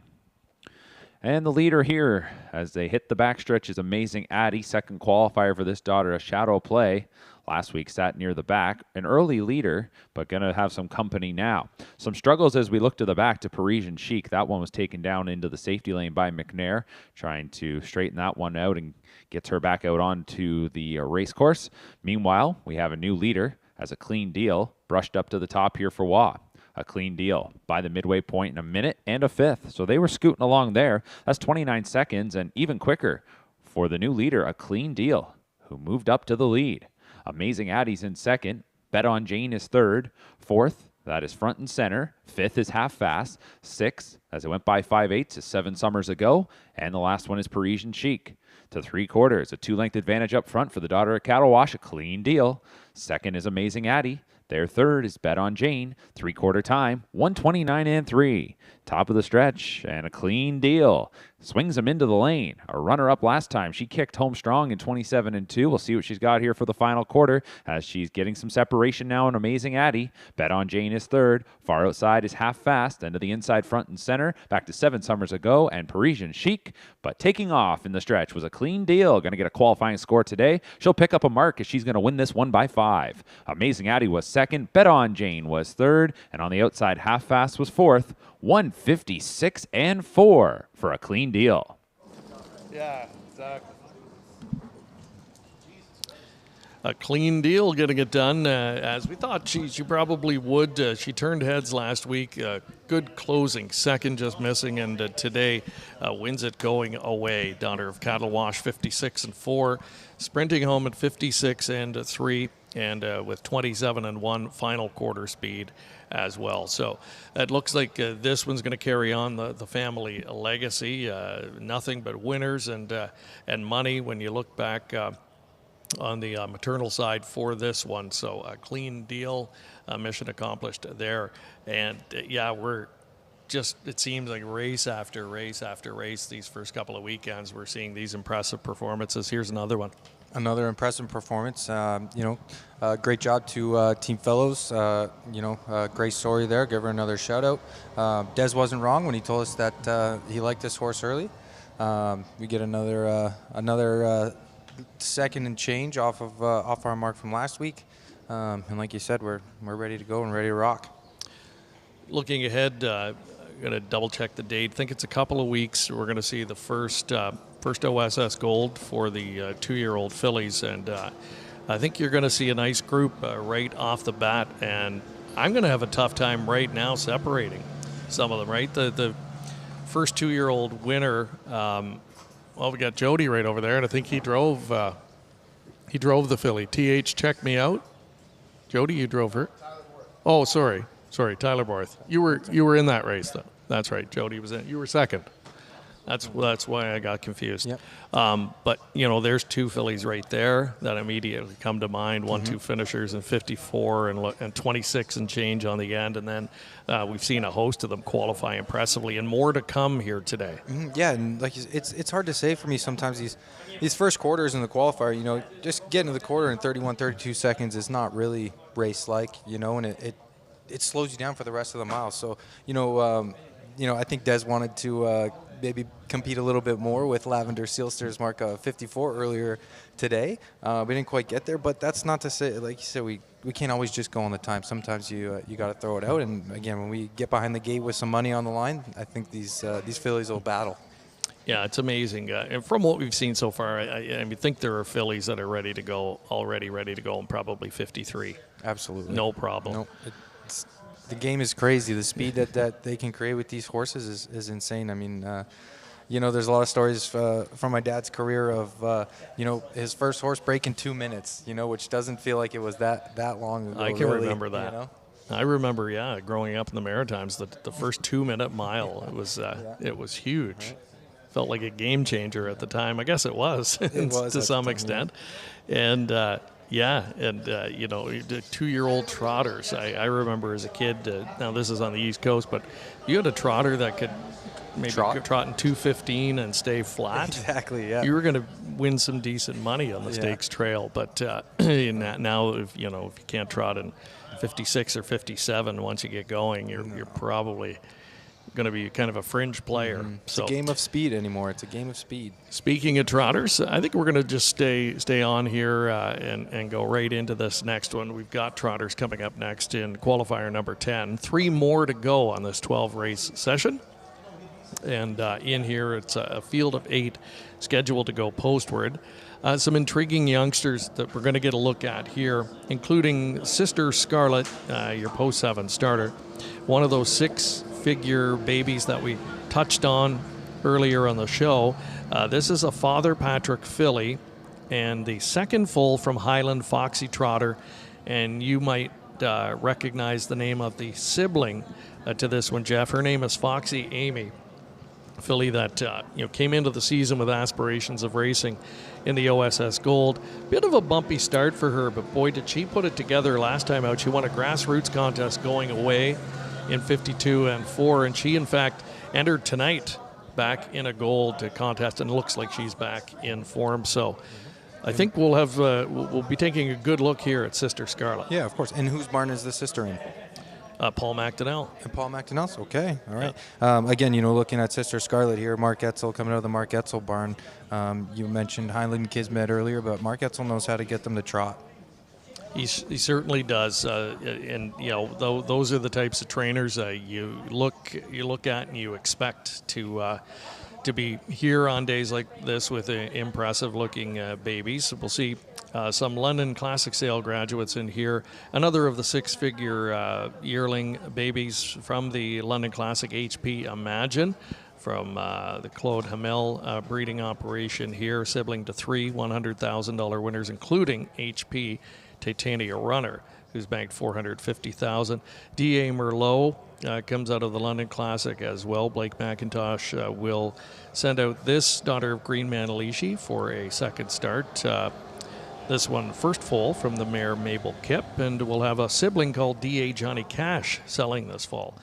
And the leader here, as they hit the backstretch, is Amazing Addie, 2nd qualifier for this daughter, a Shadow Play. Last week sat near the back, an early leader, but going to have some company now. Some struggles as we look to the back to Parisian Chic. That one was taken down into the safety lane by McNair, trying to straighten that one out and gets her back out onto the race course. Meanwhile, we have a new leader as a clean deal, brushed up to the top here for Waugh. A clean deal by the midway point in a minute and a 5th. So they were scooting along there. That's 29 seconds and even quicker for the new leader, a clean deal, who moved up to the lead. Amazing Addie's in 2nd. Bet on Jane is 3rd. 4th, that is Front and Center. 5th is Half Fast. 6th, as it went by 5/8, is 7 Summers Ago. And the last one is Parisian Chic. To 3/4, a 2-length advantage up front for the daughter of Cattle Wash, a clean deal. 2nd is Amazing Addie. Their 3rd is Bet on Jane. 3/4 time, 129-3. Top of the stretch and a clean deal. Swings him into the lane. A runner-up last time. She kicked home strong in 27-2. We'll see what she's got here for the final quarter as she's getting some separation now in Amazing Addie. Bet on Jane is 3rd. Far outside is Half Fast. Then to the inside, Front and Center. Back to 7 Summers Ago and Parisian Chic. But taking off in the stretch was a clean deal. Going to get a qualifying score today. She'll pick up a mark as she's going to win this one by 5. Amazing Addie was 2nd. Bet on Jane was 3rd. And on the outside, Half Fast was 4th. 156-4 for a clean deal. Yeah, exactly. A clean deal getting it done as we thought she probably would. She turned heads last week. Good closing, 2nd just missing, and today wins it going away. Daughter of Cattle Wash, 56-4, sprinting home at 56-3, and with 27-1 final quarter speed as well. So it looks like this one's going to carry on the family legacy. Nothing but winners and money when you look back on the maternal side for this one. So a clean deal, mission accomplished there. And we're just, it seems like race after race after race these first couple of weekends, we're seeing these impressive performances. Here's another one. Another impressive performance. Great job to Team Fellows. Great story there. Give her another shout out. Des wasn't wrong when he told us that he liked this horse early. We get another 2nd and change off our mark from last week. And like you said, we're ready to go and ready to rock. looking ahead, I'm going to double check the date. I think it's a couple of weeks. We're going to see the first OSS Gold for the 2-year-old fillies, and I think you're going to see a nice group right off the bat. And I'm going to have a tough time right now separating some of them. Right, the first 2-year-old winner. Well, we got Jody right over there, and I think he drove the filly. TH, check me out. Jody, you drove her. Oh, sorry, Tyler Borth. You were in that race though. That's right. Jody was in. You were second. That's why I got confused. Yep. But there's 2 fillies right there that immediately come to mind. 1-2 finishers and 54 and 26 and change on the end, and then we've seen a host of them qualify impressively, and more to come here today. Yeah, and like it's hard to say for me sometimes these first quarters in the qualifier. Just getting to the quarter in 31, 32 seconds is not really race-like. And it slows you down for the rest of the mile. So I think Des wanted to maybe compete a little bit more with Lavender Sealster's mark of 54 earlier today. We didn't quite get there, but that's not to say, like you said, we can't always just go on the time. Sometimes you got to throw it out. And again, when we get behind the gate with some money on the line, I think these fillies will battle. Yeah, it's amazing. And from what we've seen so far, I think there are fillies that are ready to go, and probably 53. Absolutely. No problem. Nope. The game is crazy. The speed that they can create with these horses is insane. I mean, there's a lot of stories from my dad's career of, his first horse breaking 2 minutes, which doesn't feel like it was that long ago. I can remember that. I remember, growing up in the Maritimes, the first 2-minute mile, it was huge. Right. Felt like a game changer at the time. I guess it was, to some extent. Yeah. And, the 2-year-old trotters. I remember as a kid, now this is on the East Coast, but you had a trotter that could maybe trot in 2:15 and stay flat. Exactly, yeah. You were going to win some decent money on the stakes trail, but now if you can't trot in 56 or 57 once you get going, you're probably going to be kind of a fringe player. It's a game of speed anymore. It's a game of speed. Speaking of trotters, I think we're going to just stay on here and go right into this next one. We've got trotters coming up next in qualifier number 10. 3 more to go on this 12-race session. And in here, it's a field of 8 scheduled to go postward. Some intriguing youngsters that we're going to get a look at here, including Sister Scarlet, your post-7 starter. One of those 6-figure babies that we touched on earlier on the show. This is a Father Patrick filly and the second foal from Highland Foxy Trotter, and you might recognize the name of the sibling to this one, Jeff. Her name is Foxy Amy, filly that came into the season with aspirations of racing in the OSS Gold. Bit of a bumpy start for her, but boy, did she put it together last time out. She won a grassroots contest going away in 52 and 4, and she in fact entered tonight back in a gold contest, and looks like she's back in form. So I think we'll be taking a good look here at Sister Scarlet. Yeah, of course. And whose barn is the sister in? Paul McDonnell. And Paul McDonnell's, okay, all right. Yeah. Again, looking at Sister Scarlet here, Mark Etzel coming out of the Mark Etzel barn. You mentioned Highland Kismet earlier, but Mark Etzel knows how to get them to trot. He certainly does, and those are the types of trainers you look at and you expect to be here on days like this with impressive-looking babies. We'll see some London Classic Sale graduates in here. Another of the 6-figure yearling babies from the London Classic HP Imagine, from the Claude Hamel breeding operation here, sibling to 3 $100,000 winners, including HP Titania Runner, who's banked $450,000. D.A. Merlot comes out of the London Classic as well. Blake McIntosh will send out this daughter of Green Manalishi for a second start. This one, first foal from the mare Mabel Kipp, and we'll have a sibling called D.A. Johnny Cash selling this fall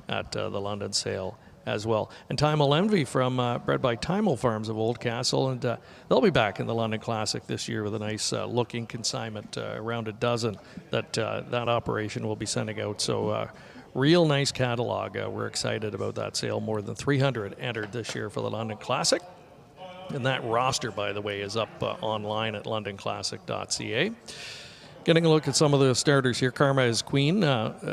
at the London sale as well. And Timel Envy from bred by Timel Farms of Oldcastle, and they'll be back in the London Classic this year with a nice looking consignment, around a dozen that operation will be sending out. So real nice catalog. We're excited about that sale. More than 300 entered this year for the London Classic. And that roster, by the way, is up online at londonclassic.ca. Getting a look at some of the starters here. Karma is queen.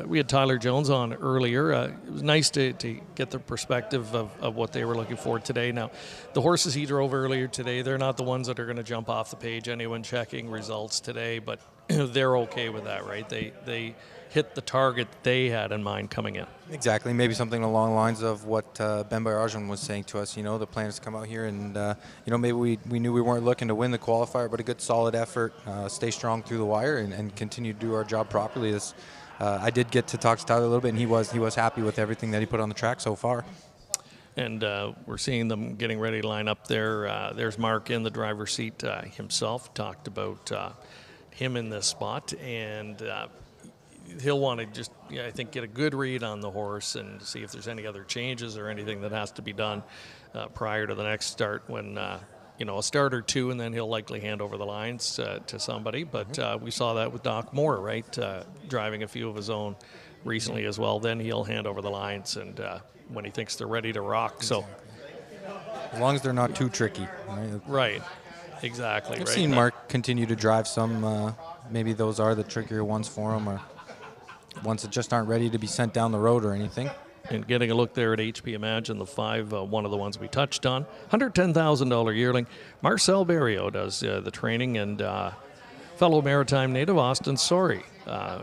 We had Tyler Jones on earlier. It was nice to get the perspective of what they were looking for today. Now, the horses he drove earlier today, they're not the ones that are going to jump off the page, anyone checking results today, but they're okay with that, right? They hit the target they had in mind coming in. Exactly. Maybe something along the lines of what Ben Bayarjan was saying to us. The plan is to come out here and, maybe we knew we weren't looking to win the qualifier, but a good solid effort, stay strong through the wire and continue to do our job properly. I did get to talk to Tyler a little bit, and he was happy with everything that he put on the track so far. And we're seeing them getting ready to line up there. There's Mark in the driver's seat himself. Talked about him in this spot, and he'll want to just, I think, get a good read on the horse and see if there's any other changes or anything that has to be done prior to the next start when, a start or two, and then he'll likely hand over the lines to somebody. But we saw that with Doc Moore, right, driving a few of his own recently as well. Then he'll hand over the lines and when he thinks they're ready to rock. Exactly. So, as long as they're not too tricky. Right. Exactly. I've seen Mark continue to drive some. Maybe those are the trickier ones for him, or ones that just aren't ready to be sent down the road or anything. And getting a look there at HP Imagine, the 5, one of the ones we touched on. $110,000 yearling. Marcel Barrio does the training, and fellow Maritime native Austin Sorey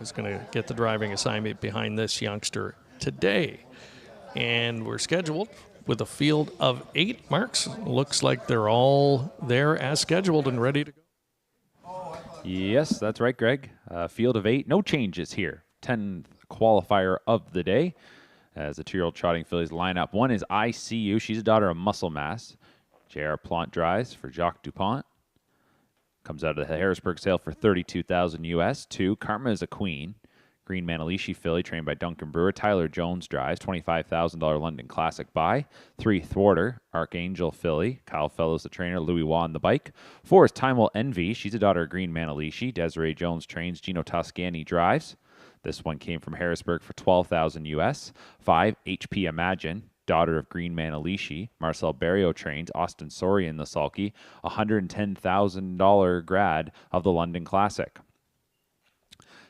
is going to get the driving assignment behind this youngster today. And we're scheduled with a field of 8 marks. Looks like they're all there as scheduled and ready to go. Yes, that's right, Greg. Field of 8, no changes here. 10th qualifier of the day as the 2-year-old trotting fillies line up. 1 is ICU. She's a daughter of Muscle Mass. J.R. Plant drives for Jacques Dupont. Comes out of the Harrisburg sale for $32,000 US. 2, Karma is a Queen. Green Manalishi filly trained by Duncan Brewer. Tyler Jones drives. $25,000 London Classic buy. 3, Thwarter, Archangel filly. Kyle Fellows the trainer. Louis Waugh on the bike. 4 is Time Will Envy. She's a daughter of Green Manalishi. Desiree Jones trains. Gino Toscani drives. This one came from Harrisburg for $12,000 US. 5, HP Imagine, daughter of Green Manalishi. Marcel Barrio trains. Austin Sorey in the sulky. $110,000 grad of the London Classic.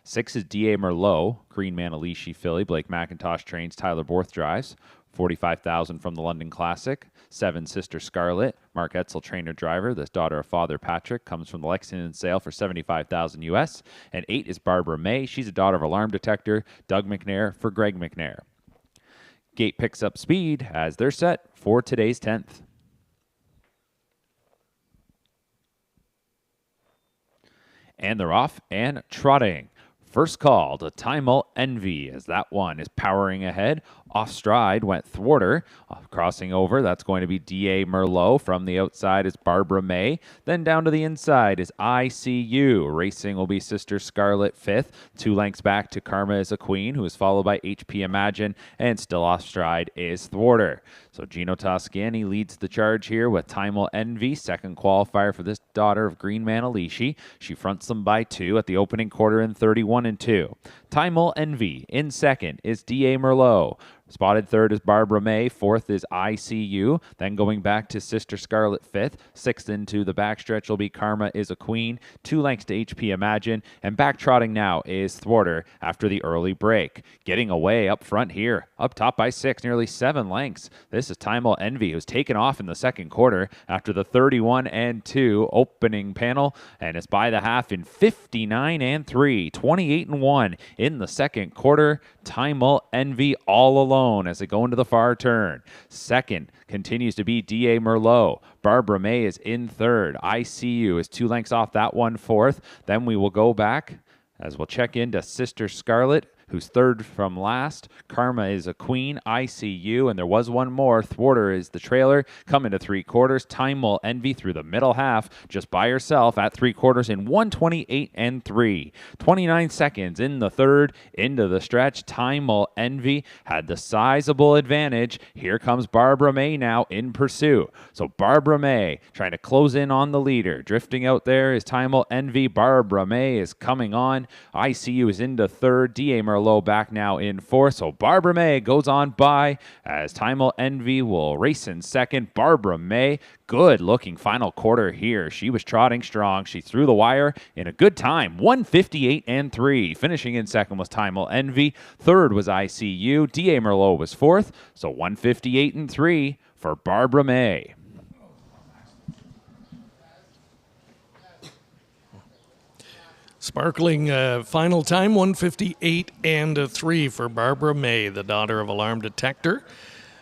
6 is D.A. Merlot, Green Manalishi filly. Blake McIntosh trains. Tyler Borth drives. $45,000 from the London Classic. 7, Sister Scarlet, Mark Etzel trainer driver. This daughter of Father Patrick comes from the Lexington sale for $75,000 US. And 8 is Barbara May. She's a daughter of Alarm Detector, Doug McNair for Greg McNair. Gate picks up speed as they're set for today's 10th. And they're off and trotting. First call to Time Will Envy as that one is powering ahead. Off stride went Thwarter. Crossing over, that's going to be D.A. Merlot. From the outside is Barbara May. Then down to the inside is ICU. Racing will be Sister Scarlet 5th. 2 lengths back to Karma is a Queen, who is followed by HP Imagine. And still off stride is Thwarter. So Gino Toscani leads the charge here with Time Will Envy. Second qualifier for this daughter of Green Manalishi. She fronts them by 2 at the opening quarter in 31-2. Time Will Envy in second is D.A. Merlot. Spotted third is Barbara May. 4th is ICU. Then going back to Sister Scarlet 5th. 6th into the backstretch will be Karma is a Queen. 2 lengths to HP Imagine. And back trotting now is Thwarter after the early break. Getting away up front here. Up top by 6, nearly 7 lengths. This is Time Will Envy, who's taken off in the second quarter after the 31-2 opening panel. And it's by the half in 59-3. 28-1 in the second quarter. Time Will Envy all alone as they go into the far turn. Second continues to be D.A. Merlot. Barbara May is in third. ICU is 2 lengths off that one, 4th. Then we will go back as we'll check into Sister Scarlet, who's third from last. Karma is a Queen, ICU, and there was one more. Thwarter is the trailer. Coming to 3/4. Time Will Envy through the middle half, just by herself at 3/4 in 1:28-3. 29 seconds in the third, into the stretch. Time Will Envy had the sizable advantage. Here comes Barbara May now in pursuit. So Barbara May trying to close in on the leader. Drifting out there is Time Will Envy. Barbara May is coming on. ICU is into third. D.A. Merlot back now in fourth. So Barbara May goes on by as Timel Envy will race in second. Barbara May, good looking final quarter here. She was trotting strong. She threw the wire in a good time, 1:58.3. Finishing in second was Timel Envy. Third was ICU. D.A. Merlot was fourth. So 1:58.3 for Barbara May. Sparkling final time, 1:58.3 for Barbara May, the daughter of Alarm Detector,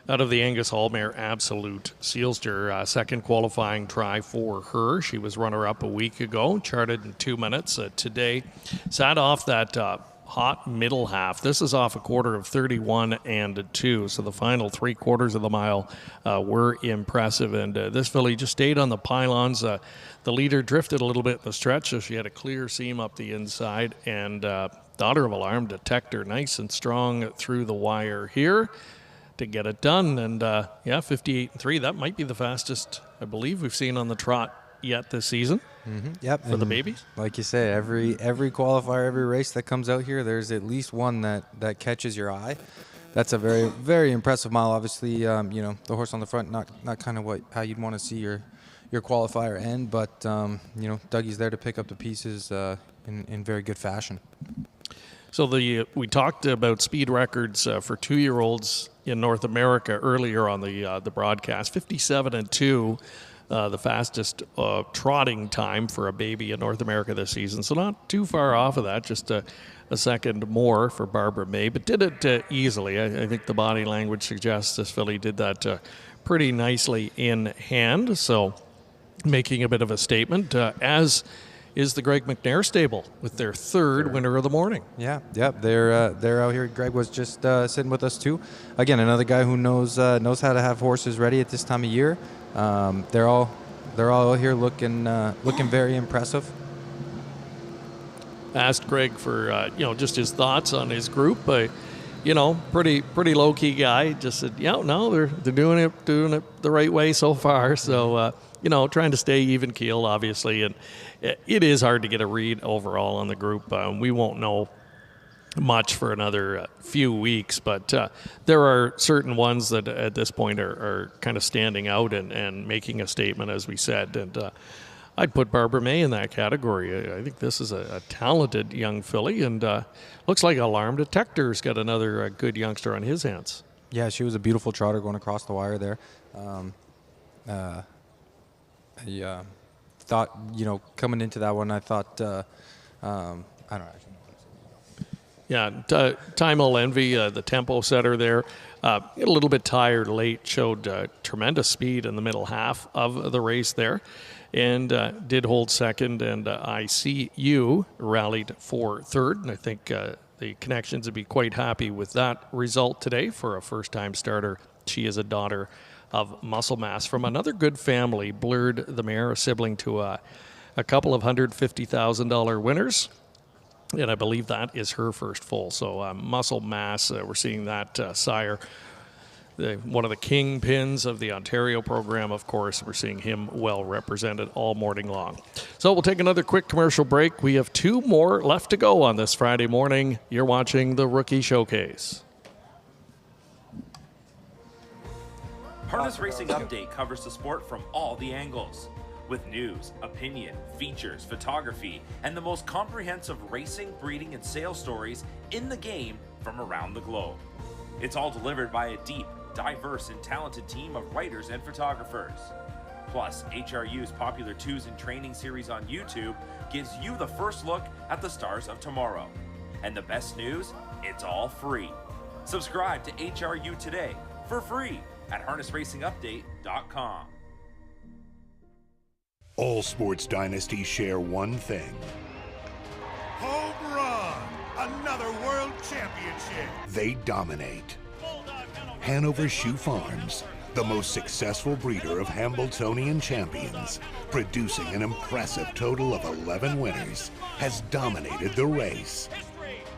out of the Angus Hall mare Absolute Sealster. Second qualifying try for her. She was runner-up a week ago, charted in 2 minutes. Today, sat off that hot middle half. This is off a quarter of 31.2, so the final 3/4 of the mile were impressive. And this filly just stayed on the pylons. The leader drifted a little bit in the stretch, so she had a clear seam up the inside. And daughter of Alarm Detector, nice and strong through the wire here to get it done. And 58.3, that might be the fastest, I believe, we've seen on the trot yet this season. Yep. For the babies. Like you say, every qualifier, every race that comes out here, there's at least one that catches your eye. That's a very, very impressive mile. Obviously, the horse on the front, not kind of how you'd want to see your qualifier end, but Dougie's there to pick up the pieces in very good fashion. So we talked about speed records for 2-year-olds in North America earlier on the broadcast. 57.2. The fastest trotting time for a baby in North America this season. So not too far off of that, just a second more for Barbara May, but did it easily. I think the body language suggests this filly did that pretty nicely in hand. So making a bit of a statement, as is the Greg McNair stable with their third winner of the morning. Yeah, they're out here. Greg was just sitting with us too. Again, another guy who knows how to have horses ready at this time of year. They're all out here looking very impressive. Asked Greg for just his thoughts on his group. Pretty low key guy. Just said, they're doing it the right way so far. So trying to stay even keeled, obviously, and it is hard to get a read overall on the group. We won't know much for another few weeks, but there are certain ones that at this point are kind of standing out and making a statement, as we said. And I'd put Barbara May in that category. I think this is a talented young filly, and looks like Alarm Detector's got another good youngster on his hands. Yeah, she was a beautiful trotter going across the wire there. I thought, coming into that one, I thought, I don't know. Yeah, Timel Envy, the tempo setter there, a little bit tired late, showed tremendous speed in the middle half of the race there, and did hold second, and ICU rallied for third, and I think the Connections would be quite happy with that result today for a first-time starter. She is a daughter of Muscle Mass from another good family, Blurred the mare, a sibling to a couple of $150,000 winners. And I believe that is her first foal. So Muscle Mass, we're seeing that sire, one of the kingpins of the Ontario program, of course. We're seeing him well represented all morning long. So we'll take another quick commercial break. We have 2 more left to go on this Friday morning. You're watching the Rookie Showcase. Harness Racing Update covers the sport from all the angles, with news, opinion, features, photography, and the most comprehensive racing, breeding, and sales stories in the game from around the globe. It's all delivered by a deep, diverse, and talented team of writers and photographers. Plus, HRU's popular Twos in Training series on YouTube gives you the first look at the stars of tomorrow. And the best news, it's all free. Subscribe to HRU today for free at harnessracingupdate.com. All sports dynasties share one thing. Home run! Another world championship! They dominate. Hanover Shoe Farms, the most successful breeder of Hambletonian champions, producing an impressive total of 11 winners, has dominated the race.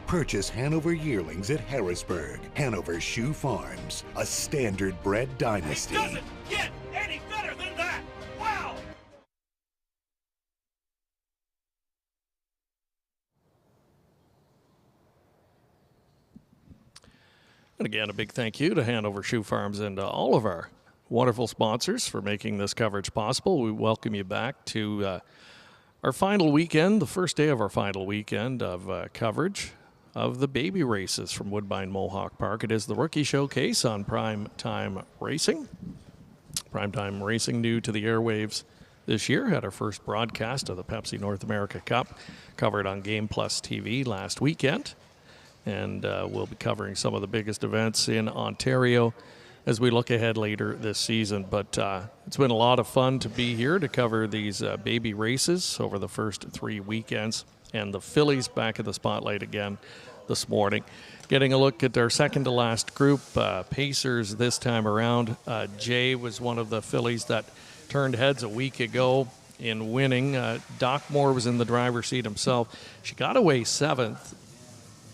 Purchase Hanover yearlings at Harrisburg. Hanover Shoe Farms, a standard bred dynasty. It doesn't get any better than that! Wow! And again, a big thank you to Hanover Shoe Farms and all of our wonderful sponsors for making this coverage possible. We welcome you back to our final weekend, the first day of our final weekend of coverage of the baby races from Woodbine Mohawk Park. It is the Rookie Showcase on PrimeTime Racing. PrimeTime Racing, new to the airwaves this year, had our first broadcast of the Pepsi North America Cup, covered on Game Plus TV last weekend. And we'll be covering some of the biggest events in Ontario as we look ahead later this season. But it's been a lot of fun to be here to cover these baby races over the first 3 weekends. And the fillies back in the spotlight again this morning. Getting a look at our second-to-last group, Pacers this time around. Jay was one of the fillies that turned heads a week ago in winning. Doc Moore was in the driver's seat himself. She got away 7th.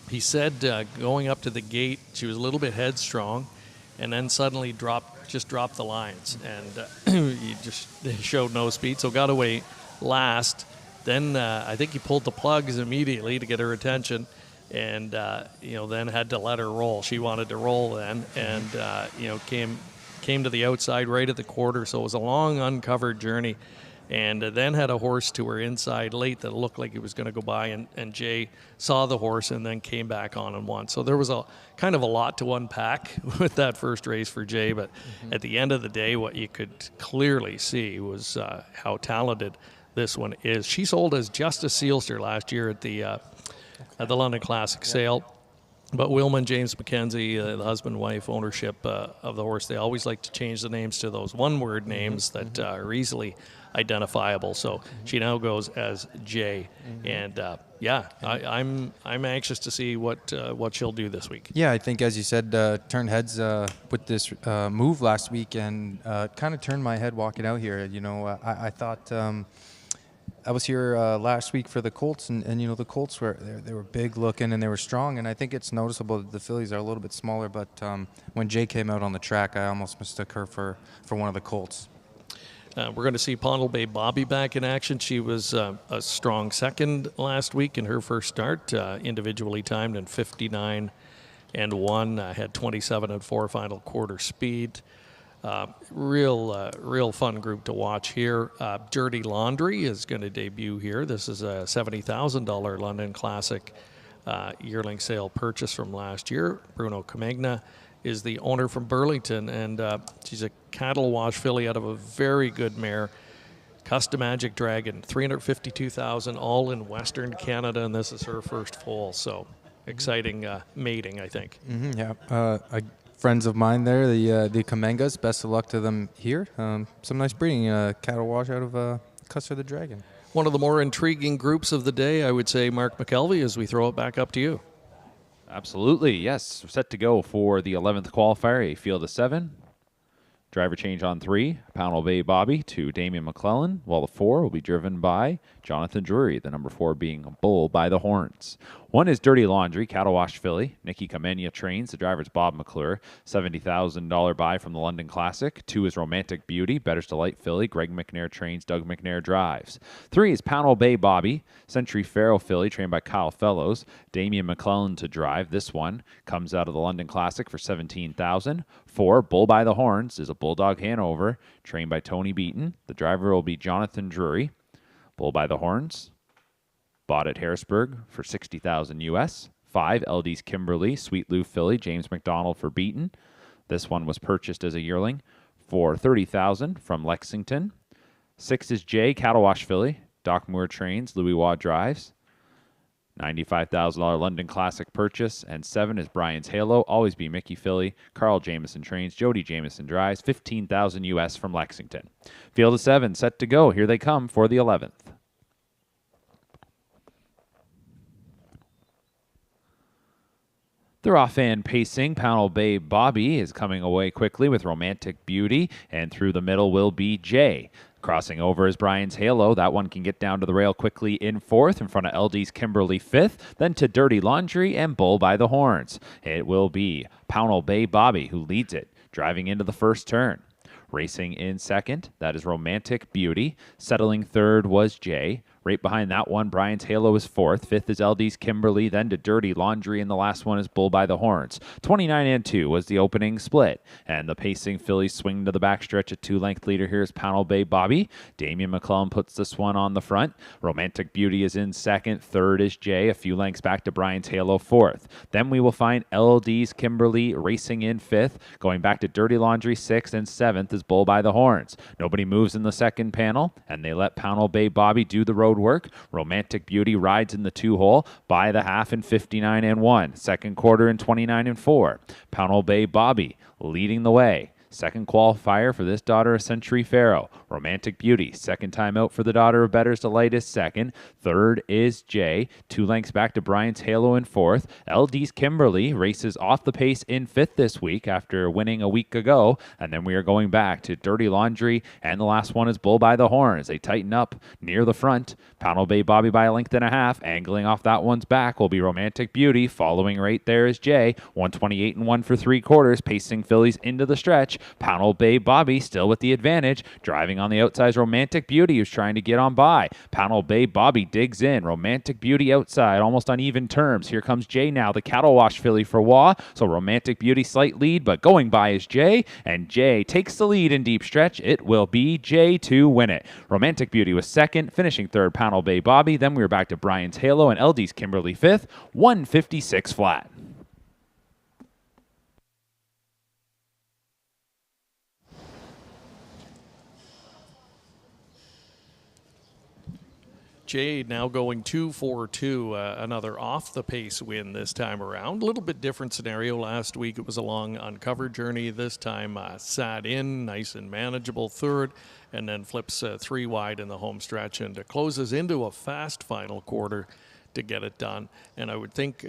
He said going up to the gate, she was a little bit headstrong, and then suddenly dropped the lines, and he just showed no speed, so got away last. Then I think he pulled the plugs immediately to get her attention, and then had to let her roll. She wanted to roll then, and came to the outside right at the quarter, so it was a long uncovered journey. And then had a horse to her inside late that looked like he was going to go by, and Jay saw the horse and then came back on and won. So there was a kind of a lot to unpack with that first race for Jay, but at the end of the day, what you could clearly see was how talented this one is. She sold as just a Sealster last year at the London Classic sale. But Wilman, James McKenzie, the husband-wife ownership of the horse, they always like to change the names to those one-word names that are easily identifiable. So she now goes as Jay, and I'm anxious to see what she'll do this week. Yeah, I think, as you said, turned heads with this move last week, and kind of turned my head walking out here. I thought. I was here last week for the Colts, and the Colts they were big looking and they were strong, and I think it's noticeable that the fillies are a little bit smaller. But when Jay came out on the track, I almost mistook her for one of the Colts. We're going to see Pondle Bay Bobby back in action. She was a strong second last week in her first start, individually timed in 59 and 1, had 27 and 4 final quarter speed. Real fun group to watch here. Dirty Laundry is going to debut here. This is a $70,000 London Classic yearling sale purchase from last year. Bruno Comegna is the owner from Burlington, and she's a cattle wash filly out of a very good mare. Custom Magic Dragon, $352,000, all in Western Canada, and this is her first foal. So exciting mating, I think. Yeah. Friends of mine there, the Kamengas. Best of luck to them here. Some nice breeding. Cattle wash out of Custer the Dragon. One of the more intriguing groups of the day, I would say, Mark McKelvey, as we throw it back up to you. Absolutely, yes. We're set to go for the 11th qualifier, a field of 7. Driver change on 3, Pownell Bay Bobby to Damian McClellan, while the 4 will be driven by Jonathan Drury, the number 4 being Bull by the Horns. 1 is Dirty Laundry, Cattle Wash filly. Nikki Kamenia trains. The driver's Bob McClure. $70,000 buy from the London Classic. 2 is Romantic Beauty, Better's Delight filly. Greg McNair trains. Doug McNair drives. 3 is Pownell Bay Bobby, Century Pharaoh filly, trained by Kyle Fellows. Damian McClellan to drive. This one comes out of the London Classic for $17,000. 4, Bull by the Horns, is a Bulldog Hanover, trained by Tony Beaton. The driver will be Jonathan Drury. Bull by the Horns, bought at Harrisburg for $60,000 US. 5, LD's Kimberly, Sweet Lou filly, James McDonald for Beaton. This one was purchased as a yearling for $30,000 from Lexington. 6 is Jay, Cattle Wash filly, Doc Moore trains, Louis Waugh drives. $95,000 London Classic purchase. And 7 is Brian's Halo, Always Be Mickey filly, Carl Jameson trains, Jody Jameson drives. $15,000 US from Lexington. Field of 7 set to go. Here they come for the 11th. They're off and pacing. Pownell Bay Bobby is coming away quickly with Romantic Beauty, and through the middle will be Jay. Crossing over is Brian's Halo. That one can get down to the rail quickly in 4th, in front of LD's Kimberly 5th, then to Dirty Laundry and Bull by the Horns. It will be Pownell Bay Bobby who leads it, driving into the first turn. Racing in 2nd, that is Romantic Beauty. Settling 3rd was Jay. Right behind that one, Brian's Halo is 4th. 5th is LD's Kimberly, then to Dirty Laundry, and the last one is Bull by the Horns. 29-2 was the opening split. And the pacing fillies swing to the backstretch. A 2-length leader here is Panel Bay Bobby. Damian McClellan puts this one on the front. Romantic Beauty is in 2nd. 3rd is Jay. A few lengths back to Brian's Halo, 4th. Then we will find LD's Kimberly racing in 5th. Going back to Dirty Laundry, 6th, and 7th is Bull by the Horns. Nobody moves in the second panel, and they let Panel Bay Bobby do the road work. Romantic Beauty rides in the 2-hole by the half in 59-1. Second quarter in 29-4. Panel Bay Bobby leading the way. Second qualifier for this daughter of Century Pharaoh. Romantic Beauty, second time out for the daughter of Better's Delight is 2nd. 3rd is Jay. 2 lengths back to Brian's Halo in 4th. LD's Kimberly races off the pace in 5th this week after winning a week ago. And then we are going back to Dirty Laundry. And the last one is Bull by the Horns. They tighten up near the front. Panel Bay Bobby by a length and a half. Angling off that one's back will be Romantic Beauty. Following right there is Jay. 128-1 for 3 quarters. Pacing fillies into the stretch. Panel Bay Bobby still with the advantage. Driving on the outside, Romantic Beauty, who's trying to get on by. Panel Bay Bobby digs in. Romantic Beauty outside, almost on even terms. Here comes Jay now, the cattle wash filly for Waugh. So Romantic Beauty slight lead, but going by is Jay. And Jay takes the lead in deep stretch. It will be Jay to win it. Romantic Beauty was 2nd, finishing 3rd, Panel Bay Bobby. Then we were back to Brian's Halo and LD's Kimberly 5th. 156 flat. Jade now going 2-4-2, another off-the-pace win this time around. A little bit different scenario. Last week it was a long uncovered journey. This time sat in, nice and manageable 3rd, and then flips 3 wide in the home stretch and closes into a fast final quarter to get it done. And I would think,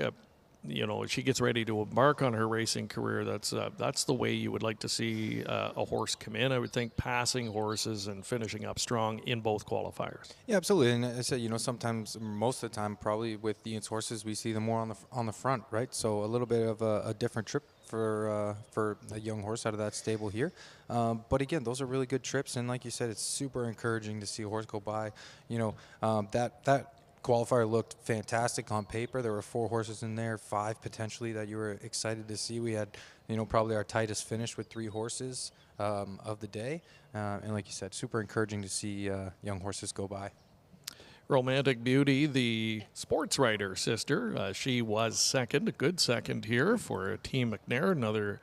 she gets ready to embark on her racing career. That's the way you would like to see a horse come in. I would think passing horses and finishing up strong in both qualifiers. Yeah, absolutely. And I said, sometimes, most of the time, probably with Ian's horses, we see them more on the front, right? So a little bit of a different trip for a young horse out of that stable here. But again, those are really good trips. And like you said, it's super encouraging to see a horse go by. That qualifier looked fantastic on paper. There were 4 horses in there, 5 potentially that you were excited to see. We had, probably our tightest finish with 3 horses of the day. And like you said, super encouraging to see young horses go by. Romantic Beauty, the sports writer sister, she was 2nd, a good 2nd here for Team McNair. Another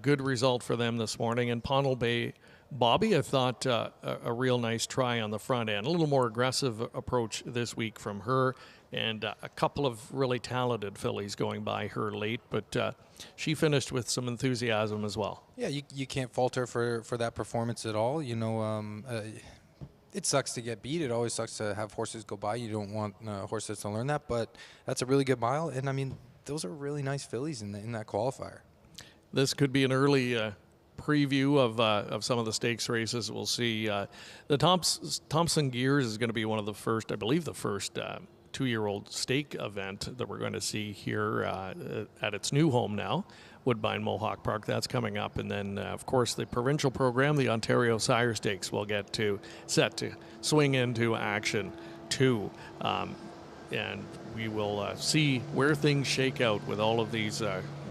good result for them this morning. And Panel Bay Bobby, I thought a real nice try on the front end. A little more aggressive approach this week from her, and a couple of really talented fillies going by her late, but she finished with some enthusiasm as well. Yeah, you can't fault her for that performance at all. It sucks to get beat. It always sucks to have horses go by. You don't want horses to learn that, but that's a really good mile, and I mean, those are really nice fillies in that qualifier. This could be an early preview of some of the stakes races. We'll see. The Thompson Gears is going to be one of the first, I believe, the first 2-year-old stake event that we're going to see here at its new home now, Woodbine Mohawk Park. That's coming up. And then, of course, the provincial program, the Ontario Sire Stakes, will get set to swing into action too. And we will see where things shake out with all of these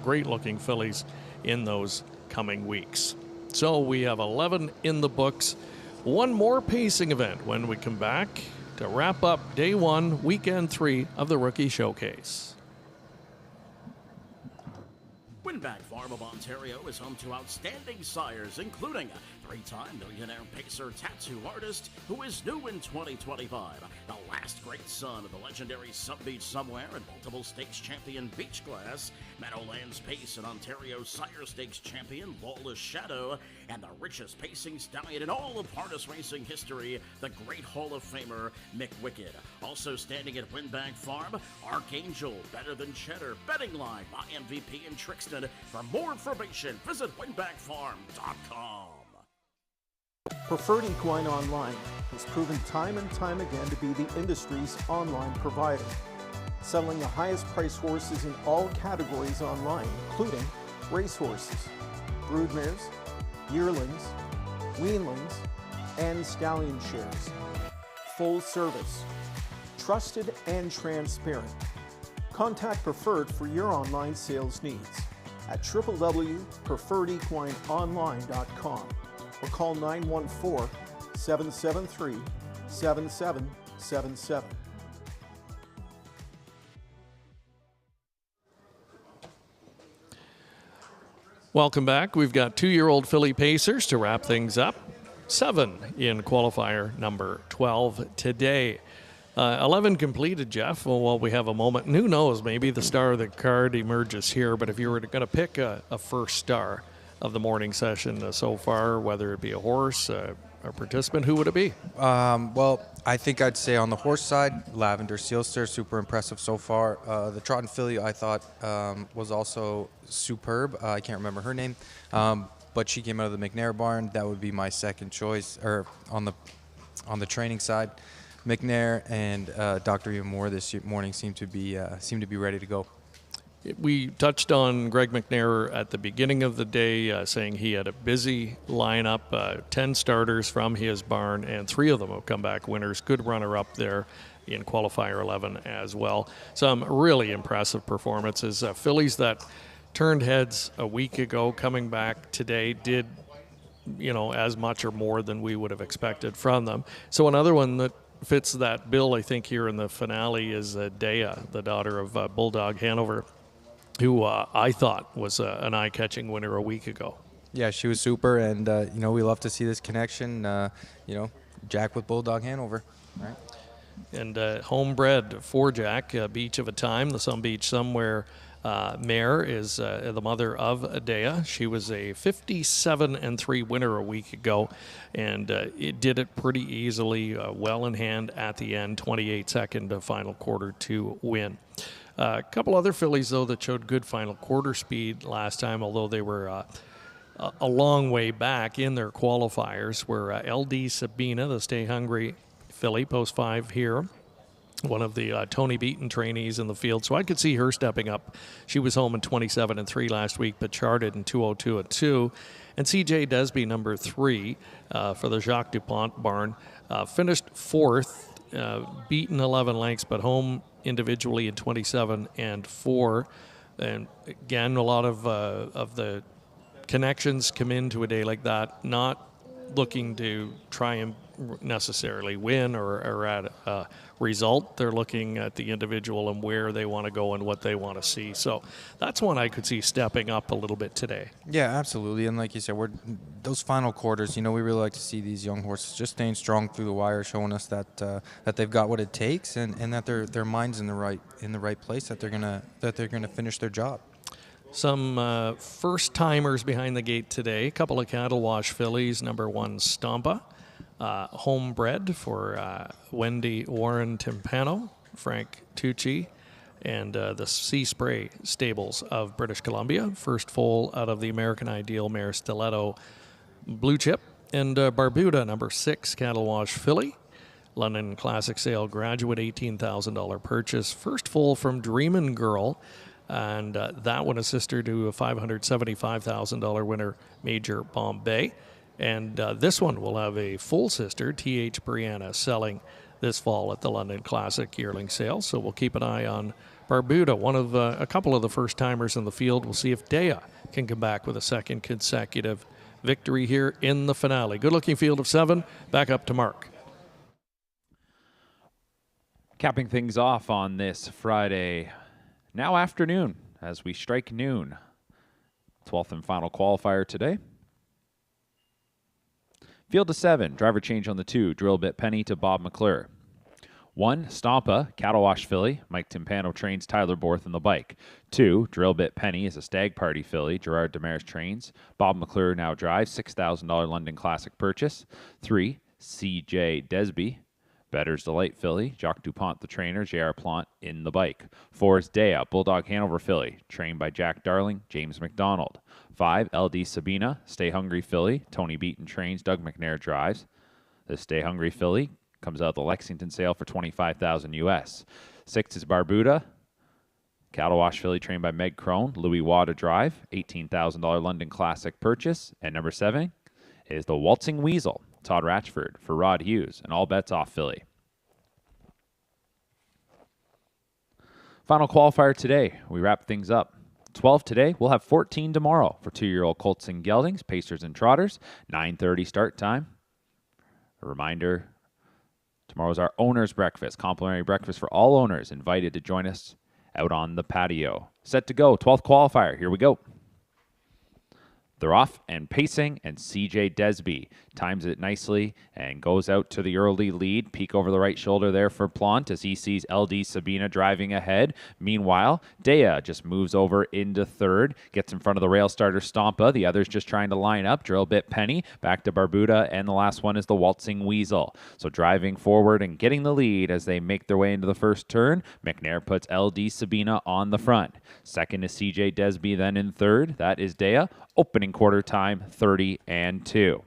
great-looking fillies in those coming weeks. So we have 11 in the books. One more pacing event when we come back to wrap up day 1, weekend 3 of the Rookie Showcase. Winback Farm of Ontario is home to outstanding sires, including a 3-time millionaire pacer tattoo artist who is new in 2025, the last great son of the legendary Some Beach Somewhere and multiple stakes champion Beachglass, Meadowlands Pace and Ontario Sire Stakes champion Lawless Shadow, and the richest pacing stallion in all of harness racing history, the great Hall of Famer Mick Wicked. Also standing at Winbank Farm, Archangel, Better Than Cheddar, Betting Line, My MVP, and Trixton. For more information, visit winbackfarm.com. Preferred Equine Online has proven time and time again to be the industry's online provider, selling the highest priced horses in all categories online, including racehorses, broodmares, yearlings, weanlings, and stallion shares. Full service, trusted and transparent. Contact Preferred for your online sales needs at www.preferrequineonline.com or call 914-773-7777. Welcome back. We've got 2-year-old filly pacers to wrap things up. 7 in qualifier number 12 today. 11 completed, Jeff. Well, while we have a moment, and who knows, maybe the star of the card emerges here, but if you were going to pick a first star of the morning session so far, whether it be a horse, a participant, who would it be? Well, I think I'd say on the horse side, Lavender Sealster, super impressive so far. The Trotting filly I thought was also superb. I can't remember her name, but she came out of the McNair barn. That would be my second choice, or on the training side. McNair and Dr. Ian Moore this morning seem to be ready to go. We touched on Greg McNair at the beginning of the day, saying he had a busy lineup, 10 starters from his barn, and 3 of them have come back winners. Good runner-up there in qualifier 11 as well. Some really impressive performances. Fillies that turned heads a week ago, coming back today, did as much or more than we would have expected from them. So another one that fits that bill, I think, here in the finale is Dea, the daughter of Bulldog Hanover, who I thought was an eye-catching winner a week ago. Yeah, she was super, and we love to see this connection. Jack with Bulldog Hanover, right? And homebred for Jack, Beach of a Time, the Some Beach Somewhere mare is the mother of Adea. She was a 57-3 winner a week ago, and it did it pretty easily, well in hand at the end, 28-second final quarter to win. A couple other fillies, though, that showed good final quarter speed last time, although they were a long way back in their qualifiers, were LD Sabina, the Stay Hungry filly, post 5 here. One of the Tony Beaton trainees in the field, so I could see her stepping up. She was home in 27-3 last week, but charted in 202-2. And CJ Desby, number 3 for the Jacques Dupont barn, finished 4th, beaten 11 lengths, but home individually in 27-4. And again, a lot of the connections come into a day like that, not looking to try and necessarily win or at a result. They're looking at the individual and where they want to go and what they want to see. So that's one I could see stepping up a little bit today. Yeah, absolutely. And like you said, those final quarters, we really like to see these young horses just staying strong through the wire, showing us that they've got what it takes and that their mind's in the right place, that they're gonna finish their job. Some first-timers behind the gate today. A couple of cattle wash fillies. Number 1, Stampa, homebred for Wendy Warren Timpano, Frank Tucci, and the Sea Spray stables of British Columbia. First foal out of the American Ideal mare Stiletto Blue Chip. And Barbuda, number 6, cattle wash filly. London Classic Sale graduate, $18,000 purchase. First foal from Dreamin' Girl. And that one a sister to a $575,000 winner, Major Bombay. And this one will have a full sister, T.H. Brianna, selling this fall at the London Classic yearling sale. So we'll keep an eye on Barbuda, one of a couple of the first-timers in the field. We'll see if Dea can come back with a second consecutive victory here in the finale. Good-looking field of 7. Back up to Mark. Capping things off on this Friday now afternoon, as we strike noon. 12th and final qualifier today. Field of 7, driver change on the 2, drill bit Penny to Bob McClure. 1, Stampa, cattle wash filly. Mike Timpano trains Tyler Borth in the bike. 2, drill bit Penny is a stag party filly. Gerard Demers trains. Bob McClure now drives, $6,000 London Classic purchase. 3, CJ Desby, Better's Delight filly. Jacques Dupont, the trainer. J.R. Plant in the bike. 4 is Dea, Bulldog Hanover filly, trained by Jack Darling, James McDonald. 5, LD Sabina, Stay Hungry filly. Tony Beaton trains, Doug McNair drives. The Stay Hungry filly comes out of the Lexington sale for $25,000 US. 6 is Barbuda, cattle wash filly trained by Meg Crone, Louis Waugh to drive, $18,000 London Classic purchase. And number 7 is the Waltzing Weasel, Todd Ratchford for Rod Hughes, an all bets off filly. Final qualifier today. We wrap things up. 12 today. We'll have 14 tomorrow for 2-year-old Colts and Geldings, Pacers and Trotters. 9:30 start time. A reminder, tomorrow's our owner's breakfast. Complimentary breakfast for all owners invited to join us out on the patio. Set to go. 12th qualifier. Here we go. They're off and pacing, and CJ Desby times it nicely and goes out to the early lead. Peek over the right shoulder there for Plant as he sees LD Sabina driving ahead. Meanwhile, Dea just moves over into third, gets in front of the rail starter Stompa. The others just trying to line up. Drill Bit Penny back to Barbuda, and the last one is the Waltzing Weasel. So driving forward and getting the lead as they make their way into the first turn. McNair puts LD Sabina on the front. Second is CJ Desby, then in third. That is Dea. Opening quarter time, 30-2.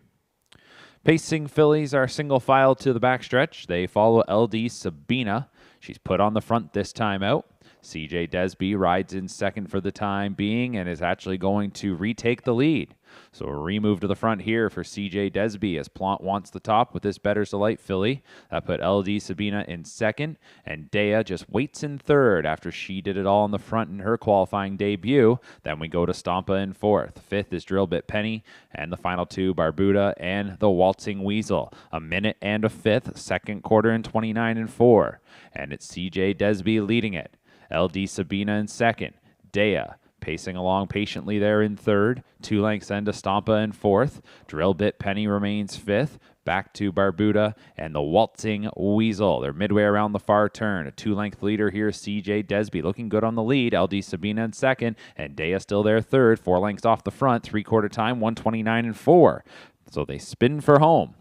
Pacing fillies are single file to the backstretch. They follow LD Sabina. She's put on the front this time out. CJ Desby rides in second for the time being and is actually going to retake the lead. So a remove to the front here for CJ Desby as Plant wants the top with this Better's Delight filly. That put LD Sabina in second, and Dea just waits in third after she did it all in the front in her qualifying debut. Then we go to Stompa in fourth. Fifth is Drill Bit Penny, and the final two, Barbuda and the Waltzing Weasel. A minute and a fifth, second quarter in 29-4. And it's CJ Desby leading it. LD Sabina in second. Dea pacing along patiently there in third. 2 lengths then to Stompa in fourth. Drill Bit Penny remains fifth. Back to Barbuda and the Waltzing Weasel. They're midway around the far turn. A 2-length leader here, CJ Desby, looking good on the lead. LD Sabina in second, and Dea still there third. 4 lengths off the front. 3-quarter time, 1:29-4. So they spin for home.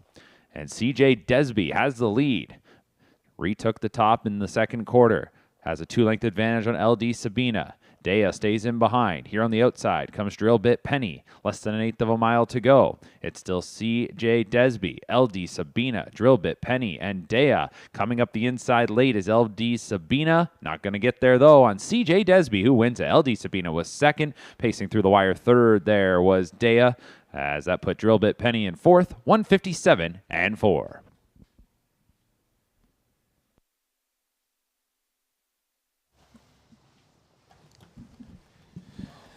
And CJ Desby has the lead. Retook the top in the second quarter. Has a 2-length advantage on LD Sabina. Dea stays in behind. Here on the outside comes Drill Bit Penny. Less than 1/8 of a mile to go. It's still CJ Desby, LD Sabina, Drill Bit Penny, and Dea. Coming up the inside late is LD Sabina. Not going to get there, though, on CJ Desby, who wins it. LD Sabina was second. Pacing through the wire third there was Dea, as that put Drill Bit Penny in fourth, 157-4.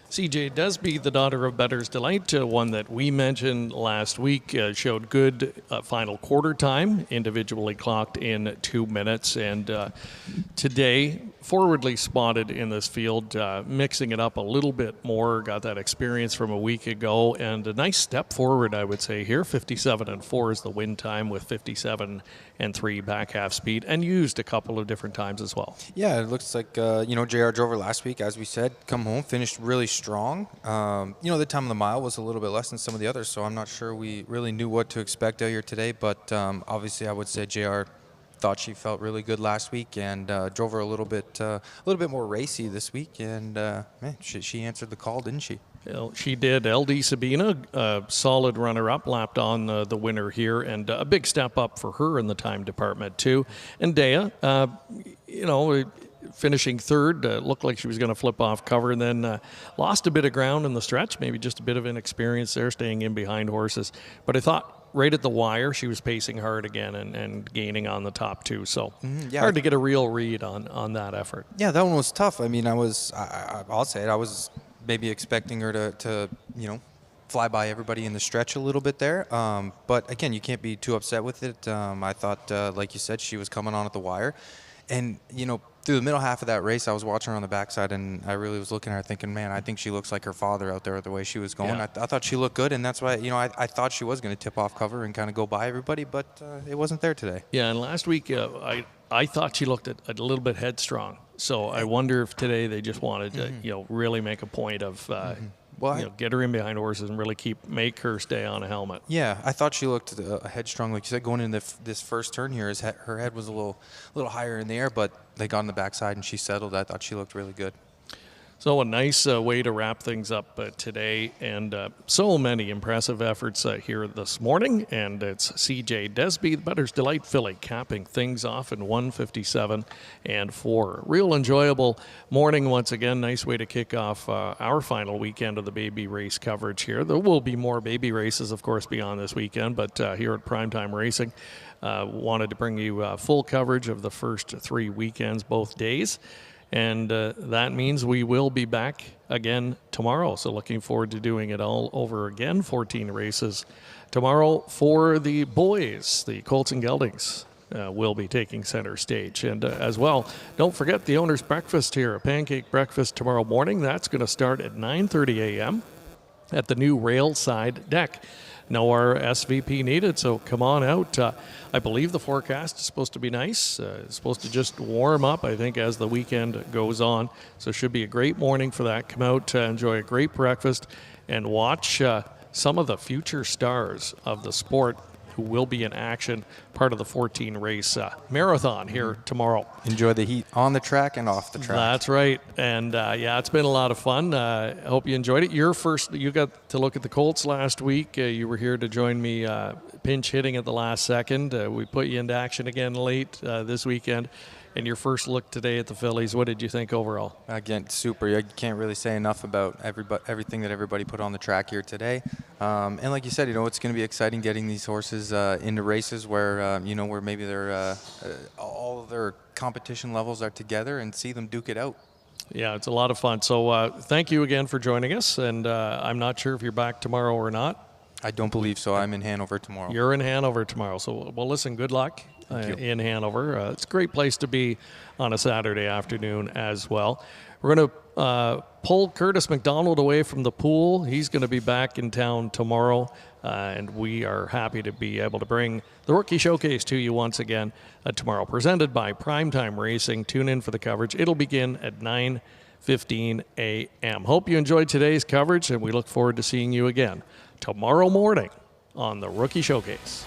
CJ Desby, the daughter of Better's Delight, one that we mentioned last week, showed good final quarter time, individually clocked in 2 minutes. And today, forwardly spotted in this field, mixing it up a little bit more, got that experience from a week ago, and a nice step forward, I would say here. 57-4 is the win time with 57-3 back half speed, and used a couple of different times as well. Yeah, it looks like, JR drove her last week, as we said, come home, finished really strong. The time of the mile was a little bit less than some of the others, so I'm not sure we really knew what to expect out here today, but obviously I would say JR thought she felt really good last week and drove her a little bit more racy this week, and man, she answered the call, didn't she? Well, she did. LD Sabina, solid runner-up, lapped on the winner here, and a big step up for her in the time department too. And Dea, finishing third, looked like she was going to flip off cover, and then lost a bit of ground in the stretch, maybe just a bit of inexperience there, staying in behind horses. But I thought right at the wire, she was pacing hard again and gaining on the top two. So hard to get a real read on that effort. Yeah, that one was tough. I mean, I'll say it, I was maybe expecting her to fly by everybody in the stretch a little bit there. But again, you can't be too upset with it. I thought, like you said, she was coming on at the wire. And, through the middle half of that race, I was watching her on the backside, and I really was looking at her thinking, man, I think she looks like her father out there the way she was going. Yeah. I thought she looked good, and that's why, I thought she was going to tip off cover and kind of go by everybody, but it wasn't there today. Yeah, and last week, I thought she looked a little bit headstrong. So I wonder if today they just wanted to, really make a point of get her in behind horses and really make her stay on a helmet. Yeah, I thought she looked headstrong, like you said, going into this first turn here. Her head was a little higher in the air, but they got on the backside and she settled. I thought she looked really good. So a nice way to wrap things up today, and so many impressive efforts here this morning. And it's CJ Desby, the Better's Delight filly, capping things off in 157-4. Real enjoyable morning once again. Nice way to kick off our final weekend of the baby race coverage here. There will be more baby races, of course, beyond this weekend, but here at PrimeTime Racing, wanted to bring you full coverage of the first 3 weekends, both days. And that means we will be back again tomorrow. So looking forward to doing it all over again. 14 races tomorrow for the boys. The Colts and Geldings will be taking center stage. And as well, don't forget the owner's breakfast here, a pancake breakfast tomorrow morning. That's going to start at 9:30 a.m. at the new railside deck. No RSVP needed, so come on out. I believe the forecast is supposed to be nice. It's supposed to just warm up, I think, as the weekend goes on. So it should be a great morning for that. Come out, enjoy a great breakfast, and watch some of the future stars of the sport who will be in action, part of the 14-race marathon here tomorrow. Enjoy the heat on the track and off the track. That's right. And, yeah, it's been a lot of fun. I hope you enjoyed it. You got to look at the Colts last week. You were here to join me pinch hitting at the last second. We put you into action again late this weekend. And your first look today at the Phillies, what did you think overall? Again, super. You can't really say enough about everything that everybody put on the track here today. And like you said, it's going to be exciting getting these horses into races where, where maybe they're all of their competition levels are together and see them duke it out. Yeah, it's a lot of fun. So thank you again for joining us. And I'm not sure if you're back tomorrow or not. I don't believe so. I'm in Hanover tomorrow. You're in Hanover tomorrow. So, well, listen, good luck in Hanover. It's a great place to be on a Saturday afternoon as well. We're going to pull Curtis McDonald away from the pool. He's going to be back in town tomorrow, and we are happy to be able to bring the Rookie Showcase to you once again tomorrow, presented by PrimeTime Racing. Tune in for the coverage. It'll begin at 9:15 a.m. Hope you enjoyed today's coverage, and we look forward to seeing you again tomorrow morning on the Rookie Showcase.